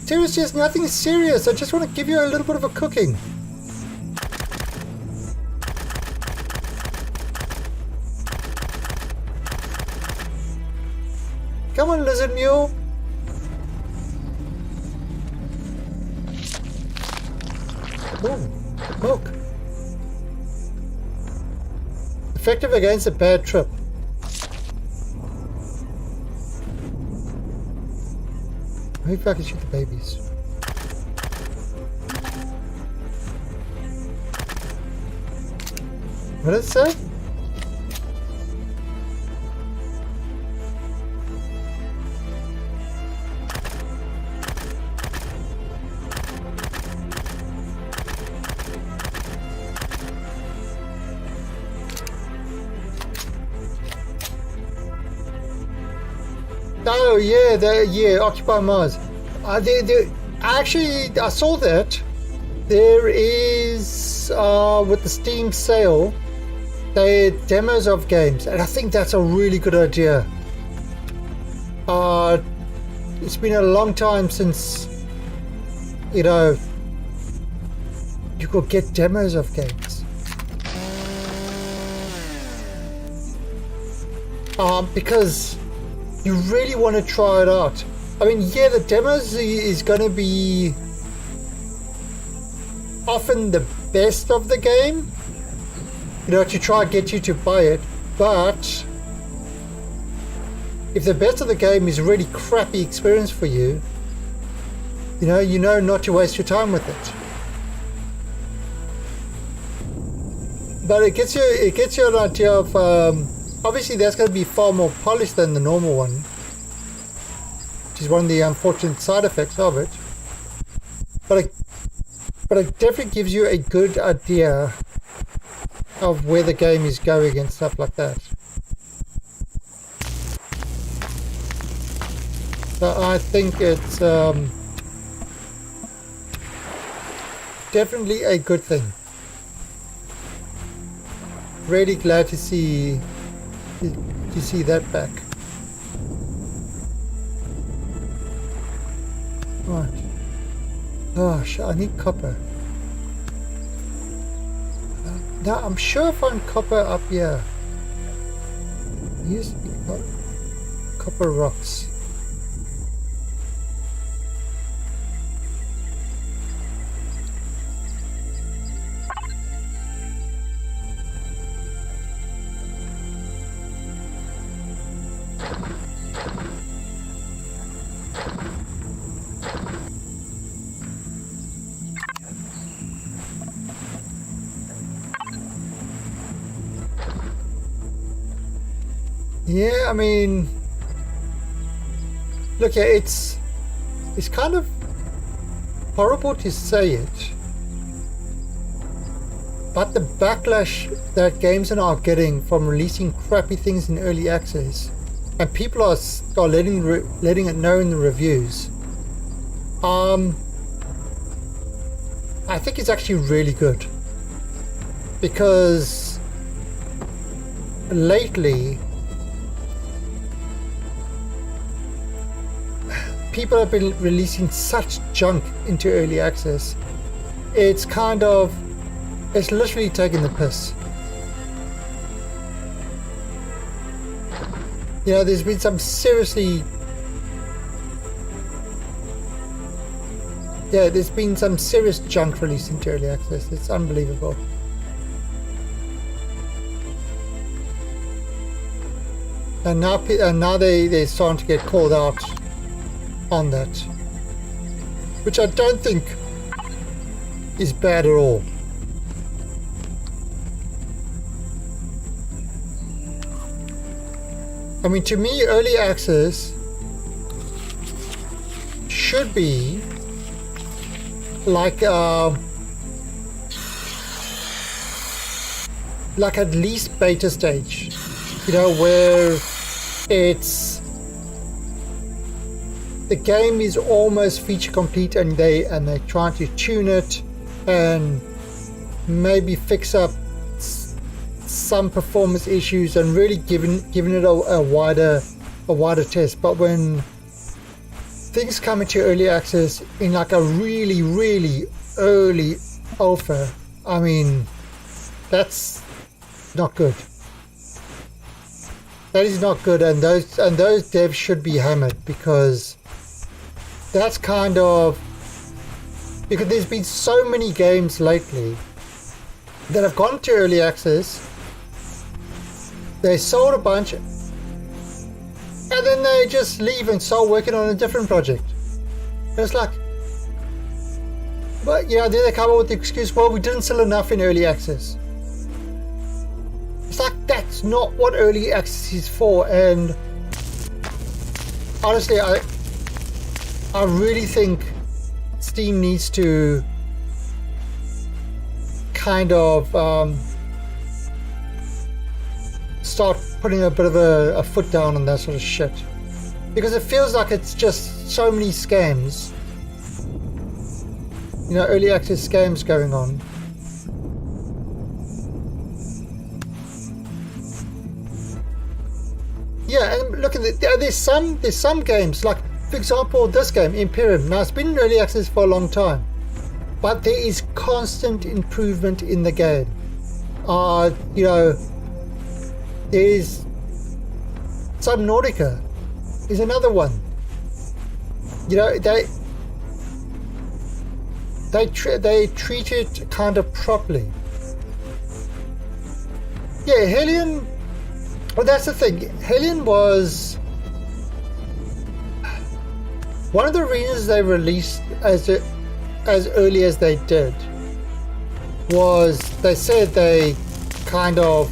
Seriously, it's nothing serious. I just want to give you a little bit of a cooking. Come on, lizard mule. Oh, milk. Effective against a bad trip. Maybe I can shoot the babies. What did it say? yeah, Occupy Mars. Actually, I saw that there is with the Steam sale, they demos of games, and I think that's a really good idea. It's been a long time since, you know, you could get demos of games. Because you really want to try it out. I mean, yeah, the demos is going to be often the best of the game, you know, to try and get you to buy it, but if the best of the game is a really crappy experience for you, you know not to waste your time with it. But it gets you an idea of, obviously that's going to be far more polished than the normal one, which is one of the unfortunate side effects of it. But it definitely gives you a good idea of where the game is going and stuff like that. So I think it's definitely a good thing. Really glad to see that back. Right. Gosh, I need copper. Now I'm sure I found copper up here. Used to be copper rocks. Yeah, I mean, look, yeah, it's kind of horrible to say it, but the backlash that games are now getting from releasing crappy things in early access, and people are letting it know in the reviews, I think it's actually really good, because lately people have been releasing such junk into early access. It's literally taking the piss. You know, there's been some serious junk released into early access. It's unbelievable. And now they're starting to get called out on that, which I don't think is bad at all. I mean, to me, early access should be like at least beta stage, you know, where the game is almost feature complete, and they're trying to tune it and maybe fix up some performance issues and really giving it a wider test. But when things come into early access in like a really, really early alpha, I mean, that's not good. That is not good, and those devs should be hammered, because that's kind of, because there's been so many games lately that have gone to early access, they sold a bunch, and then they just leave and start working on a different project. And it's like, but you know, then they come up with the excuse, well, we didn't sell enough in early access. It's like, that's not what early access is for. And honestly, I really think Steam needs to kind of start putting a bit of a foot down on that sort of shit, because it feels like it's just so many scams. You know, early access scams going on. Yeah, and look at it. There's some games, like for example this game, Empyrion. Now it's been in early access for a long time, but there is constant improvement in the game. You know, there's Subnautica is another one. You know, they treat it kind of properly. Yeah, Hellion. Well, that's the thing. Hellion was one of the reasons they released as early as they did. Was they said they kind of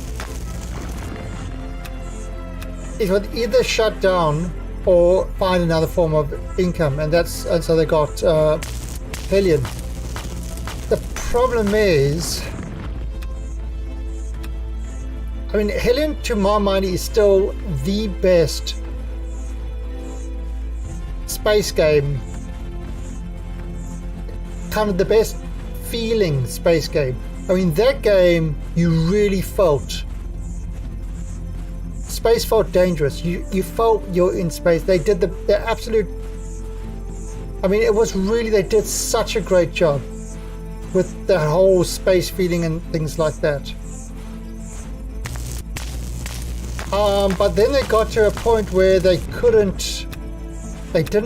it would either shut down or find another form of income, and so they got Hellion. The problem is, I mean, Hellion to my mind is still the best space game, kind of the best feeling space game. I mean, that game you really felt space felt dangerous. You felt you're in space. They did the absolute, I mean, it was really, they did such a great job with the whole space feeling and things like that. But then they got to a point where they didn't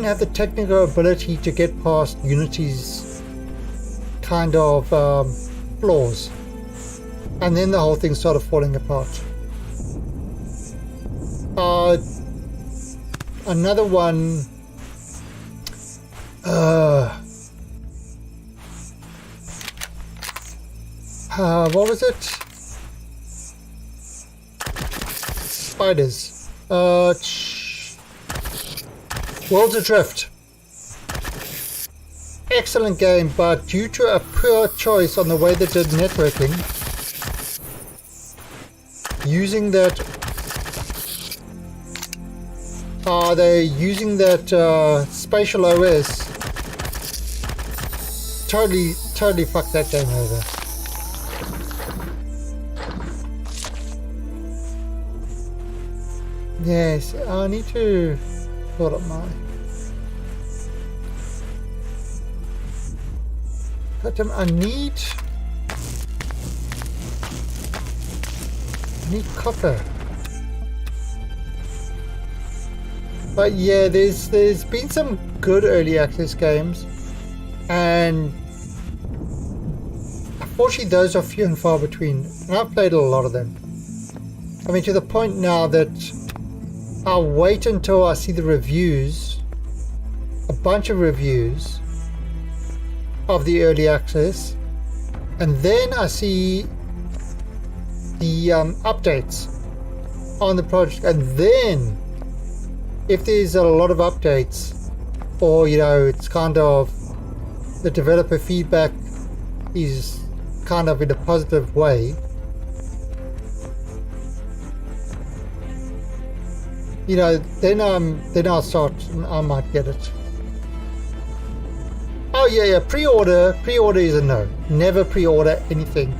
have the technical ability to get past Unity's kind of flaws, and then the whole thing started falling apart. Another one, what was it? Spiders. Worlds Adrift. Excellent game, but due to a poor choice on the way they did networking, using that they're using that spatial OS, totally fucked that game over. Yes, I need to sort up my. But I need copper. But yeah, there's been some good early access games, and unfortunately those are few and far between. And I've played a lot of them. I mean, to the point now that I'll wait until I see the reviews, a bunch of reviews of the early access, and then I see the updates on the project, and then if there's a lot of updates, or you know, it's kind of the developer feedback is kind of in a positive way, you know, then I'll start. I might get it. Oh yeah, pre-order is a no. Never pre-order anything.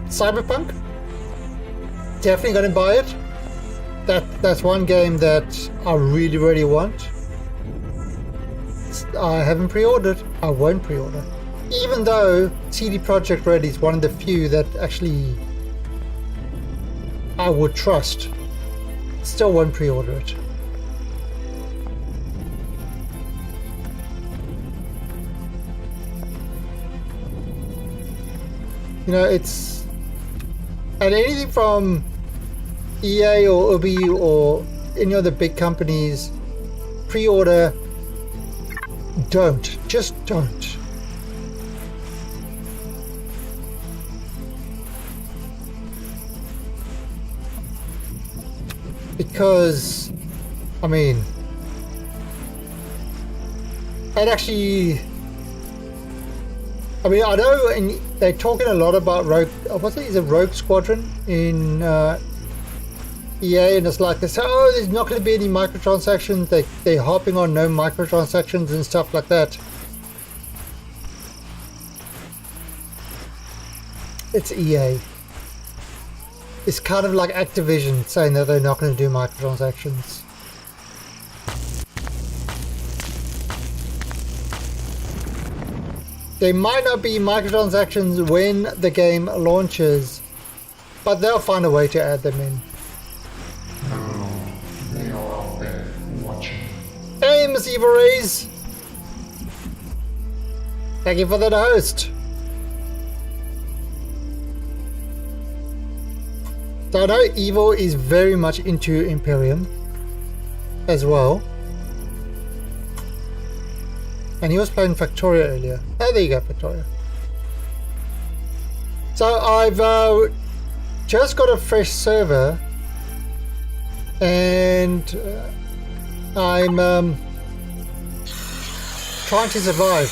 Cyberpunk, definitely gonna buy it. That's one game that I really want. I haven't pre-ordered. I won't pre-order, even though CD Projekt Red is one of the few that actually I would trust. Still won't pre-order it. You know, it's, and anything from EA or Ubi or any other big companies, pre-order, just don't. Because, I mean, and actually, I mean, I know, and they're talking a lot about Rogue. What's it? Is it Rogue Squadron in EA, and it's like they say, oh, there's not going to be any microtransactions. They're harping on no microtransactions and stuff like that. It's EA. It's kind of like Activision saying that they're not going to do microtransactions. There might not be microtransactions when the game launches, but they'll find a way to add them in. No, they are out there watching. Hey, Miss Evil Rays! Thank you for that host. So I know Evil is very much into Empyrion as well. And he was playing Victoria earlier. Oh, there you go, Victoria. So I've just got a fresh server, and I'm trying to survive.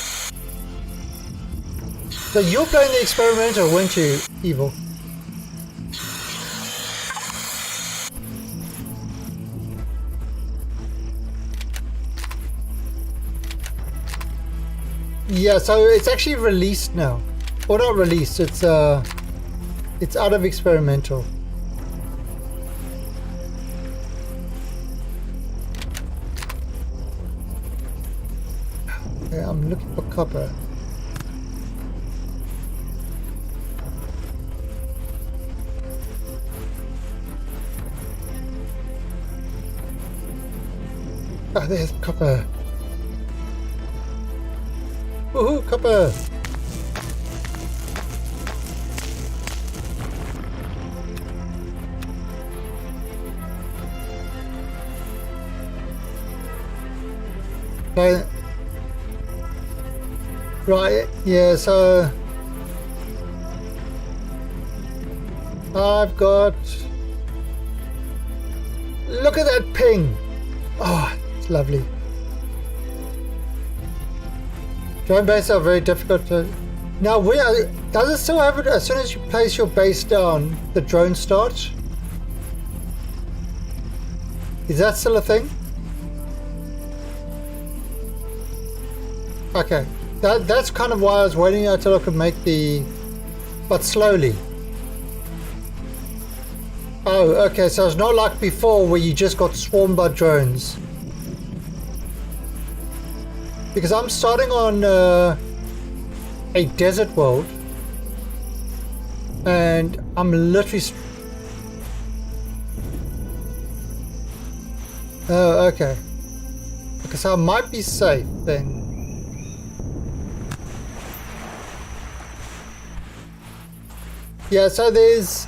So you're playing the experimental, weren't you, Evil? Yeah, so it's actually released now. Or not released, it's out of experimental. Okay, I'm looking for copper. Ah, there's copper. Woohoo, copper! Okay. Right, yeah, so I've got, look at that ping! Oh, it's lovely. Drone bases are very difficult to... Now, does it still have it as soon as you place your base down, the drone starts? Is that still a thing? Okay, that's kind of why I was waiting until I could make the... but slowly. Oh, okay, so it's not like before where you just got swarmed by drones. Because I'm starting on a desert world, and I'm literally... Oh, okay. Because I might be safe then. Yeah, so there's...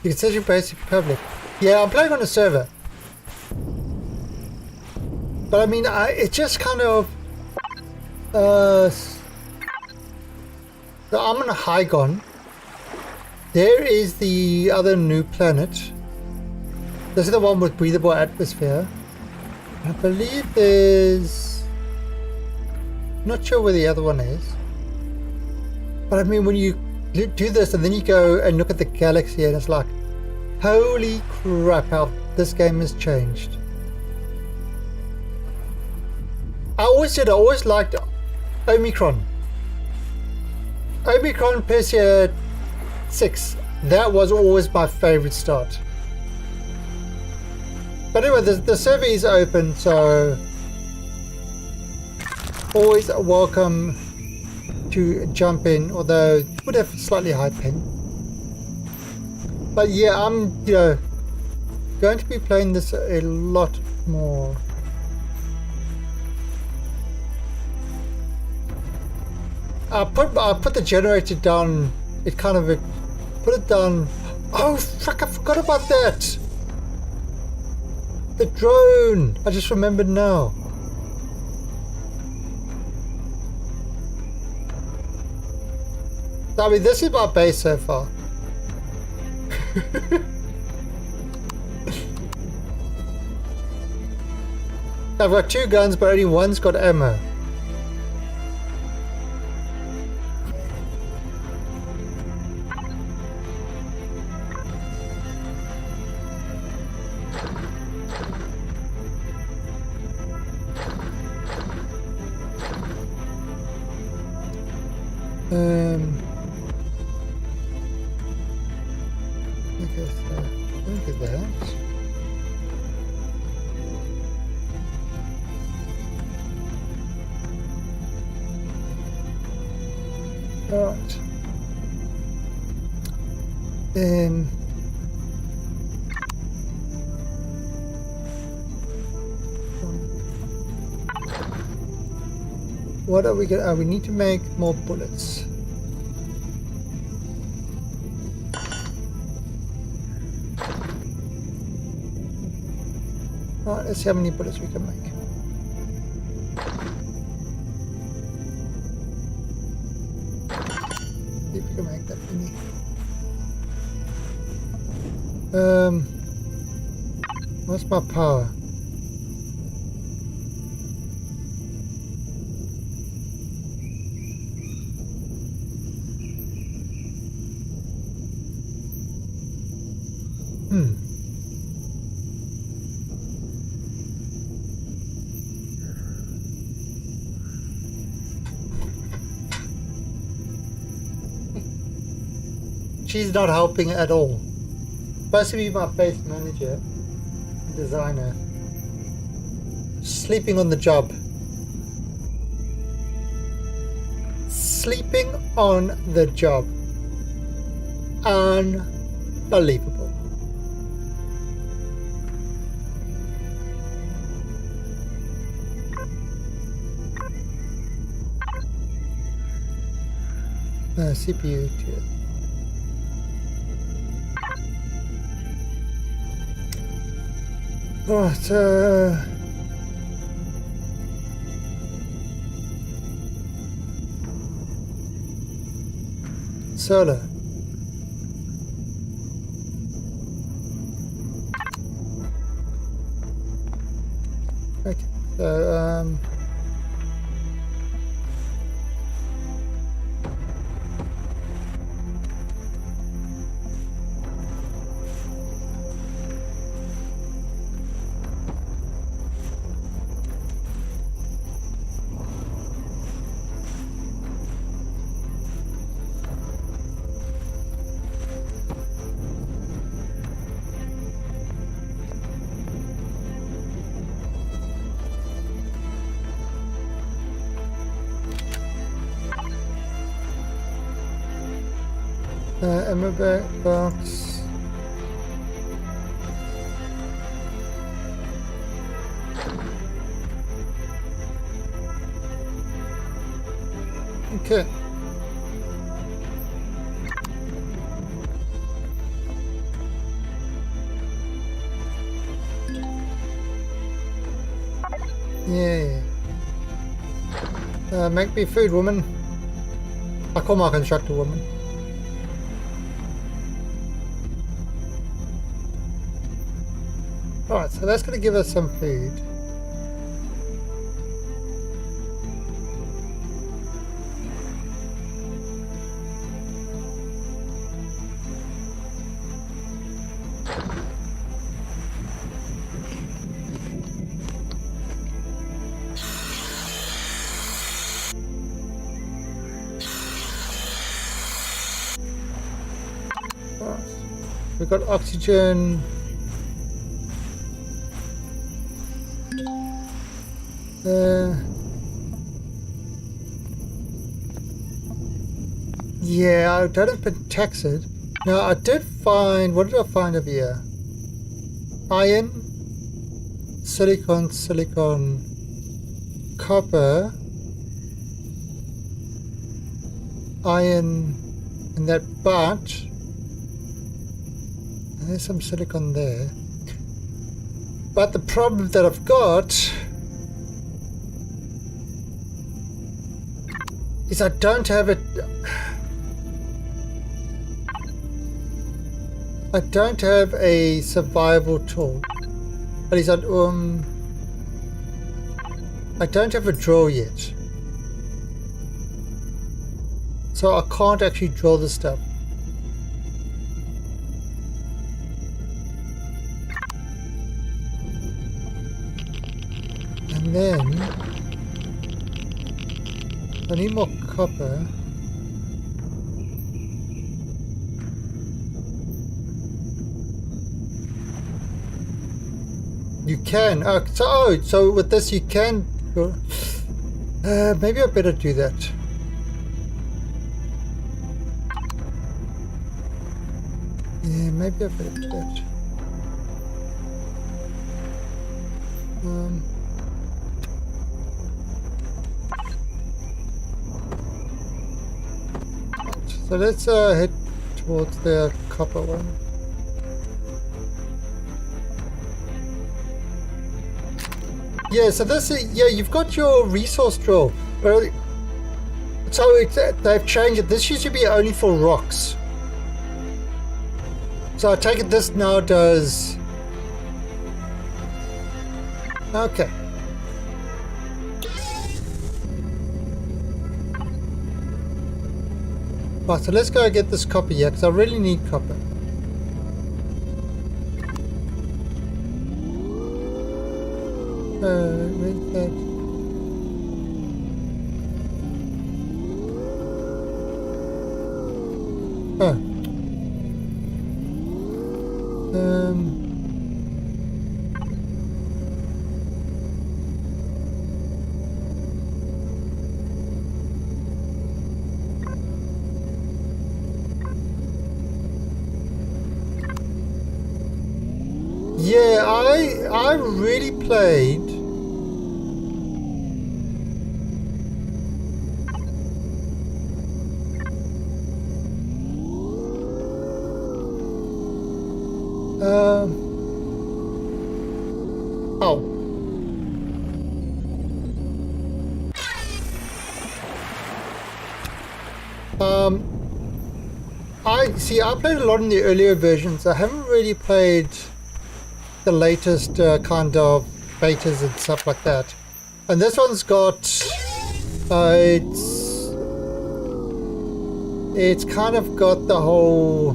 You can set your base in public. Yeah, I'm playing on a server. But I mean, it's just kind of... so I'm on a Hygon. There is the other new planet. This is the one with breathable atmosphere. I believe there's... Not sure where the other one is. But I mean, when you do this and then you go and look at the galaxy and it's like, holy crap, how this game has changed. I always liked Omicron. Omicron Persia 6. That was always my favorite start. But anyway, the server is open, so always welcome to jump in, although it would have slightly high ping. But yeah, I'm going to be playing this a lot more. I put the generator down. It kind of put it down. Oh fuck! I forgot about that. The drone. I just remembered now. I mean, this is my base so far. I've got 2 guns, but only one's got ammo. Look at that. Alright. Then what are we gonna we need to make more bullets. Alright, let's see how many bullets we can make. See if we can make that many. What's my power? She's not helping at all. Supposed to be my base manager, designer. Sleeping on the job. Sleeping on the job. Unbelievable. CPU too. Right, solar. Okay, so ammo box. Okay. Yeah. Make me food, woman. I call my constructor woman. Alright, so that's going to give us some food. Alright. We've got oxygen. Yeah, I don't have pentaxid. Now, I did find, what did I find over here? Iron, silicon, copper, iron, and that but, and there's some silicon there. But the problem that I've got is I don't have it. I don't have a survival tool. At least I don't have a drill yet. So I can't actually drill the stuff. And then I need more copper. You can. So with this you can. Maybe I better do that. Yeah, maybe I better do that. So let's head towards the copper one. Yeah, so this is, yeah, you've got your resource drill. But so they've changed it. This used to be only for rocks. So I take it this now does... Okay. Right, so let's go get this copper here, because I really need copper. Where's that? Oh. Yeah, I really played oh. I played a lot in the earlier versions. I haven't really played the latest kind of betas and stuff like that. And this one's got it's kind of got the whole,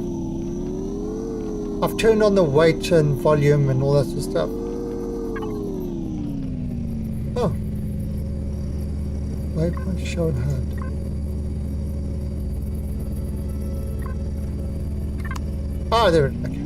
I've turned on the weight and volume and all that sort of stuff. Oh, waypoint shown HUD. Ah, there it is. Okay.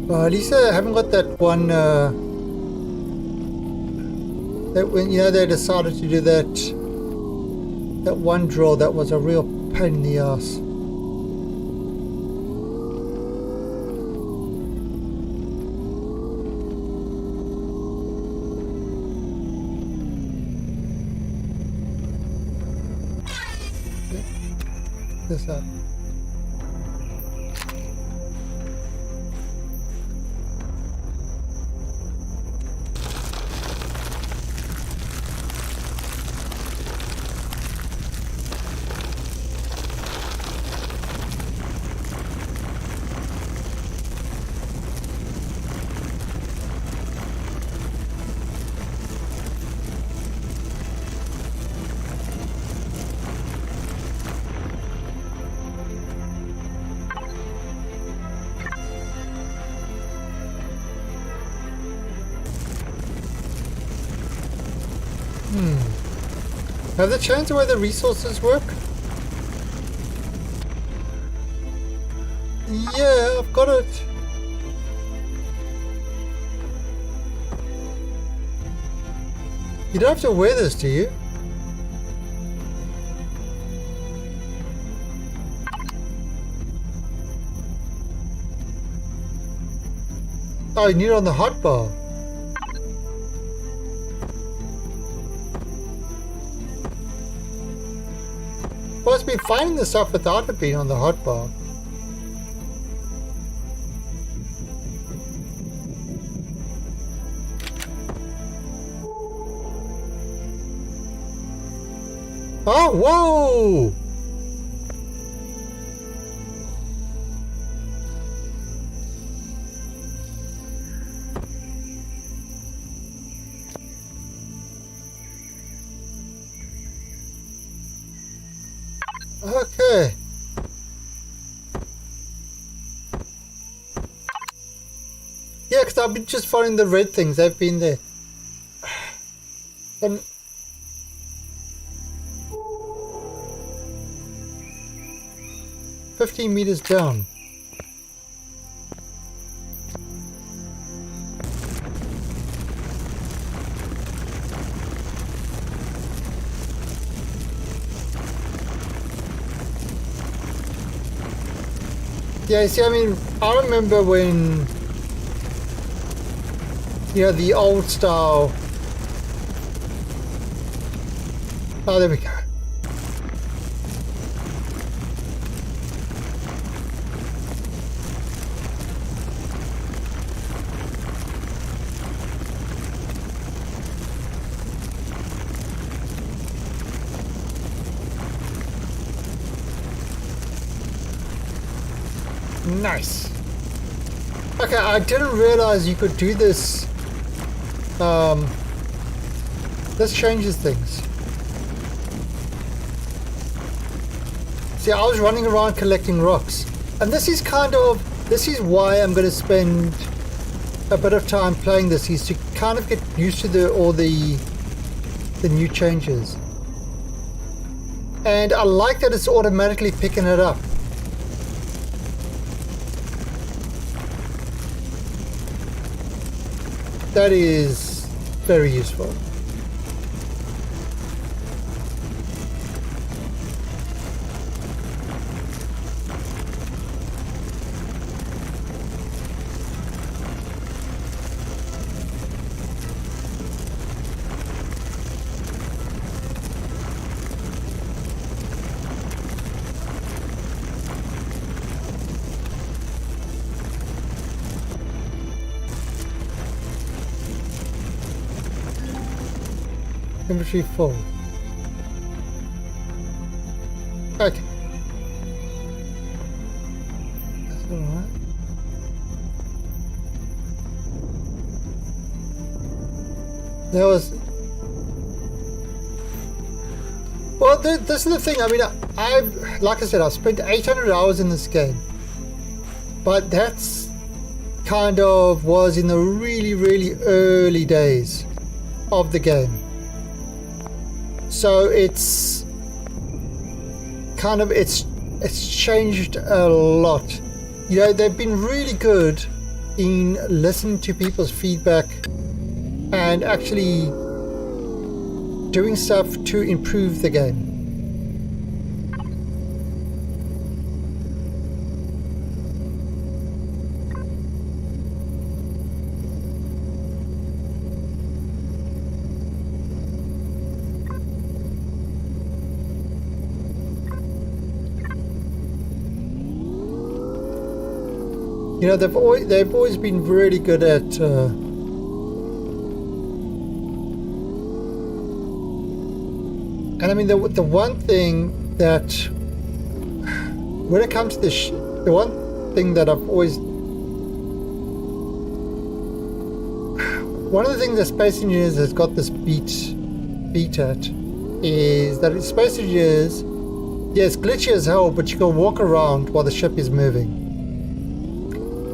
Well, at least I haven't got that one, that when, you know, they decided to do that one drill that was a real pain in the ass. This up. Have they changed the way the resources work? Yeah, I've got it. You don't have to wear this, do you? Oh, you need it on the hotbar. Well, it's been finding the stuff without it being on the hotbar. Oh, whoa! Okay. I've been just following the red things. They've been there. And 15 meters down. Yeah, see, I mean, I remember when, you know, the old style. Oh, there we go. Nice. Okay, I didn't realize you could do this. This changes things. See, I was running around collecting rocks, and this is why I'm going to spend a bit of time playing this, is to kind of get used to all the new changes. And I like that it's automatically picking it up. That is very useful. Inventory full. Okay. That's alright. There was... Well, this is the thing. I mean, like I said, I've spent 800 hours in this game. But that's kind of was in the really, really early days of the game. So it's kind of, it's changed a lot. You know, they've been really good in listening to people's feedback and actually doing stuff to improve the game. You know, they've always been really good at and I mean the one thing that when it comes to the one thing that I've always one of the things that Space Engineers has got this beat at is that Space Engineers, yes, glitchy as hell, but you can walk around while the ship is moving.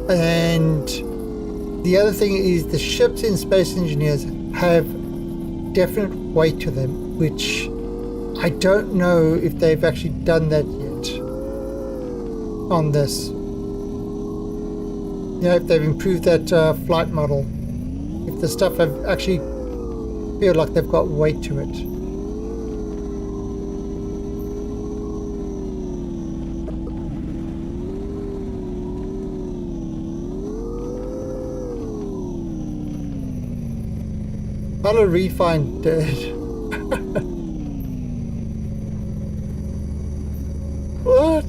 And the other thing is the ships in Space Engineers have definite weight to them, which I don't know if they've actually done that yet on this. You know, if they've improved that flight model, if the stuff have actually feel like they've got weight to it. Hello, Refine dead. What?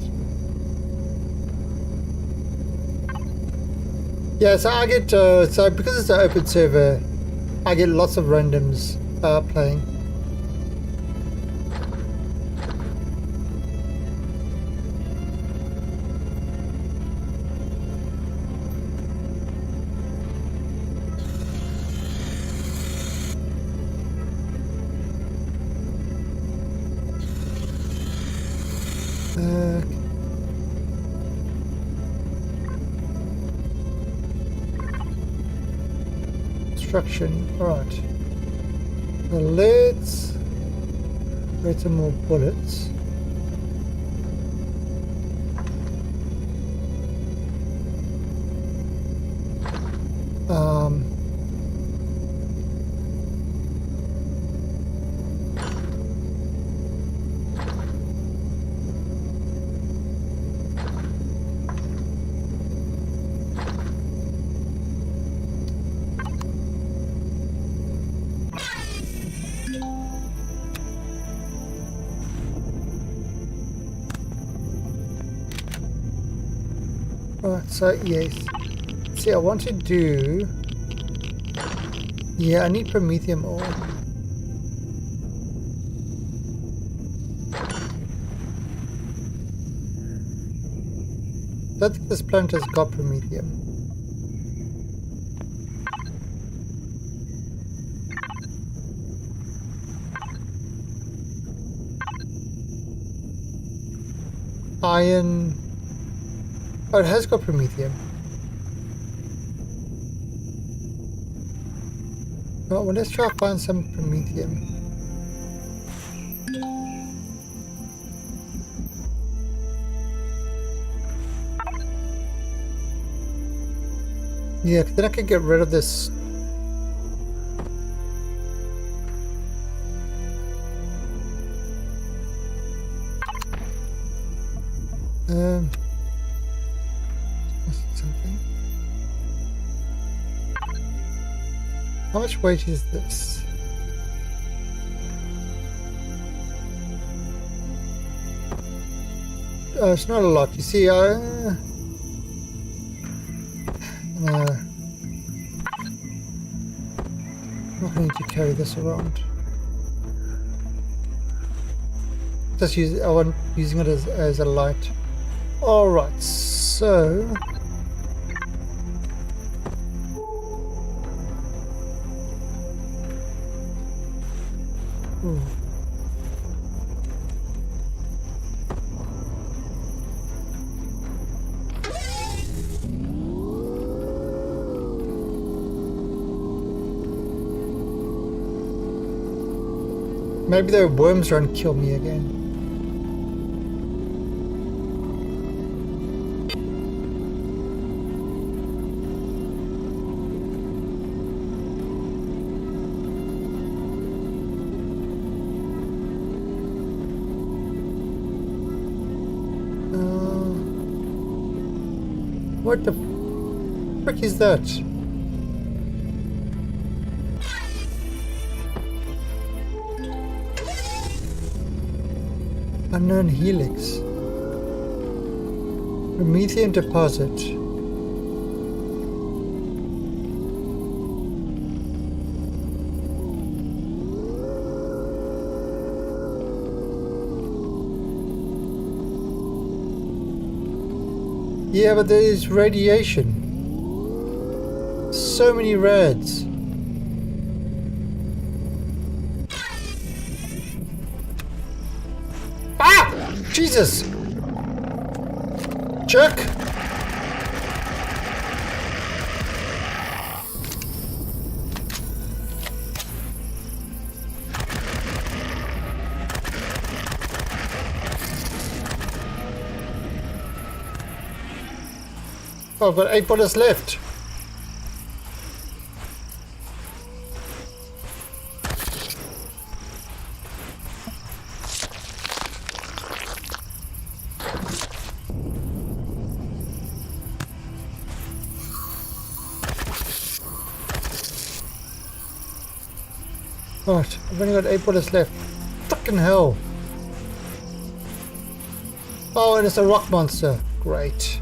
Yeah, so I get so because it's an open server, I get lots of randoms playing. construction. Alright. So let's get some more bullets. Alright, so yes. See, I want to do... Yeah, I need promethium ore. I don't think this planet has got promethium. Iron... Oh, it has got promethium. Well, let's try to find some promethium. Yeah, then I can get rid of this. Something. How much weight is this? It's not a lot. You see, no. I need to carry this around. Just use. I want using it as a light. All right, so. Ooh. Maybe the worms won't kill me again. What the frick is that? Unknown helix. Promethean deposit. Yeah, but there is radiation. So many rads. Ah! Jesus! Jerk! Oh, I've got 8 bullets left. Right, I've only got 8 bullets left. Fucking hell. Oh, and it's a rock monster. Great.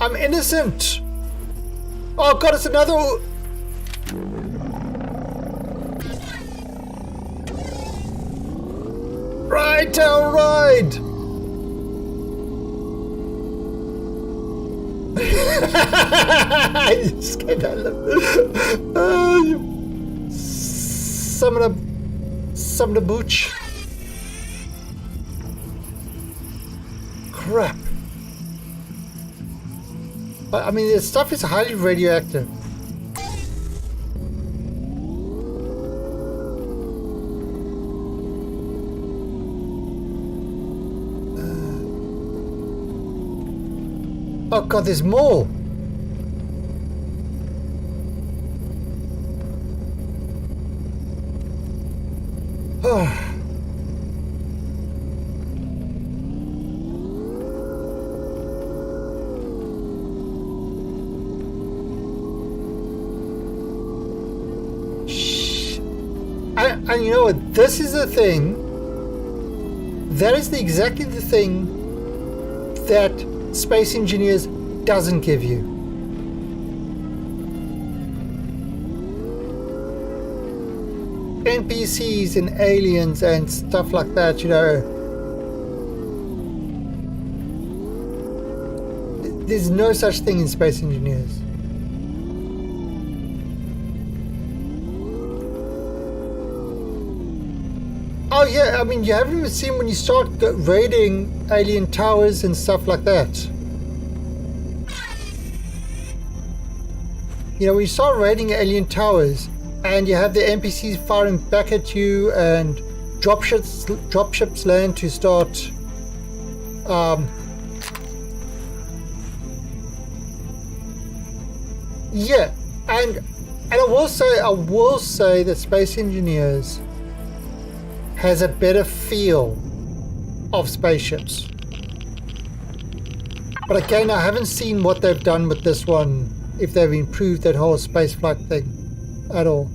I'm innocent! Oh god, it's another... Right, alright! I just came out of some of the booch. I mean, this stuff is highly radioactive. Oh god, there's more! Oh. And you know what? This is the thing. That is exactly the thing that Space Engineers doesn't give you. NPCs and aliens and stuff like that, you know. There's no such thing in Space Engineers. Oh yeah, I mean, you haven't even seen when you start raiding alien towers and stuff like that. You know, when you start raiding alien towers and you have the NPCs firing back at you and dropships land to start yeah, and I will say that Space Engineers has a better feel of spaceships. But again, I haven't seen what they've done with this one, if they've improved that whole spaceflight thing at all.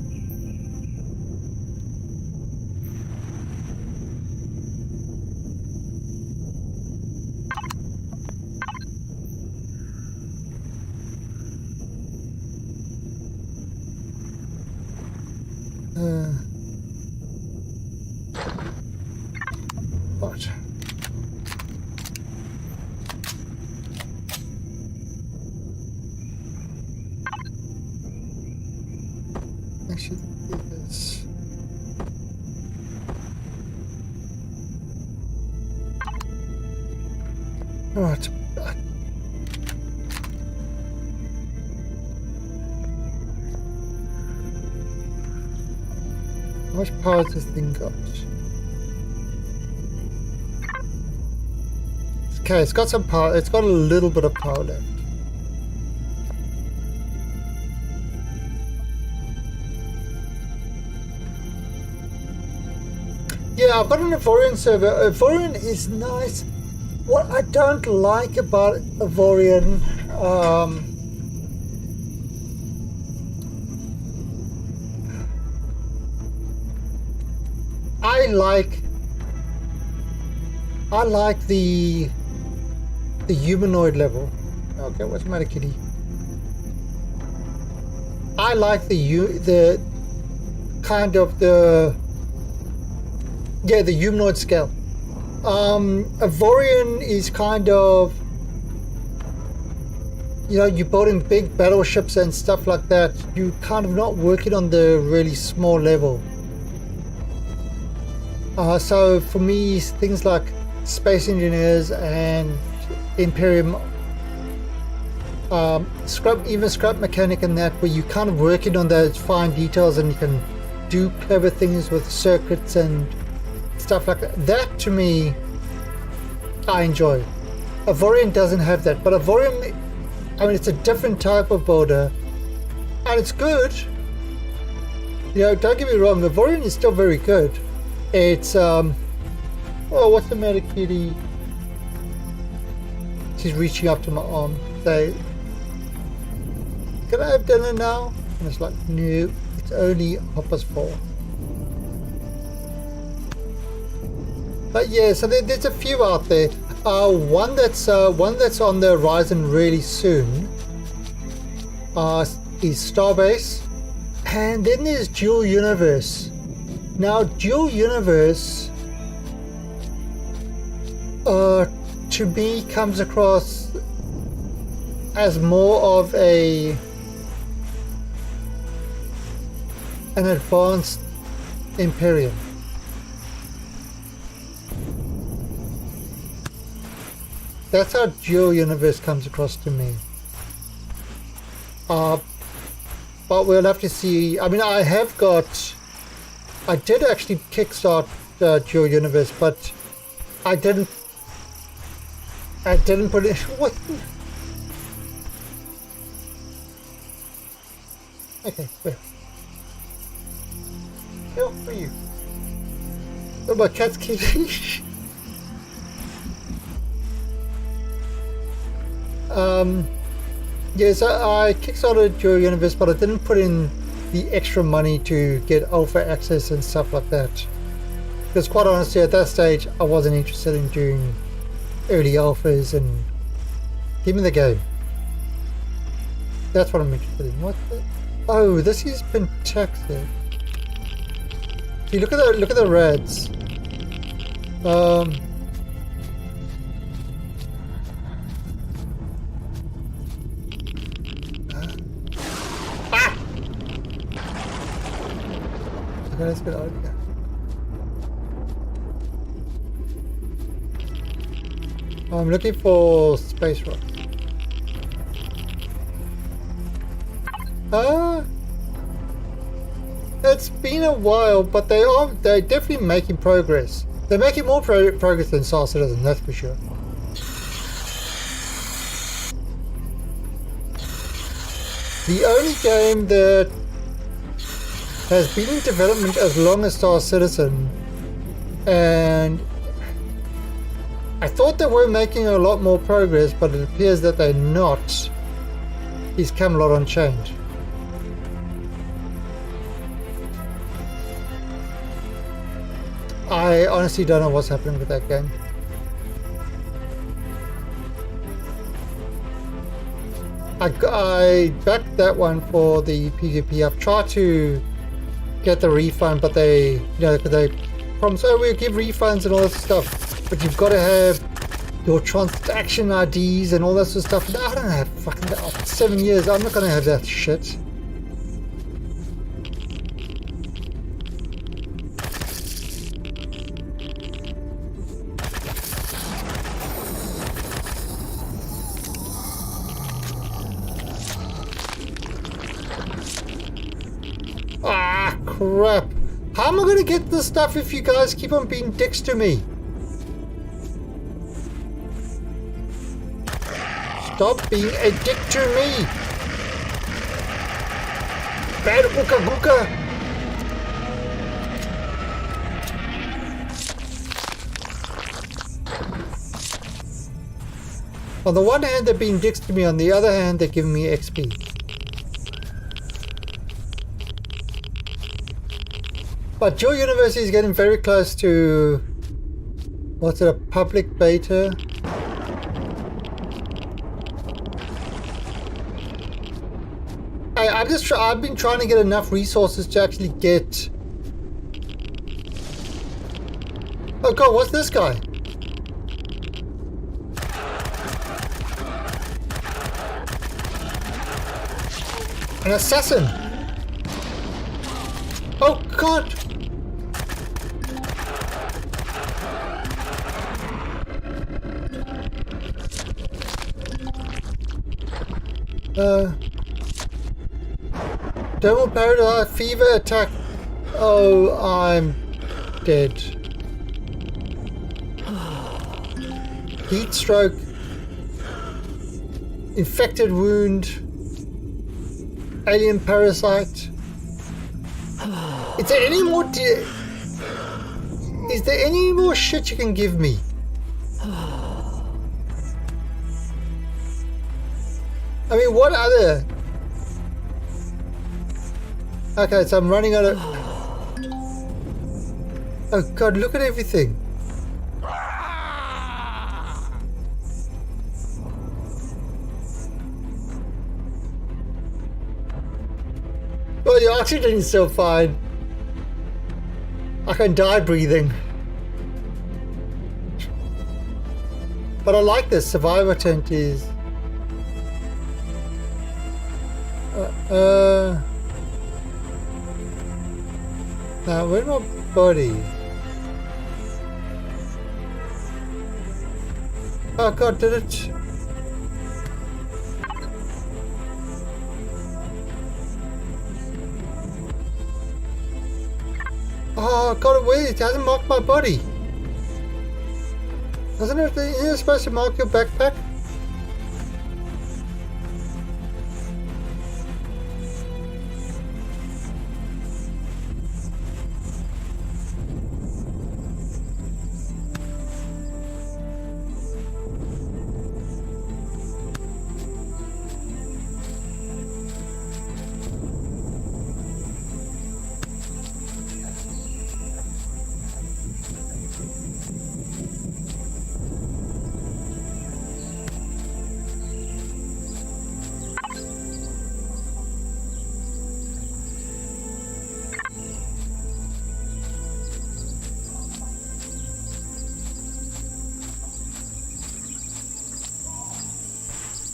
But I should do this. Right. How much power does this thing got? Okay, it's got some power. It's got a little bit of power left. Yeah, I've got an Empyrion server. Empyrion is nice. What I don't like about Empyrion, I like the humanoid level. Okay, what's the matter, kitty? I like the kind of the humanoid scale. Empyrion is kind of, you know, you're building big battleships and stuff like that. You're kind of not working on the really small level. So for me, things like Space Engineers and Empyrion, scrap mechanic and that, where you kind of working on those fine details and you can do clever things with circuits and stuff like that. That to me, I enjoy. Empyrion doesn't have that, but Empyrion, I mean, it's a different type of builder, and it's good. You know, don't get me wrong, Empyrion is still very good. It's oh, what's the matter, kitty? She's reaching up to my arm. Say, can I have dinner now? And it's like, no, it's only 4:30. But yeah, so there's a few out there. One that's on the horizon really soon is Starbase, and then there's Dual Universe. Now, Dual Universe, to me, comes across as more of an advanced Empyrion. That's how Dual Universe comes across to me. But we'll have to see. I mean, I did actually kickstart Dual Universe, but I didn't put it. What? Okay, where? Where are you? Oh, my cat's keeping. Yes, I kickstarted Dual Universe, but I didn't put in the extra money to get alpha access and stuff like that. Because quite honestly, at that stage, I wasn't interested in doing early alphas and give me the game. That's what I'm interested in. What the? Oh, this is Pentastic. See, look at the reds. Okay, let's get out of here. I'm looking for space rock. It's been a while, but they're definitely making progress. They're making more progress than Star Citizen, that's for sure. The only game that has been in development as long as Star Citizen, and I thought they were making a lot more progress, but it appears that they're not, is Camelot Unchained. I honestly don't know what's happening with that game. I backed that one for the PvP. I've tried to get the refund, but they, you know, they promise, oh, we'll give refunds and all that stuff, but you've got to have your transaction IDs and all that sort of stuff. I don't have fucking that. After 7 years, I'm not going to have that shit. Ah, crap. How am I going to get this stuff if you guys keep on being dicks to me? Stop being a dick to me. Bad ooka gooka. On the one hand, they're being dicks to me. On the other hand, they're giving me XP. But Dual Universe is getting very close to, what's it, a public beta? I've been trying to get enough resources to actually get. Oh god, what's this guy? An assassin! Oh god! Thermal paralysis, fever attack. Oh, I'm dead. Heat stroke. Infected wound. Alien parasite. Is there any more? Is there any more shit you can give me? I mean, what other? Okay, so I'm running out of. Oh god, look at everything. Well, the oxygen is still fine. I can die breathing. But I like this. Survivor tent is. Now, where's my body? Oh god, did it? Oh, got it weird. It hasn't marked my body. Isn't it supposed to mark your backpack?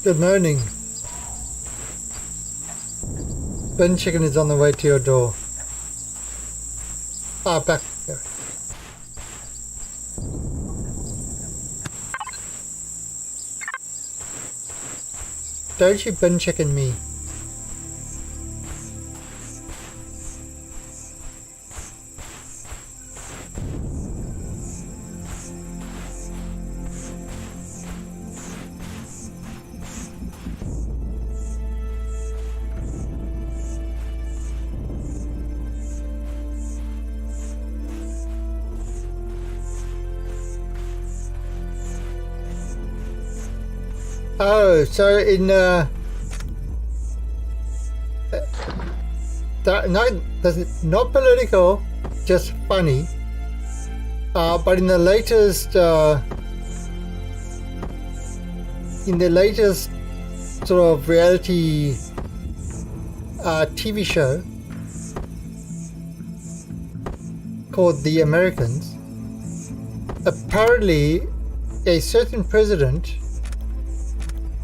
Good morning. Bin chicken is on the way to your door. Ah, back there. Don't you bin chicken me. Oh, so in no, that's not political, just funny. But in the latest sort of reality TV show called The Americans, apparently a certain president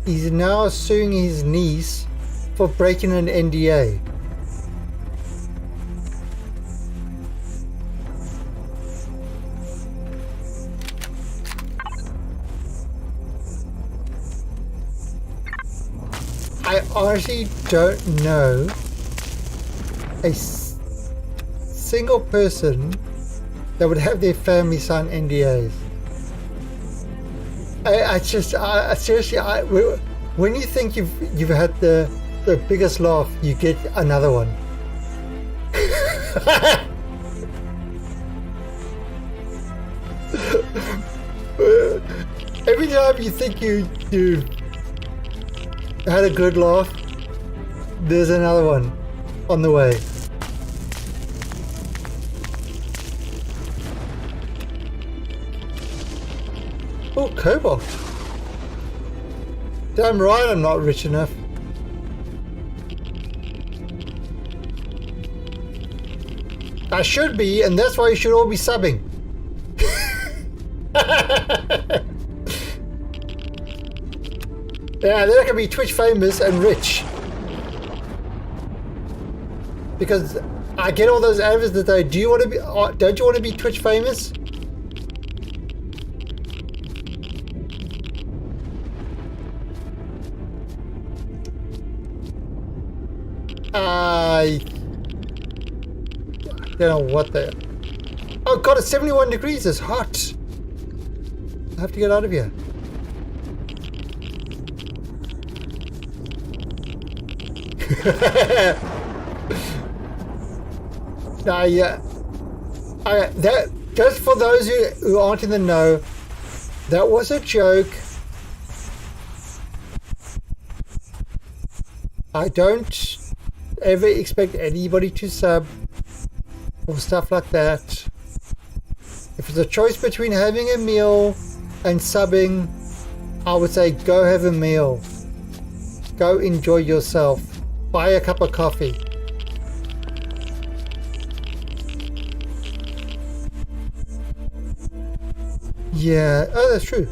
is now suing his niece for breaking an NDA. I honestly don't know a single person that would have their family sign NDAs. Seriously, when you think you've had the biggest laugh, you get another one. Every time you think you had a good laugh, there's another one on the way. Oh, cobalt. Damn right I'm not rich enough. I should be, and that's why you should all be subbing. Yeah, then I can be Twitch famous and rich. Because I get all those adverts that they, don't you want to be Twitch famous? I don't know what the... Oh god, it's 71 degrees, it's hot. I have to get out of here. Now, yeah. That, just for those who aren't in the know, that was a joke. I don't ever expect anybody to sub or stuff like that. If it's a choice between having a meal and subbing, I would say go have a meal. Go enjoy yourself. Buy a cup of coffee. Yeah, oh, that's true.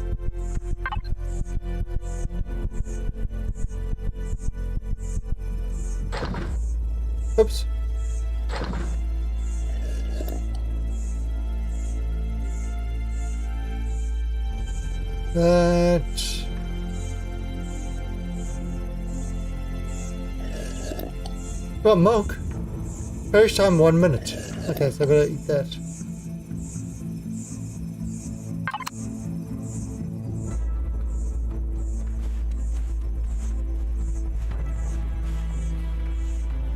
Oops. That... Well, milk. First time 1 minute. Okay, so I gotta eat that.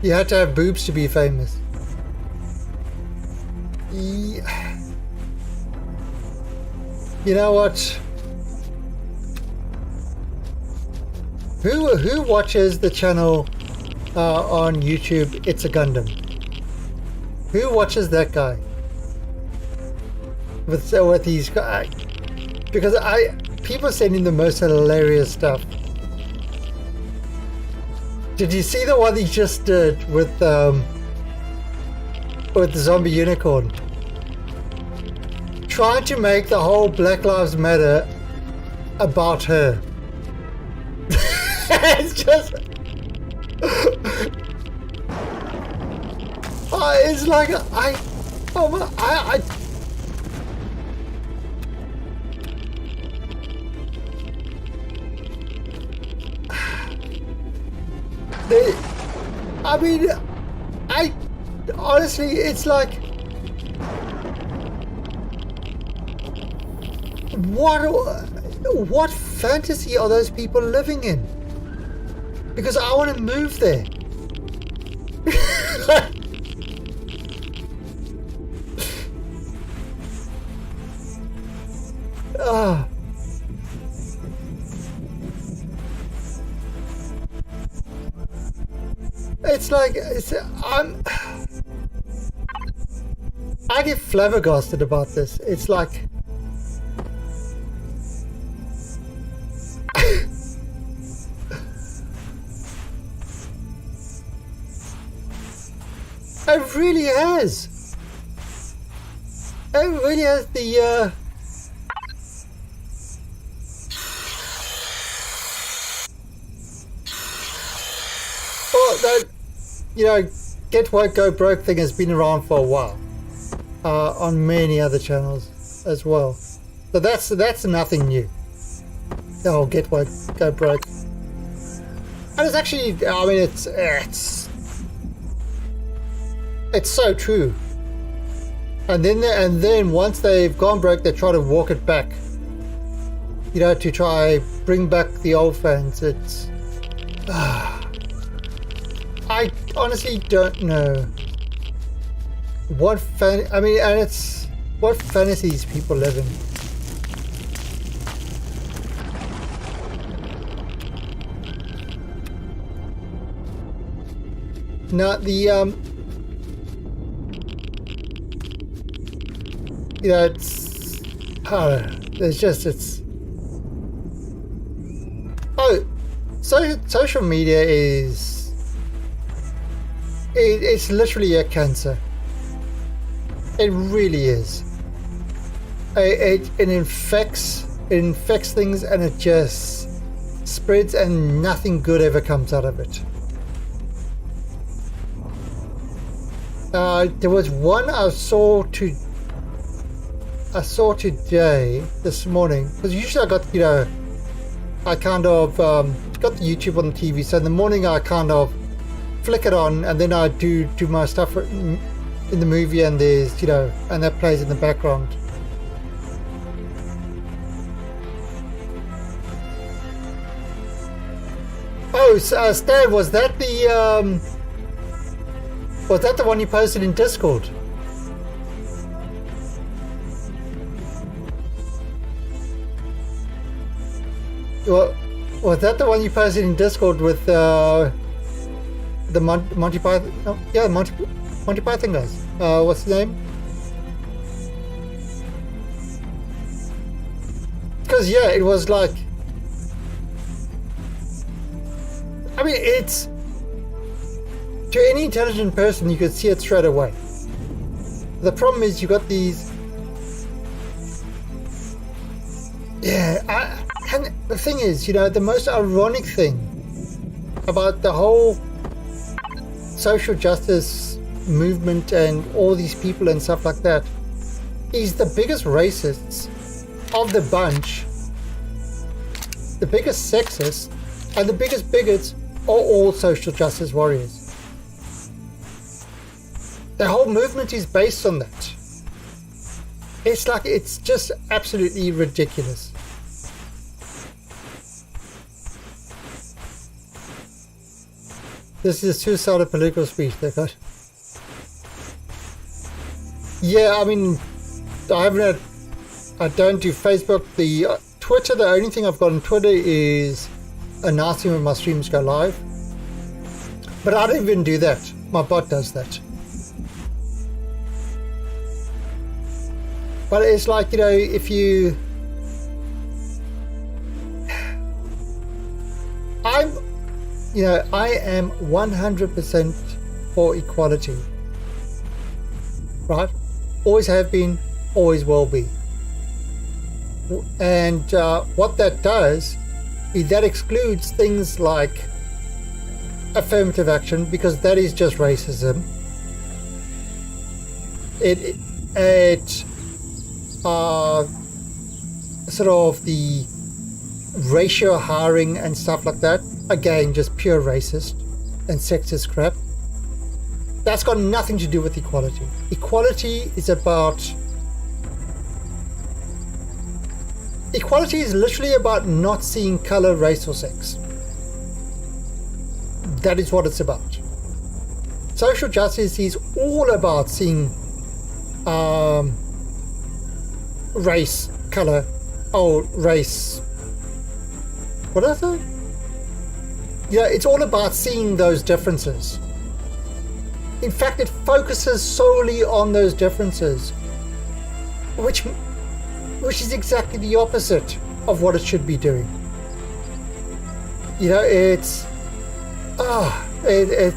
You had to have boobs to be famous. Yeah. You know what? Who watches the channel on YouTube? It's a Gundam. Who watches that guy? With these guys? Because people send in the most hilarious stuff. Did you see the one he just did with the zombie unicorn? Trying to make the whole Black Lives Matter about her. It's just... it's like I mean, honestly, it's like, what fantasy are those people living in? Because I want to move there. Ah. It's like I get flabbergasted about this. It's like it really has. It really has the well, that, you know, get woke, go broke thing has been around for a while on many other channels as well. So that's nothing new. Oh, get woke, go broke. And it's actually, I mean, it's so true. And then once they've gone broke, they try to walk it back. You know, to try bring back the old fans. It's I honestly don't know what what fantasies people live in. Now the you know, it's there's just social media is it's literally a cancer. It really is. It infects things, and it just spreads, and nothing good ever comes out of it. There was one I saw today, this morning, because usually I got, you know, I kind of got the YouTube on the TV, so in the morning I kind of flick it on, and then I do my stuff in the movie, and there's, you know, and that plays in the background. Oh, so, Stan, was that the one you posted in Discord? Was that the one you posted in Discord with the Monty Python? Oh, yeah, Monty Python guys. What's the name? Because yeah, it was like, I mean, it's, to any intelligent person, you could see it straight away. The problem is you got these, yeah, and the thing is, you know, the most ironic thing about the whole social justice movement and all these people and stuff like that is the biggest racists of the bunch, the biggest sexists, and the biggest bigots are all social justice warriors. The whole movement is based on that. It's like, it's just absolutely ridiculous. This is a two-sided political speech they got. Yeah, I mean, I don't do Facebook. The Twitter, the only thing I've got on Twitter is announcing when my streams go live. But I don't even do that. My bot does that. But it's like, you know, if you... I am 100% for equality. Right? Always have been, always will be. And what that does is that excludes things like affirmative action, because that is just racism. It sort of the ratio hiring and stuff like that, again, just pure racist and sexist crap. That's got nothing to do with equality. Equality is literally about not seeing color, race, or sex. That is what it's about. Social justice is all about seeing race, color, race. What is it? Yeah, it's all about seeing those differences. In fact, it focuses solely on those differences, which is exactly the opposite of what it should be doing. You know, it's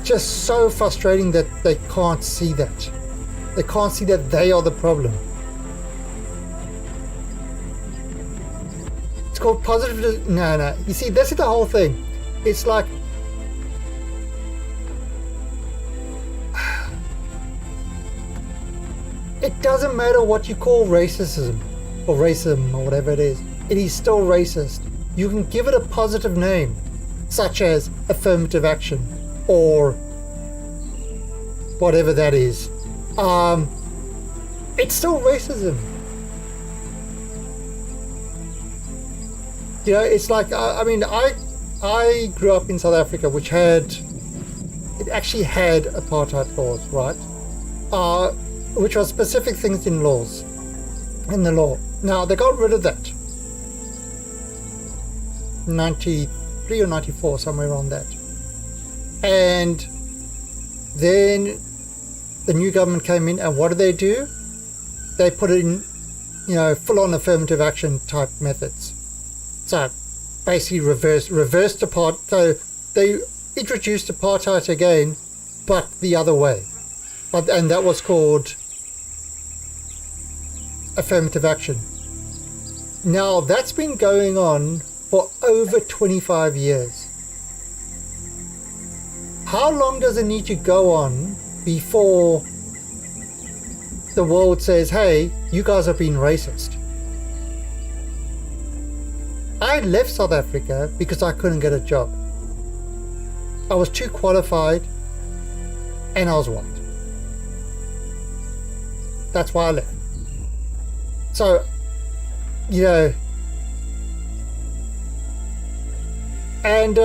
just so frustrating that they can't see that. They can't see that they are the problem. It's called positive. No. You see, this is the whole thing. It's like, it doesn't matter what you call racism or whatever it is still racist. You can give it a positive name, such as affirmative action or whatever that is. It's still racism. You know, it's like, I grew up in South Africa, which actually had apartheid laws, right? Which are specific things in the law. Now, they got rid of that. 93 or 94, somewhere around that. And then the new government came in, and what did? They put in, full-on affirmative action type methods. So, basically reversed apartheid. So, they introduced apartheid again, but the other way. And that was called affirmative action. Now, that's been going on for over 25 years. How long does it need to go on before the world says, hey, you guys have been racist? I left South Africa because I couldn't get a job. I was too qualified and I was white. That's why I left. So, and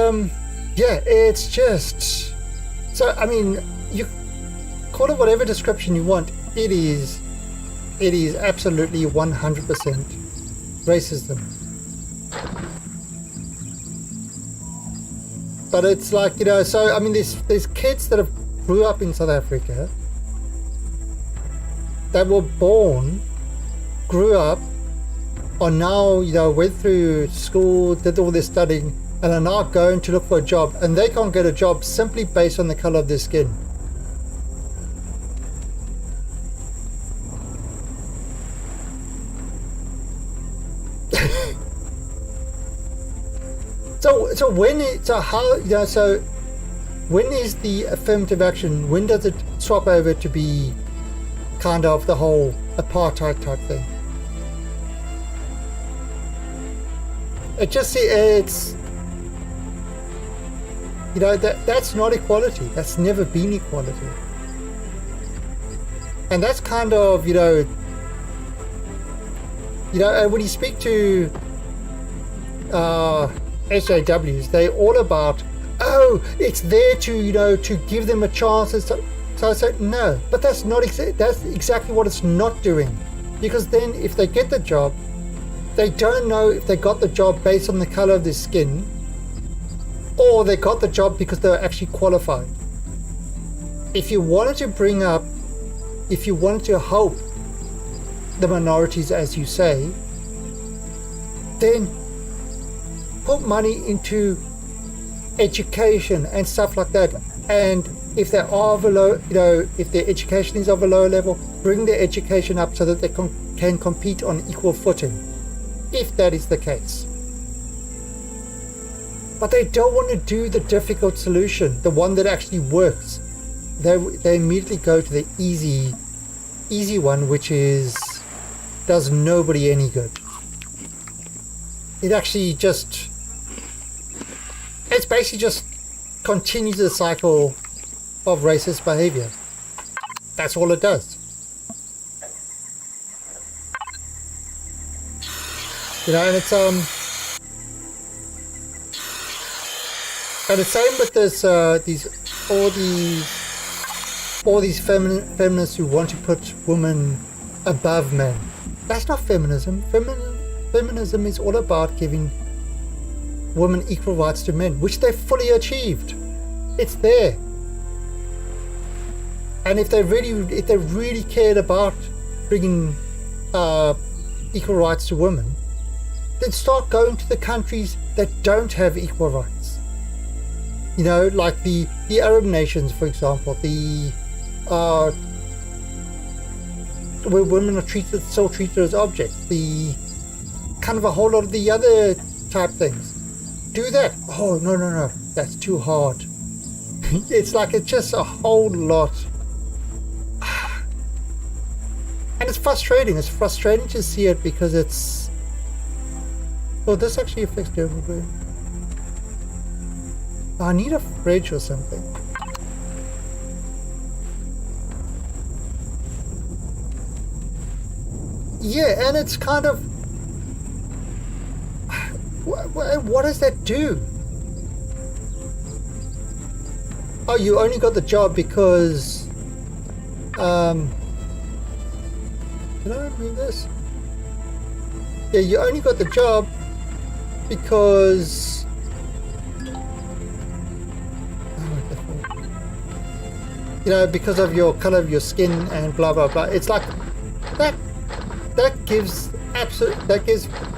it's just, so, I mean, you call it whatever description you want. It is absolutely 100% racism. But it's like, so, I mean, there's kids that grew up in South Africa, that were born, grew up, are now, went through school, did all their studying, and are now going to look for a job, and they can't get a job simply based on the color of their skin. So when is the affirmative action? When does it swap over to be kind of the whole apartheid type thing? It's that's not equality. That's never been equality. And that's kind of, you know, when you speak to SJWs, they're all about, oh, it's there to, you know, to give them a chance. So I said, no, but that's not that's exactly what it's not doing. Because then if they get the job, they don't know if they got the job based on the color of their skin, or they got the job because they were actually qualified. If you wanted to help the minorities, as you say, then put money into education and stuff like that. And if they are below, you know, if their education is of a lower level, bring their education up so that they can compete on equal footing, if that is the case. But they don't want to do the difficult solution, the one that actually works. They immediately go to the easy one, which does nobody any good. It actually just, it's basically just continues the cycle of racist behavior. That's all it does. You know, and it's and the same with this all these feminists who want to put women above men. That's not feminism. Feminism is all about giving women equal rights to men, which they've fully achieved. It's there. And if they really cared about bringing equal rights to women, then start going to the countries that don't have equal rights. You know, like the Arab nations, for example, where women are still treated as objects. The kind of a whole lot of the other type things. Do that. Oh, no, that's too hard. It's just a whole lot. And it's frustrating. It's frustrating to see it because it's... Oh, this actually affects global brain. I need a fridge or something. Yeah, and it's kind of... What does that do? Oh, you only got the job because... Did I read this? Yeah, you only got the job because... You know, because of your color of your skin and blah blah blah. It's like that gives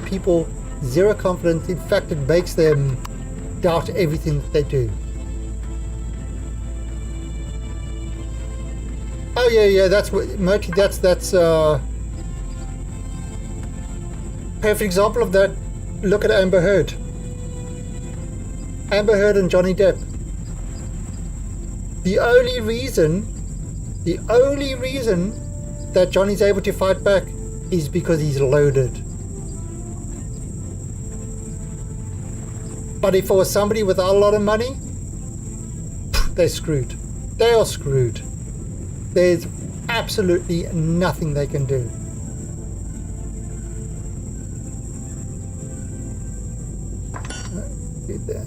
people zero confidence. In fact, it makes them doubt everything that they do. Oh yeah, that's what Murky. That's perfect example of that. Look at Amber Heard and Johnny Depp. The only reason that Johnny's able to fight back is because he's loaded. But if it was somebody with a lot of money, they're screwed. They are screwed. There's absolutely nothing they can do. Do that.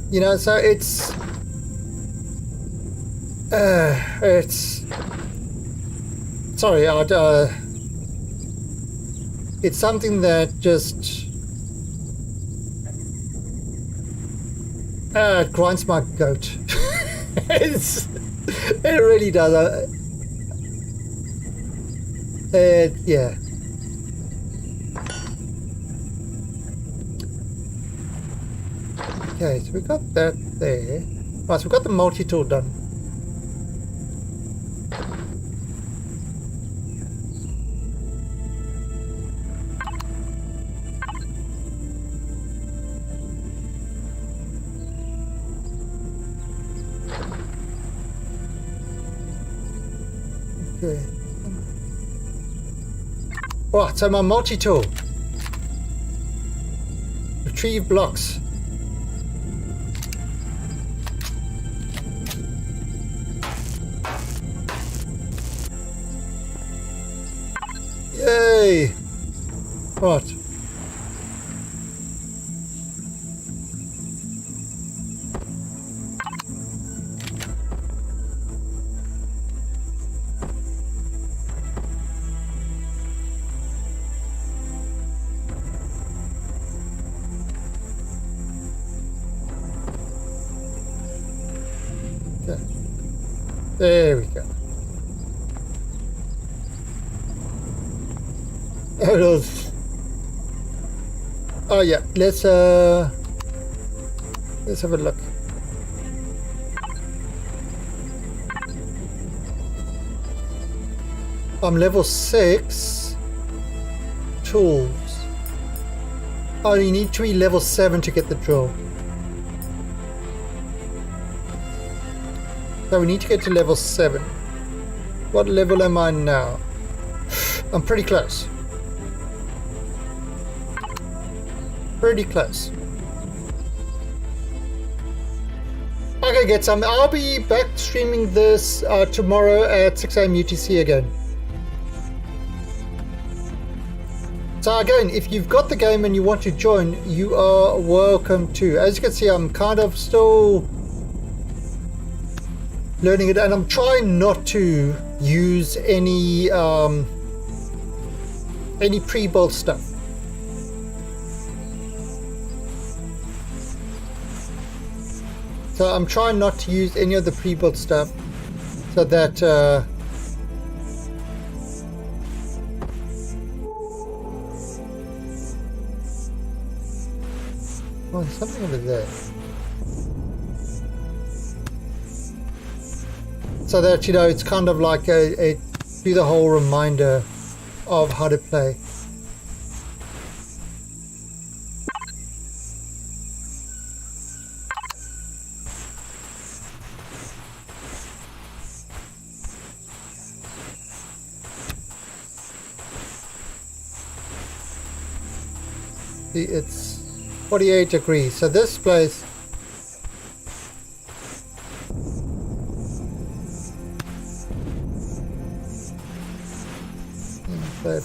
You know, so it's sorry, it's something that just grinds my goat. It really does. Yeah. Okay, so we got that there. Right, so we've got the multi-tool done. Okay. Right, so my multi-tool. Retrieve blocks. Yay! Right. Okay. There we go. Oh yeah, let's have a look. I'm level 6. Tools. Oh, you need to be level 7 to get the drill. So we need to get to level 7. What level am I now? I'm pretty close. Pretty close. Okay, get some. I'll be back streaming this tomorrow at 6 AM UTC again. So again, if you've got the game and you want to join, you are welcome to. As you can see, I'm kind of still learning it, and I'm trying not to use any pre-built stuff. So I'm trying not to use any of the pre-built stuff, so that oh, there's something over there. So that, you know, it's kind of like a do the whole reminder of how to play. See, it's 48 degrees. So this place,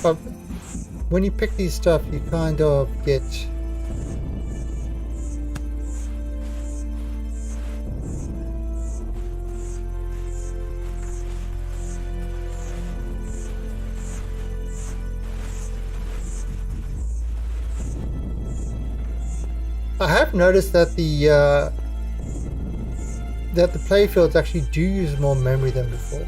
but when you pick these stuff, you kind of get I have noticed that the playfields actually do use more memory than before.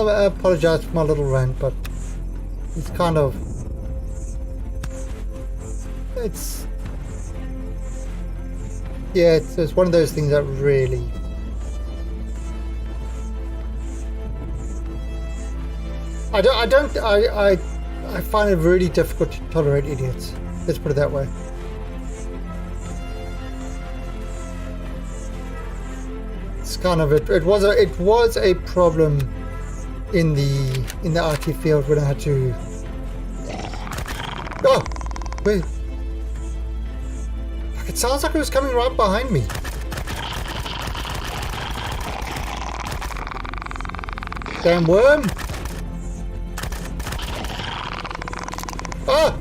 I apologize for my little rant, but it's kind of it's one of those things that really I find it really difficult to tolerate idiots. Let's put it that way. It's kind of it was a problem in the RT field when I had to. Oh, wait! It sounds like it was coming right behind me. Damn worm! Ah!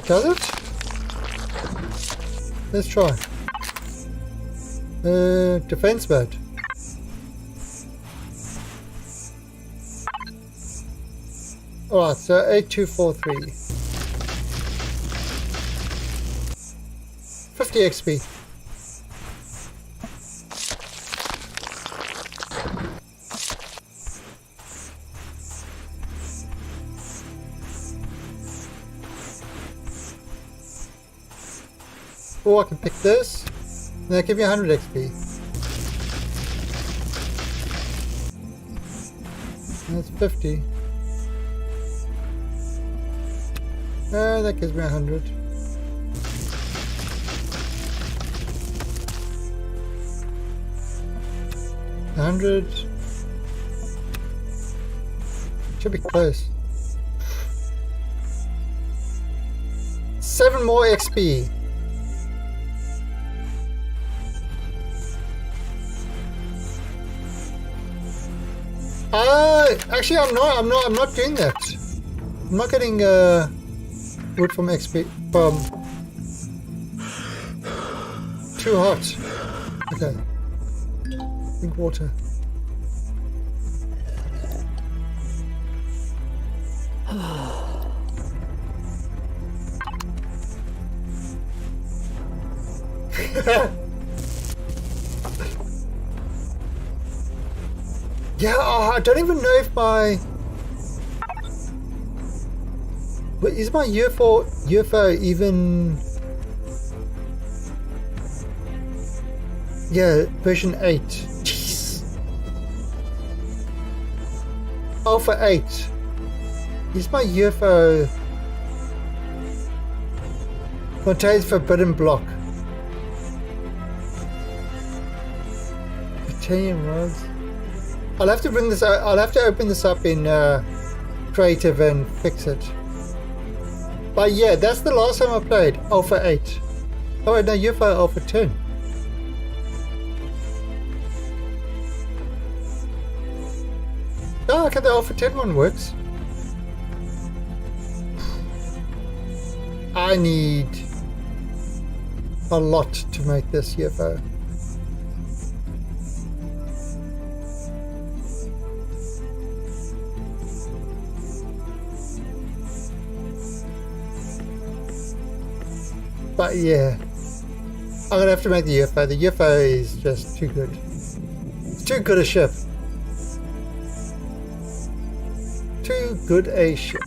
Does it? Let's try. Defense mode. Alright, so 8243. 50 XP. Or I can pick this, and that'll give me 100 XP. That's 50. That gives me 100. Should be close. 7 more XP. Actually, I'm not doing that. I'm not getting wood from XP from too hot. Okay. Drink water. Yeah, I don't even know if my... But is my UFO even... Yeah, version 8. Jeez. Alpha 8. Is my UFO... Contains forbidden block. Titanium rods. I'll have to bring this out. I'll have to open this up in creative and fix it. But yeah, that's the last time I played Alpha 8. Oh wait, no, UFO Alpha 10. Oh, okay, the Alpha 10 one works. I need a lot to make this UFO. But yeah, I'm gonna have to make the UFO. The UFO is just too good. It's too good a ship. Too good a ship.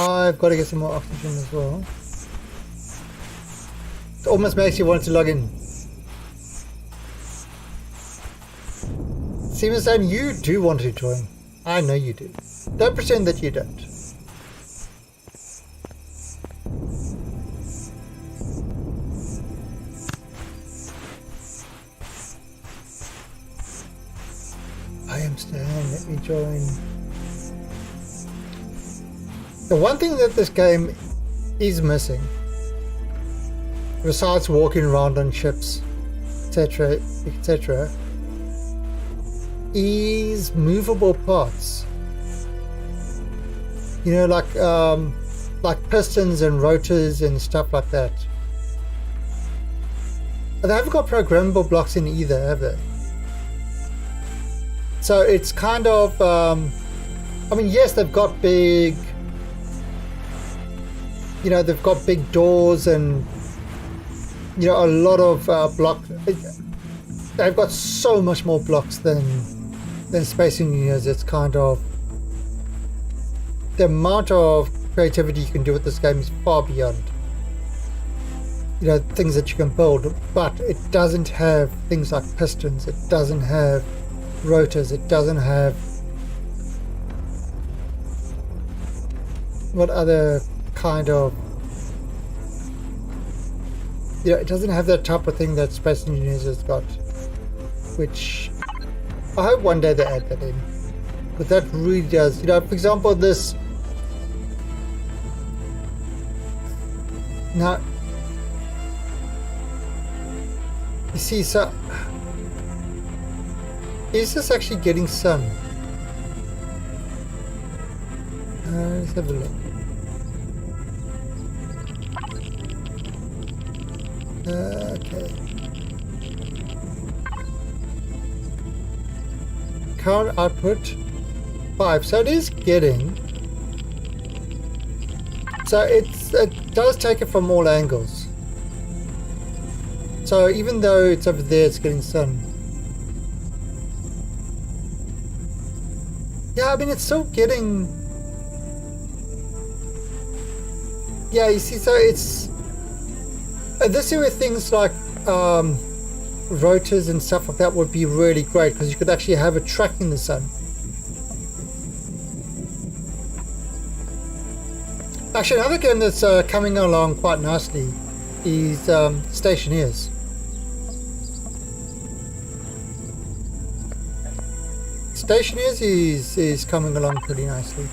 I've got to get some more oxygen as well. It almost makes you want to log in. Seamus, you do want to join. I know you do. Don't pretend that you don't. I am Stan, let me join. The one thing that this game is missing, besides walking around on ships, etc., etc., is movable parts. You know, like pistons and rotors and stuff like that. But they haven't got programmable blocks in either, have they? So it's kind of, I mean, yes, they've got big, you know, they've got big doors and, you know, a lot of blocks. They've got so much more blocks than Space Engineers. It's kind of, the amount of creativity you can do with this game is far beyond, you know, things that you can build. But it doesn't have things like pistons. It doesn't have rotors. It doesn't have, what other kind of, you know, it doesn't have that type of thing that Space Engineers has got, which I hope one day they add that in. But that really does, you know, for example, this, now, you see, so, is this actually getting sun? Let's have a look. Okay. Current output 5. So it is getting. So it does take it from all angles. So even though it's over there, it's getting sun. Yeah, I mean, it's still getting. Yeah, you see, so it's. This is where things like rotors and stuff like that would be really great, because you could actually have it tracking the sun. Actually, another game that's coming along quite nicely is Stationeers. Stationeers is coming along pretty nicely.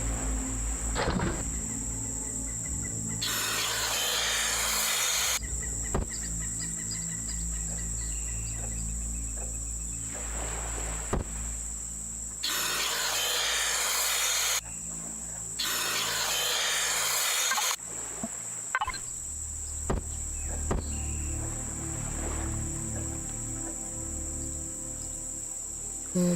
Yeah.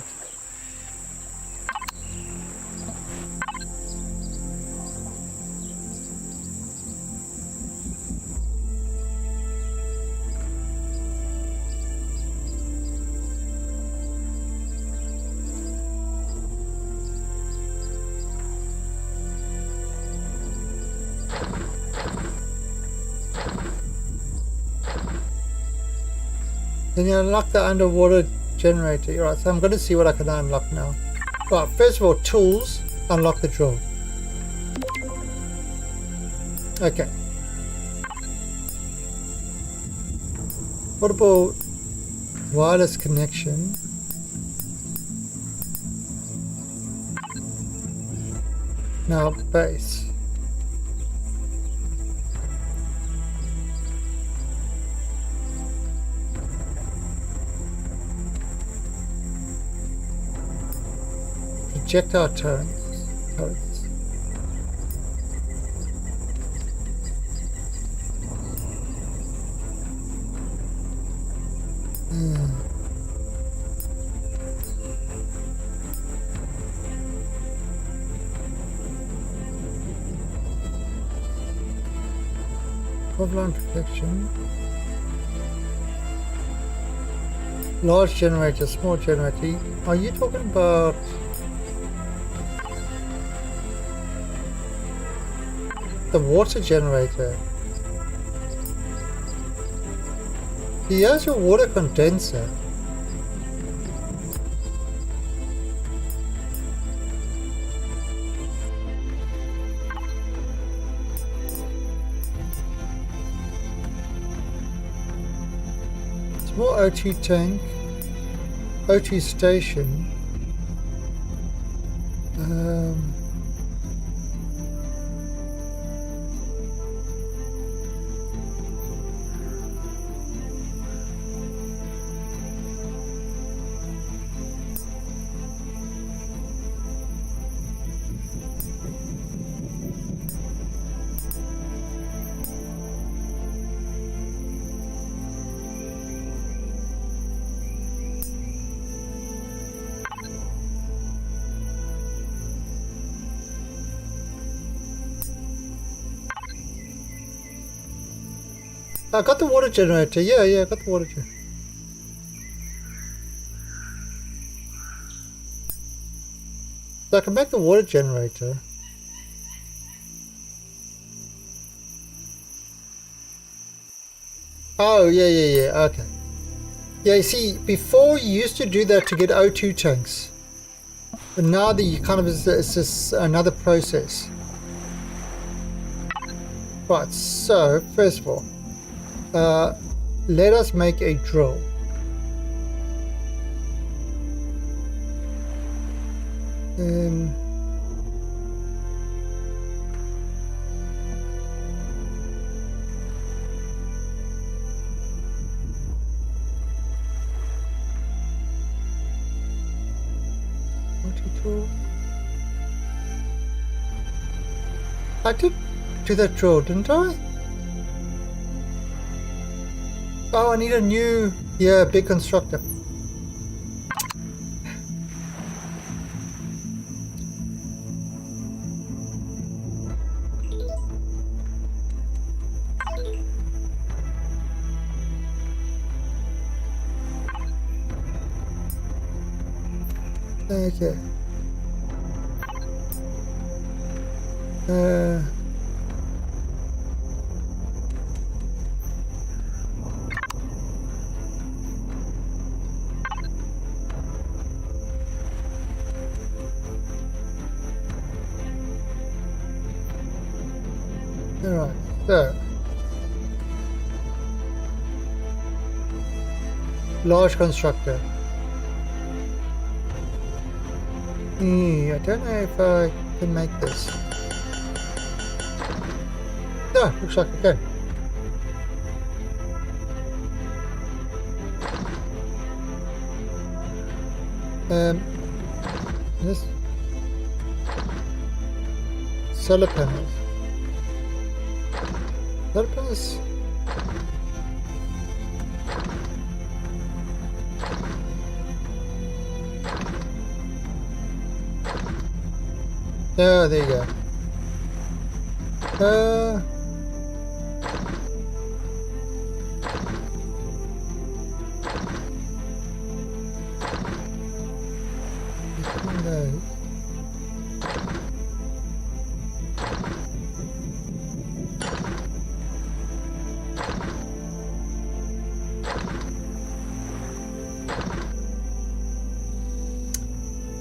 Then you unlock the underwater generator. Right, so I'm going to see what I can unlock now. Right, first of all, tools, unlock the drill. Okay. What about wireless connection? Now base. Projectile turrets. Line protection. Large generator, small generator. Are you talking about the water generator? Here's your water condenser. Small O2 tank, O2 station. I got the water generator. Yeah, I got the water generator. So I can make the water generator. Oh, yeah. Okay. Yeah, you see, before you used to do that to get O2 tanks. But now that you kind of, it's just another process. Right, so, first of all, let us make a drill. I did do that drill, didn't I? Oh, I need a new, yeah, big constructor. Okay. Alright, so large constructor. I don't know if I can make this. No, looks like I can. This solar panels. Solar panels. Oh, there you go. Between those.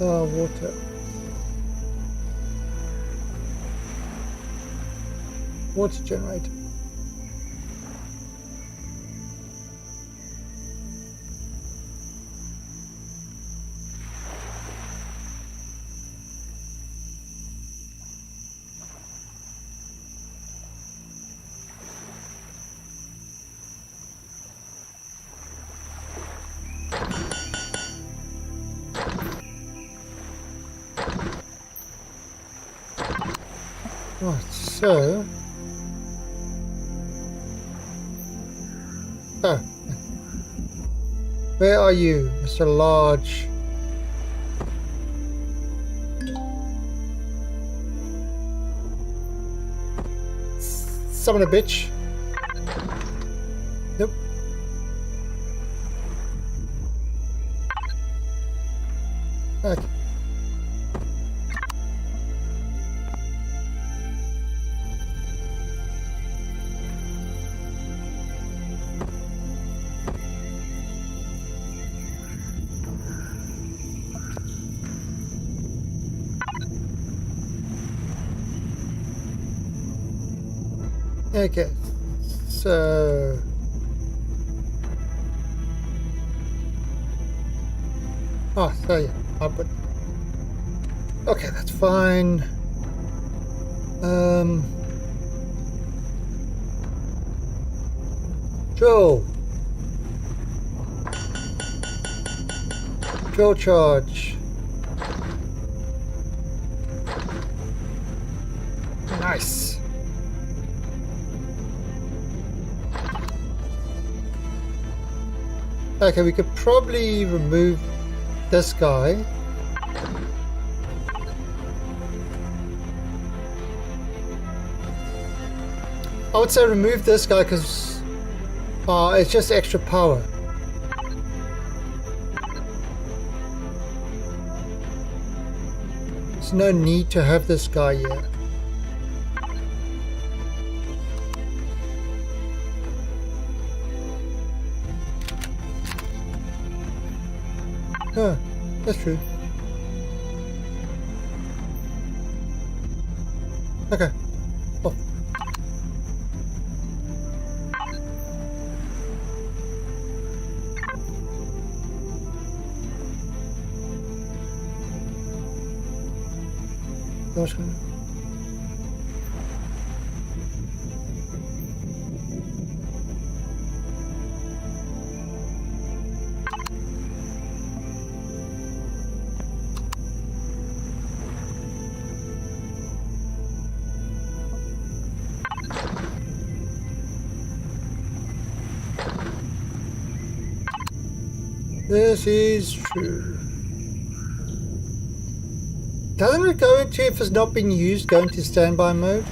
Oh, water. Water generator. Right, so oh, where are you, Mr. Large? Summon a bitch. Nope. Okay. Okay, so so yeah, I'll put. Okay, that's fine. Drill charge. Nice. Okay, we could probably remove this guy. I would say remove this guy because it's just extra power. There's no need to have this guy here. Oh, that's true. Okay. Oh. What's going on? This is true. Doesn't it go into, if it's not been used, go into standby mode?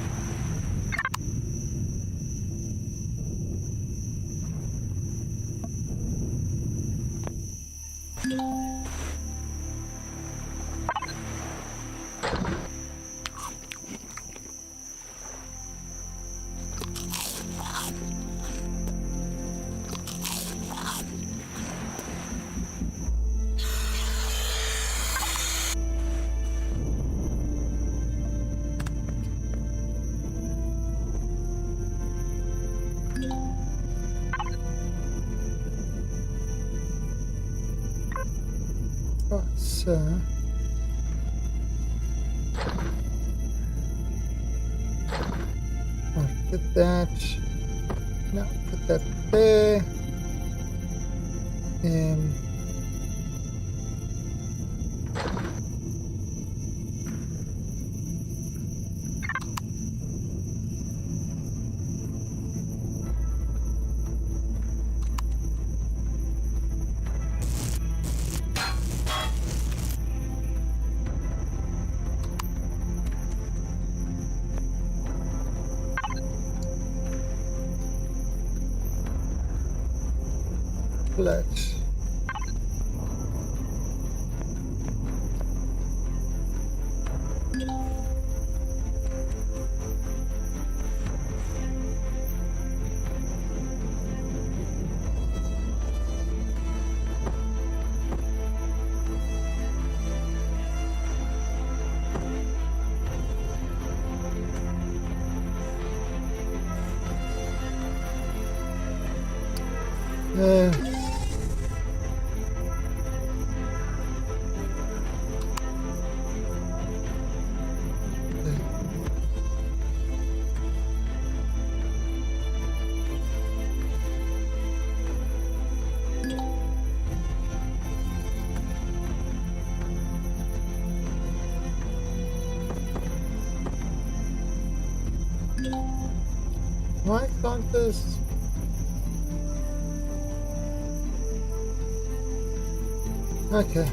Right, so I'll put that. No, put that there. And let's why can't this? Okay.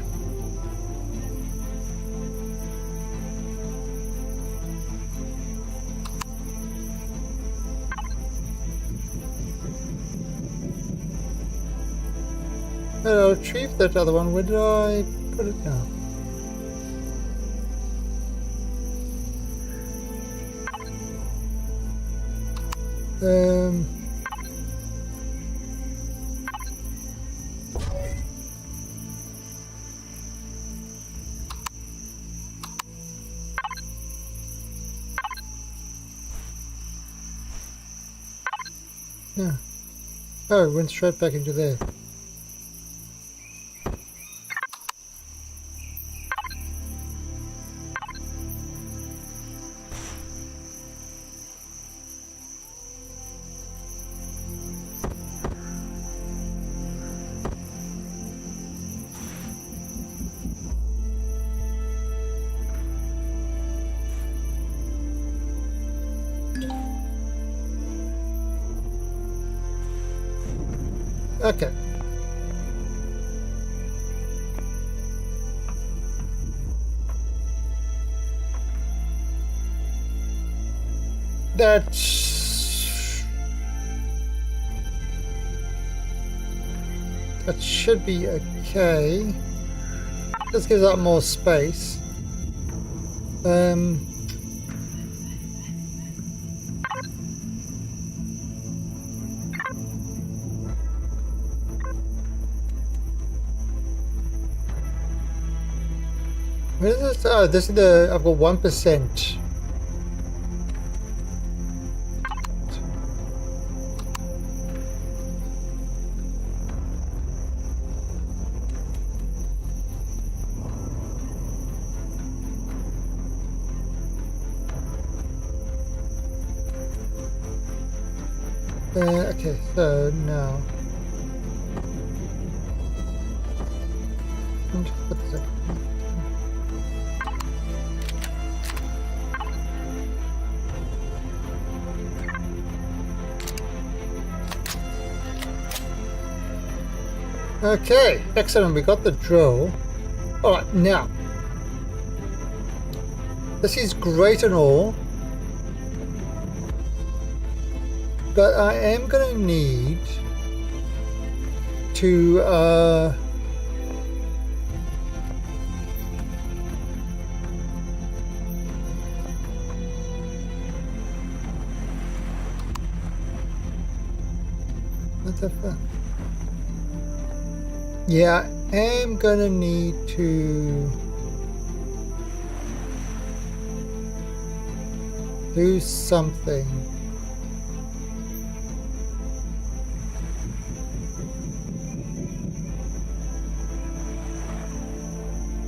I'll retrieve that other one. Where did I put it now? Yeah. Oh, it went straight back into there. Okay. That should be okay. This gives up more space. Where is this? Oh, this is the. I've got 1%. Okay, so now. Just put this up. Okay, excellent. We got the drill. All right, now this is great and all, but I am going to need to what the fuck? Yeah, I am going to need to do something.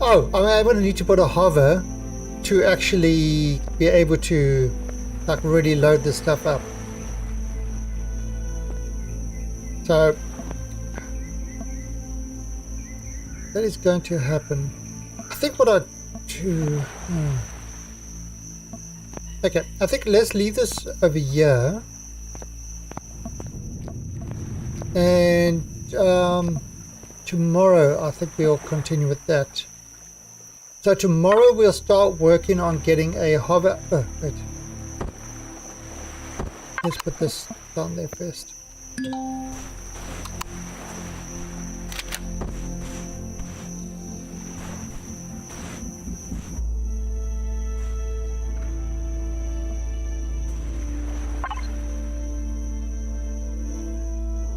Oh, I'm going to need to put a hover to actually be able to like really load this stuff up. So that is going to happen. I think what I do... Okay, I think let's leave this over here. And tomorrow I think we'll continue with that. So tomorrow we'll start working on getting a hover... Oh, wait. Let's put this down there first.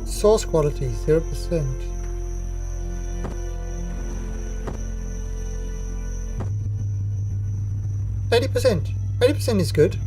Source quality 0%. %. 80% is good.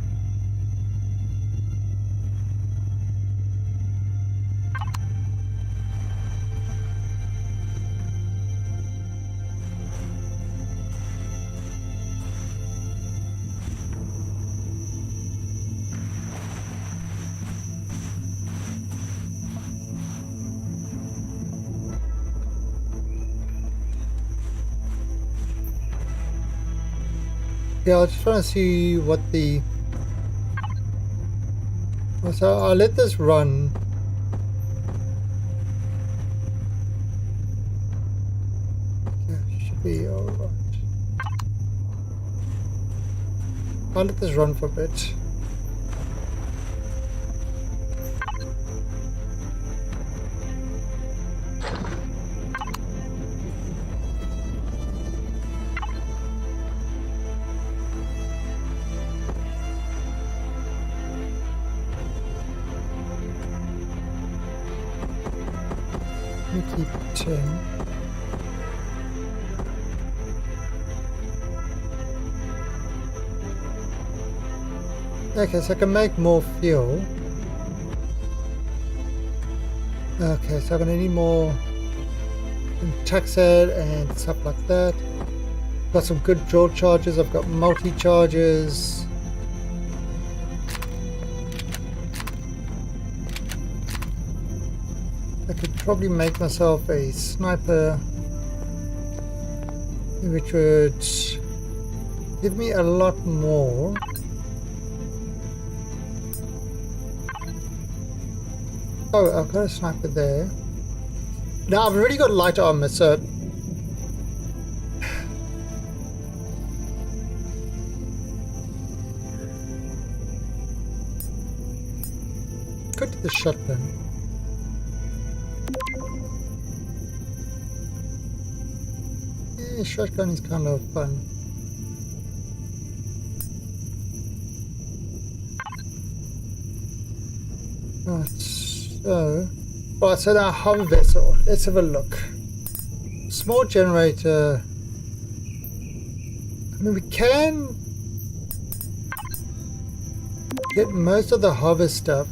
Yeah, I was just trying to see what the... So I'll let this run. Yeah, should be alright. I'll let this run for a bit. Keep 10. Okay, so I can make more fuel. Okay, so I'm gonna need more taxid and stuff like that. Got some good drill charges. I've got multi-charges. I could probably make myself a sniper, which would give me a lot more. Oh, I've got a sniper there. Now I've already got light armor, so go to the shotgun. Yeah, shotgun is kind of fun. Right, so now hover vessel. Let's have a look. Small generator. I mean, we can get most of the hover stuff.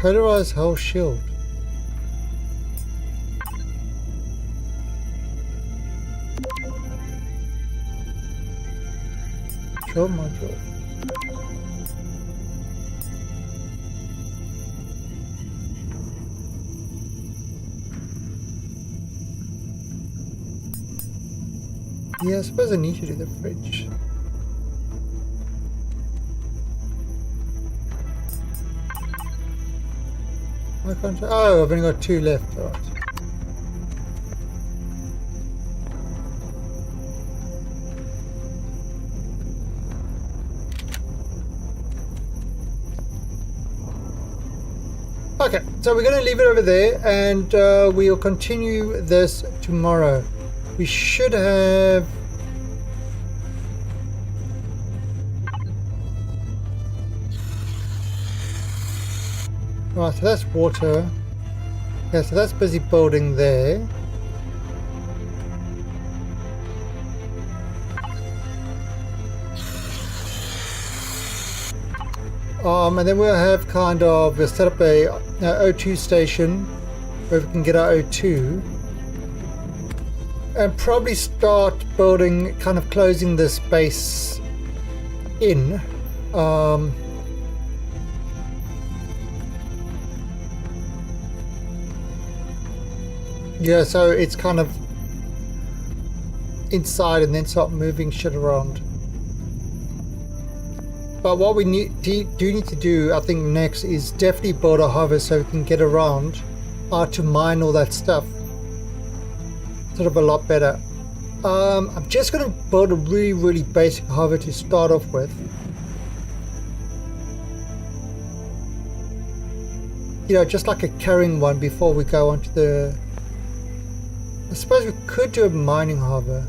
Polarized hull shield. Control module. Yeah, I suppose I need to do the fridge. Why can't I? Oh, I've only got 2 left. All right. Okay, so we're going to leave it over there, and we'll continue this tomorrow. We should have... Right, so that's water. Yeah, so that's busy building there. And then we'll have kind of, we'll set up a O2 station where we can get our O2. And probably start building, kind of closing this base in. Yeah, so it's kind of inside and then start moving shit around. But what we do need to do, I think, next is definitely build a hover so we can get around to mine all that stuff. Sort of a lot better. I'm just going to build a really, really basic hover to start off with. You know, just like a carrying one before we go onto the... I suppose we could do a mining hover.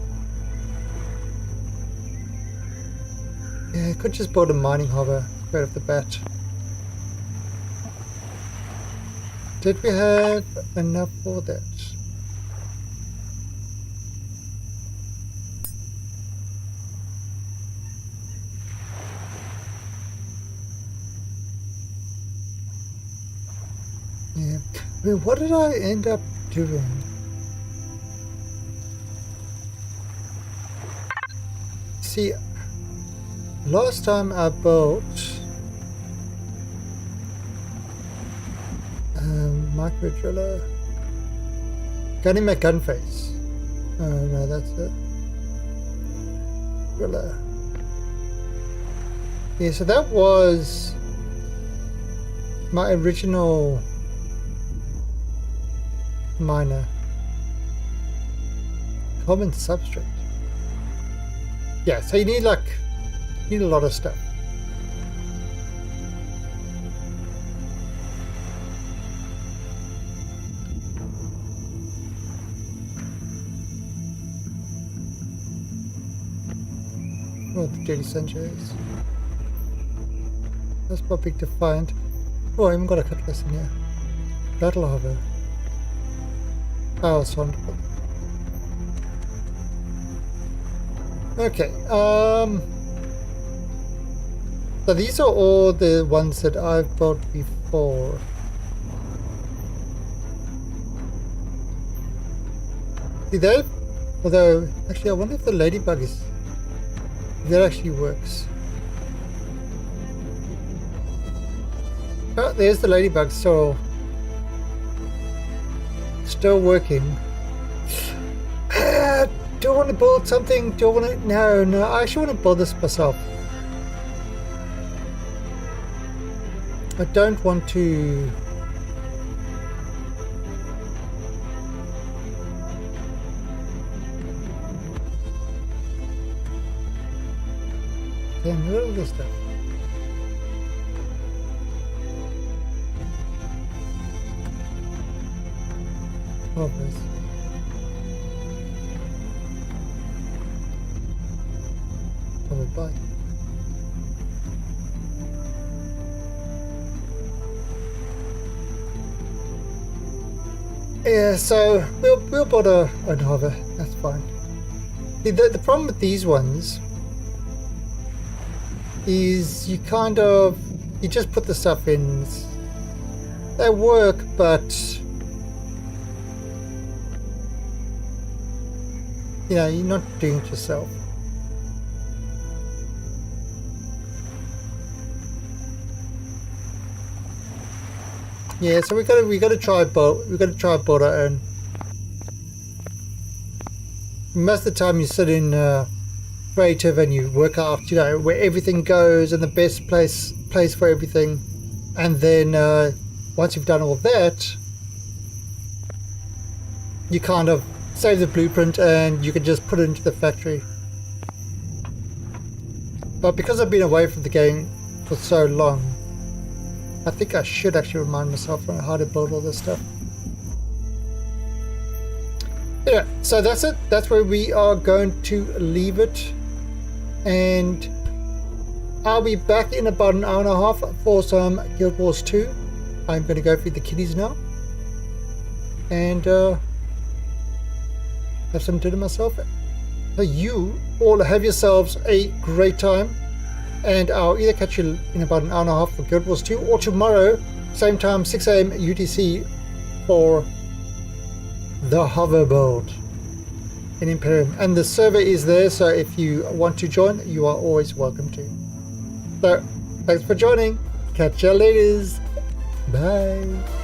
Yeah, I could just build a mining hover right off the bat. Did we have enough for that? Yeah. I mean, what did I end up doing? See, last time I built micro driller. Gunning my gun face. Oh no, that's it. Driller. Yeah, so that was my original miner. Common substrate. Yeah, so you need a lot of stuff. Oh, the Dirty Sanchez. That's not big to find. Oh, I even got a cutlass in here. Battle hover. Oh, sound. Okay, so these are all the ones that I've built before. See that? Although, actually I wonder if the ladybug is... if that actually works. Oh, there's the ladybug, so... still working. Do I want to build something? Do I want to... No, I actually want to build this myself. I don't want to... Damn, look at this stuff. Oh, please. Bye. Yeah, so we'll build a hover. That's fine. The problem with these ones is you just put the stuff in. They work, but you know, you're not doing it yourself. Yeah, so we gotta try build our own. Most of the time you sit in creative and you work out, you know, where everything goes and the best place for everything, and then once you've done all that, you kind of save the blueprint and you can just put it into the factory. But because I've been away from the game for so long, I think I should actually remind myself how to build all this stuff. Yeah, so that's it. That's where we are going to leave it. And I'll be back in about an hour and a half for some Guild Wars 2. I'm going to go feed the kiddies now. And have some dinner myself. So you all have yourselves a great time. And I'll either catch you in about an hour and a half for Guild Wars 2 or tomorrow, same time, 6 AM UTC for the hover build in Empyrion. And the server is there, so if you want to join, you are always welcome to. So, thanks for joining. Catch you later. Bye.